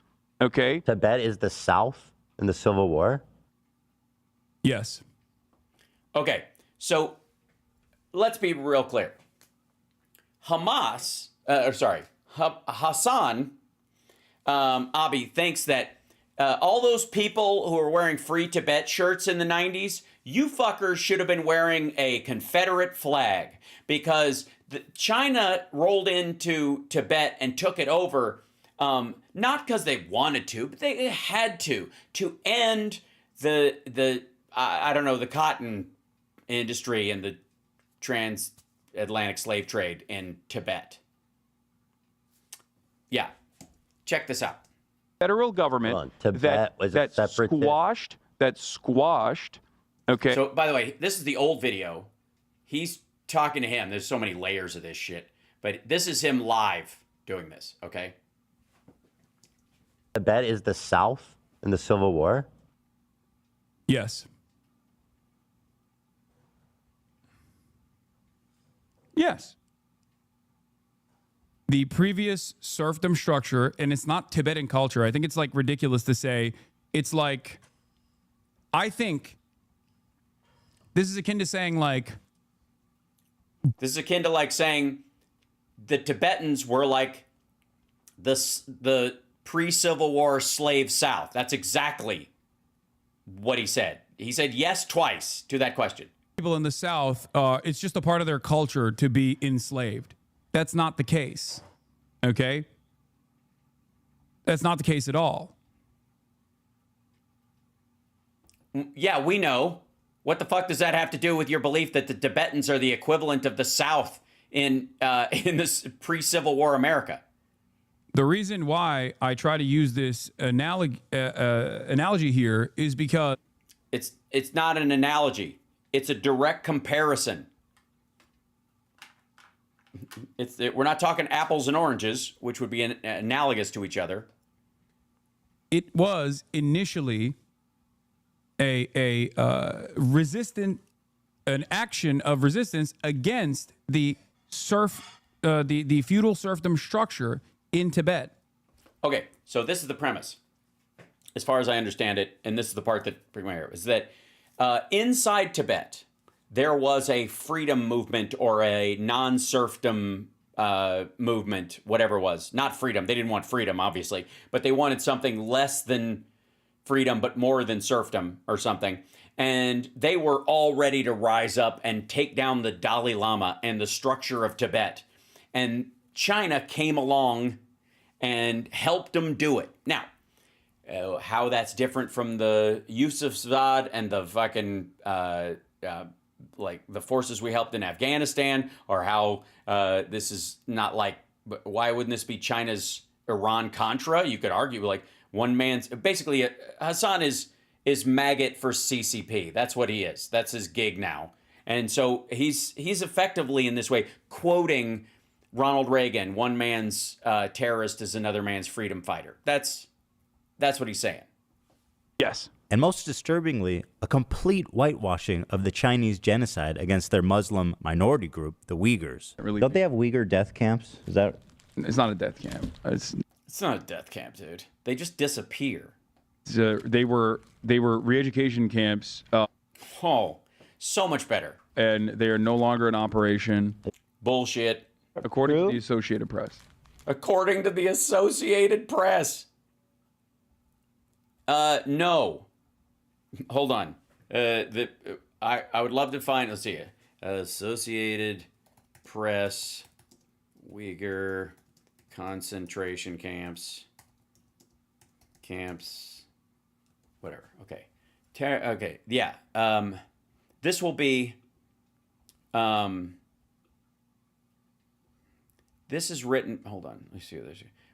Okay, Tibet is the South in the Civil War. Yes. Okay, so let's be real clear. Hamas, Hassan Abi thinks that all those people who are wearing Free Tibet shirts in the 90s, you fuckers should have been wearing a Confederate flag, because China rolled into Tibet and took it over, not because they wanted to, but they had to end the cotton industry and the transatlantic slave trade in Tibet. Yeah, check this out. Federal government Tibet was a separatist. that squashed. Okay. So, by the way, this is the old video. He's talking to him. There's so many layers of this shit, but this is him live doing this. Okay. Tibet is the South in the Civil War. Yes. Yes. The previous serfdom structure, and it's not Tibetan culture. I think it's like ridiculous to say. It's like, I think this is akin to saying like. This is akin to like saying the Tibetans were like the pre-Civil War slave South. That's exactly what he said. He said yes twice to that question. People in the South, it's just a part of their culture to be enslaved. That's not the case, okay? That's not the case at all. Yeah, we know. What the fuck does that have to do with your belief that the Tibetans are the equivalent of the South in this pre-Civil War America? The reason why I try to use this analogy here is because it's not an analogy. It's a direct comparison. We're not talking apples and oranges, which would be analogous to each other. It was initially an action of resistance against the the feudal serfdom structure in Tibet. Okay, so this is the premise, as far as I understand it, and this is the part that is that inside Tibet there was a freedom movement or a non-serfdom movement, whatever it was. Not freedom. They didn't want freedom, obviously, but they wanted something less than freedom, but more than serfdom or something. And they were all ready to rise up and take down the Dalai Lama and the structure of Tibet. And China came along and helped them do it. Now, how that's different from the Yusufzad and the fucking like the forces we helped in Afghanistan, or how this is not like, why wouldn't this be China's Iran-Contra? You could argue like one man's, basically Hassan is maggot for CCP. That's what he is. That's his gig now. And so he's effectively in this way quoting Ronald Reagan, one man's terrorist is another man's freedom fighter. That's what he's saying. Yes. And most disturbingly, a complete whitewashing of the Chinese genocide against their Muslim minority group, the Uyghurs. Don't they have Uyghur death camps? Is that? It's not a death camp. It's not a death camp, dude. They just disappear. They were re-education camps. So much better. And they are no longer in operation. Bullshit. According to the Associated Press. According to the Associated Press. No. Hold on. I would love to find, let's see, Associated Press, Uyghur concentration camps, whatever. Okay. Okay. Yeah. This will be, this is written, hold on. Let's see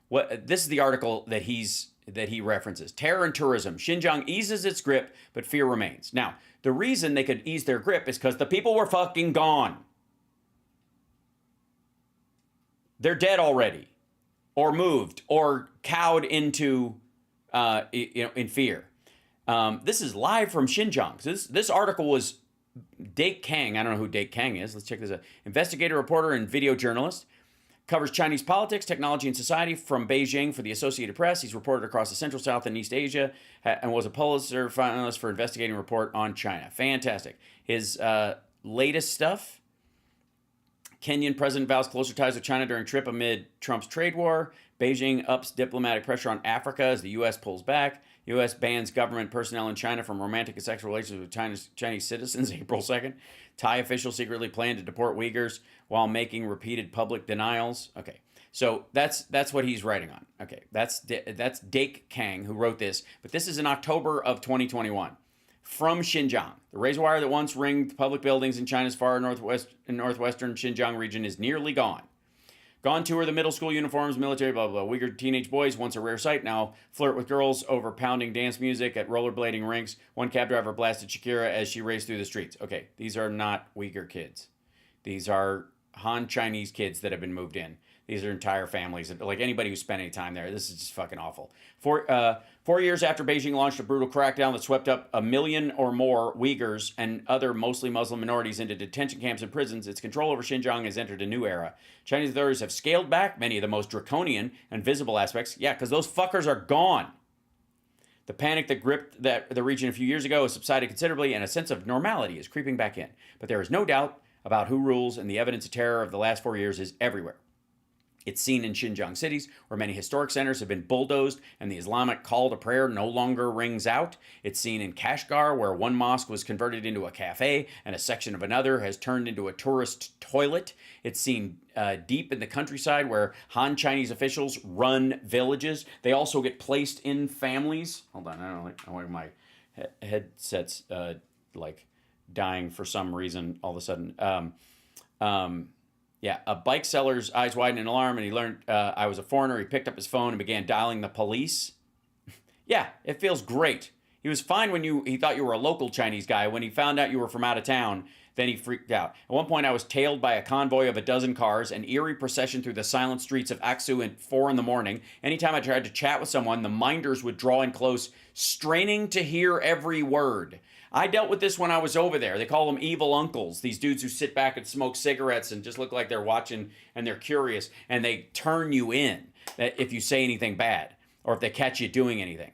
what this is the article that he references. Terror and tourism. Xinjiang eases its grip, but fear remains. Now, the reason they could ease their grip is because the people were fucking gone. They're dead already, or moved, or cowed into, in fear. This is live from Xinjiang. This article was Dake Kang. I don't know who Dake Kang is. Let's check this out. Investigator, reporter, and video journalist. Covers Chinese politics, technology, and society from Beijing for the Associated Press. He's reported across the Central, South, and East Asia, and was a Pulitzer finalist for investigating report on China. Fantastic. His latest stuff Kenyan president vows closer ties with China during trip amid Trump's trade war. Beijing ups diplomatic pressure on Africa as the U.S. pulls back. U.S. bans government personnel in China from romantic and sexual relations with Chinese citizens April 2nd. Thai officials secretly plan to deport Uyghurs while making repeated public denials. Okay, so that's what he's writing on. Okay, that's Dake Kang who wrote this, but this is in October of 2021. From Xinjiang, the razor wire that once ringed public buildings in China's far northwestern Xinjiang region is nearly gone. Gone too are the middle school uniforms, military, blah, blah, blah. Uyghur teenage boys, once a rare sight, now flirt with girls over pounding dance music at rollerblading rinks. One cab driver blasted Shakira as she raced through the streets. Okay, these are not Uyghur kids. These are Han Chinese kids that have been moved in. These are entire families. Like anybody who spent any time there, this is just fucking awful. 4 years after Beijing launched a brutal crackdown that swept up 1 million or more Uyghurs and other mostly Muslim minorities into detention camps and prisons, its control over Xinjiang has entered a new era. Chinese authorities have scaled back many of the most draconian and visible aspects. Yeah, because those fuckers are gone. The panic that gripped the region a few years ago has subsided considerably, and a sense of normality is creeping back in. But there is no doubt about who rules, and the evidence of terror of the last 4 years is everywhere. It's seen in Xinjiang cities, where many historic centers have been bulldozed and the Islamic call to prayer no longer rings out. It's seen in Kashgar, where one mosque was converted into a cafe and a section of another has turned into a tourist toilet. It's seen deep in the countryside, where Han Chinese officials run villages. They also get placed in families. Hold on, I don't know, my headset's like dying for some reason all of a sudden. Yeah, a bike seller's eyes widened in alarm, and he learned I was a foreigner. He picked up his phone and began dialing the police. Yeah, it feels great. He was fine when he thought you were a local Chinese guy. When he found out you were from out of town, then he freaked out. At one point, I was tailed by a convoy of 12 cars, an eerie procession through the silent streets of Aksu at 4 a.m. Anytime I tried to chat with someone, the minders would draw in close, straining to hear every word. I dealt with this when I was over there. They call them evil uncles. These dudes who sit back and smoke cigarettes and just look like they're watching and they're curious, and they turn you in if you say anything bad or if they catch you doing anything.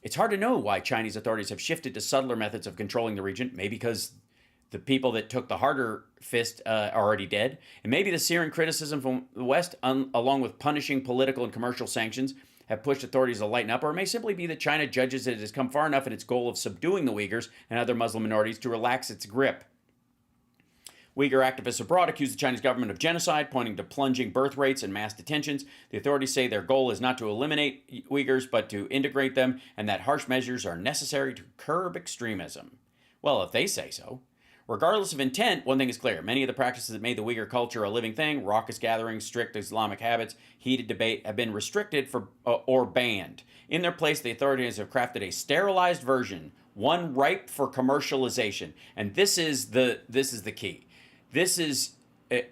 It's hard to know why Chinese authorities have shifted to subtler methods of controlling the region. Maybe because the people that took the harder fist are already dead. And maybe the searing criticism from the West, along with punishing political and commercial sanctions, have pushed authorities to lighten up, or it may simply be that China judges that it has come far enough in its goal of subduing the Uyghurs and other Muslim minorities to relax its grip. Uyghur activists abroad accuse the Chinese government of genocide, pointing to plunging birth rates and mass detentions. The authorities say their goal is not to eliminate Uyghurs, but to integrate them, and that harsh measures are necessary to curb extremism. Well, if they say so. Regardless of intent, one thing is clear. Many of the practices that made the Uyghur culture a living thing, raucous gatherings, strict Islamic habits, heated debate, have been restricted or banned. In their place, the authorities have crafted a sterilized version, one ripe for commercialization. And this is the key. This is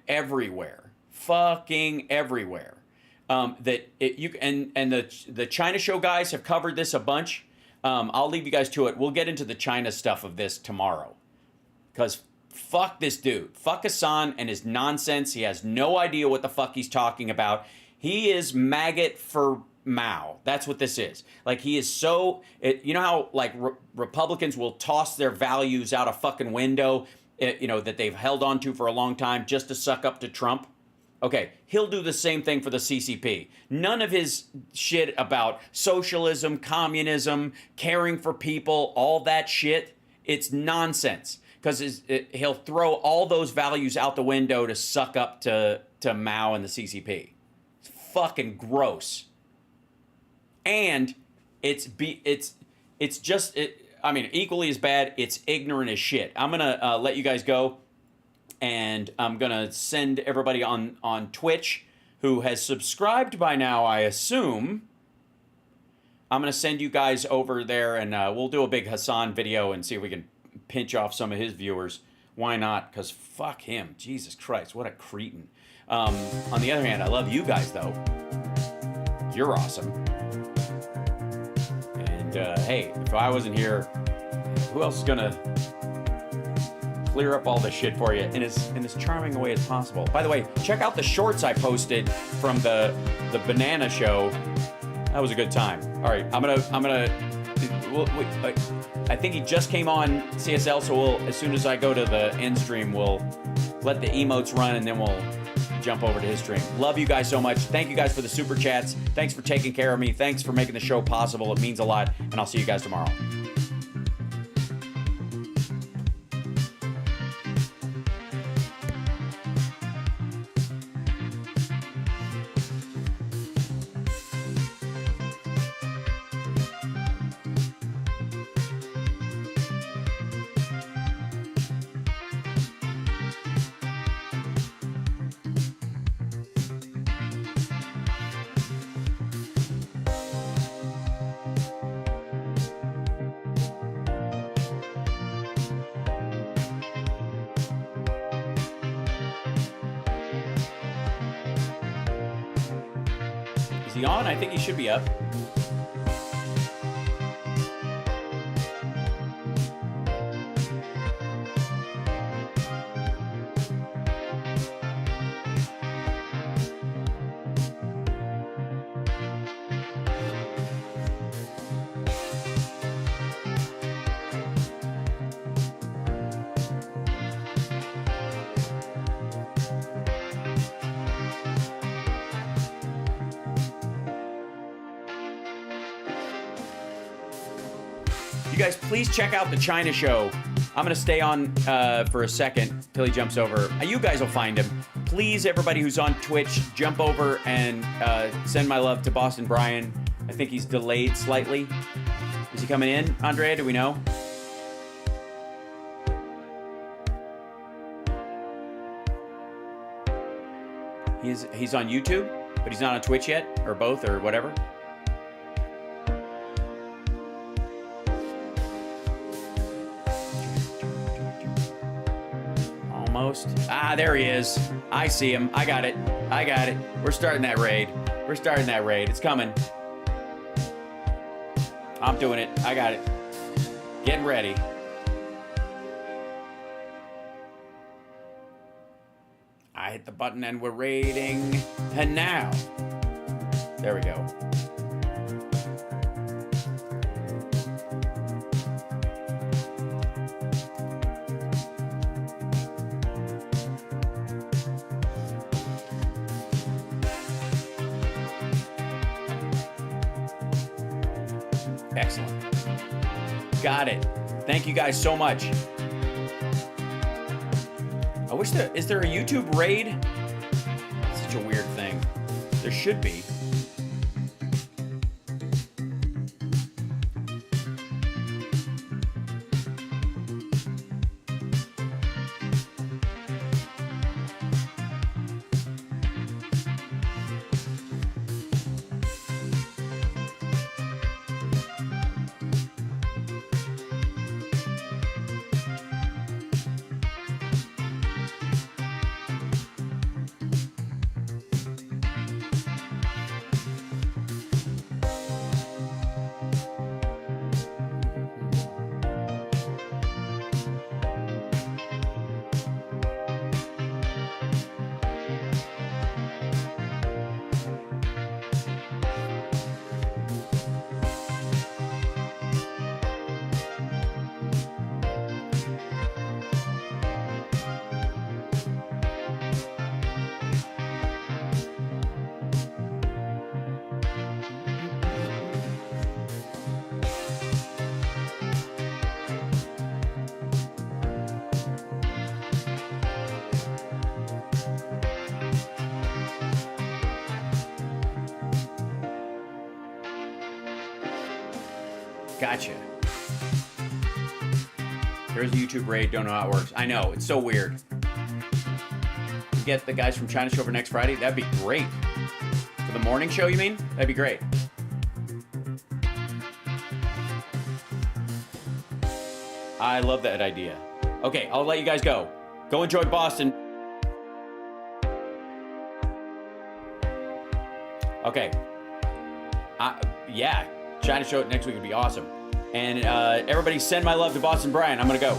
everywhere, fucking everywhere. The China show guys have covered this a bunch. I'll leave you guys to it. We'll get into the China stuff of this tomorrow. Because fuck this dude. Fuck Hassan and his nonsense. He has no idea what the fuck he's talking about. He is maggot for Mao. That's what this is. Like, he is so... you know how, like, Republicans will toss their values out a fucking window, that they've held on to for a long time just to suck up to Trump? Okay, he'll do the same thing for the CCP. None of his shit about socialism, communism, caring for people, all that shit, it's nonsense. Because he'll throw all those values out the window to suck up to Mao and the CCP. It's fucking gross. And it's just equally as bad. It's ignorant as shit. I'm gonna let you guys go, and I'm gonna send everybody on Twitch who has subscribed by now, I assume. I'm gonna send you guys over there, and we'll do a big Hassan video and see if we can pinch off some of his viewers. Why not? Because fuck him. Jesus Christ, what a cretin. On the other hand, I love you guys, though. You're awesome. And hey, if I wasn't here, who else is gonna clear up all this shit for you in as charming a way as possible? By the way, check out the shorts I posted from the banana show. That was a good time. All right, I'm gonna I think he just came on CSL, so as soon as I go to the end stream, we'll let the emotes run, and then we'll jump over to his stream. Love you guys so much. Thank you guys for the super chats. Thanks for taking care of me. Thanks for making the show possible. It means a lot, and I'll see you guys tomorrow. Is he on? I think he should be up. You guys, please check out the China show. I'm going to stay on for a second till he jumps over. You guys will find him. Please, everybody who's on Twitch, jump over and send my love to Boston Brian. I think he's delayed slightly. Is he coming in, Andrea? Do we know? He's on YouTube, but he's not on Twitch yet, or both, or whatever. Almost. Ah, there he is. I see him. I got it. I got it. We're starting that raid. We're starting that raid. It's coming. I'm doing it. I got it. Getting ready. I hit the button and we're raiding. And now. There we go. Excellent. Got it. Thank you guys so much. I wish is there a YouTube raid? That's such a weird thing. There should be. Gotcha. There's a YouTube raid. Don't know how it works. I know. It's so weird. Get the guys from China show for next Friday. That'd be great. For the morning show, you mean? That'd be great. I love that idea. Okay, I'll let you guys go. Go enjoy Boston. Okay. Yeah. China show next week would be awesome. And everybody send my love to Boston Brian. I'm going to go.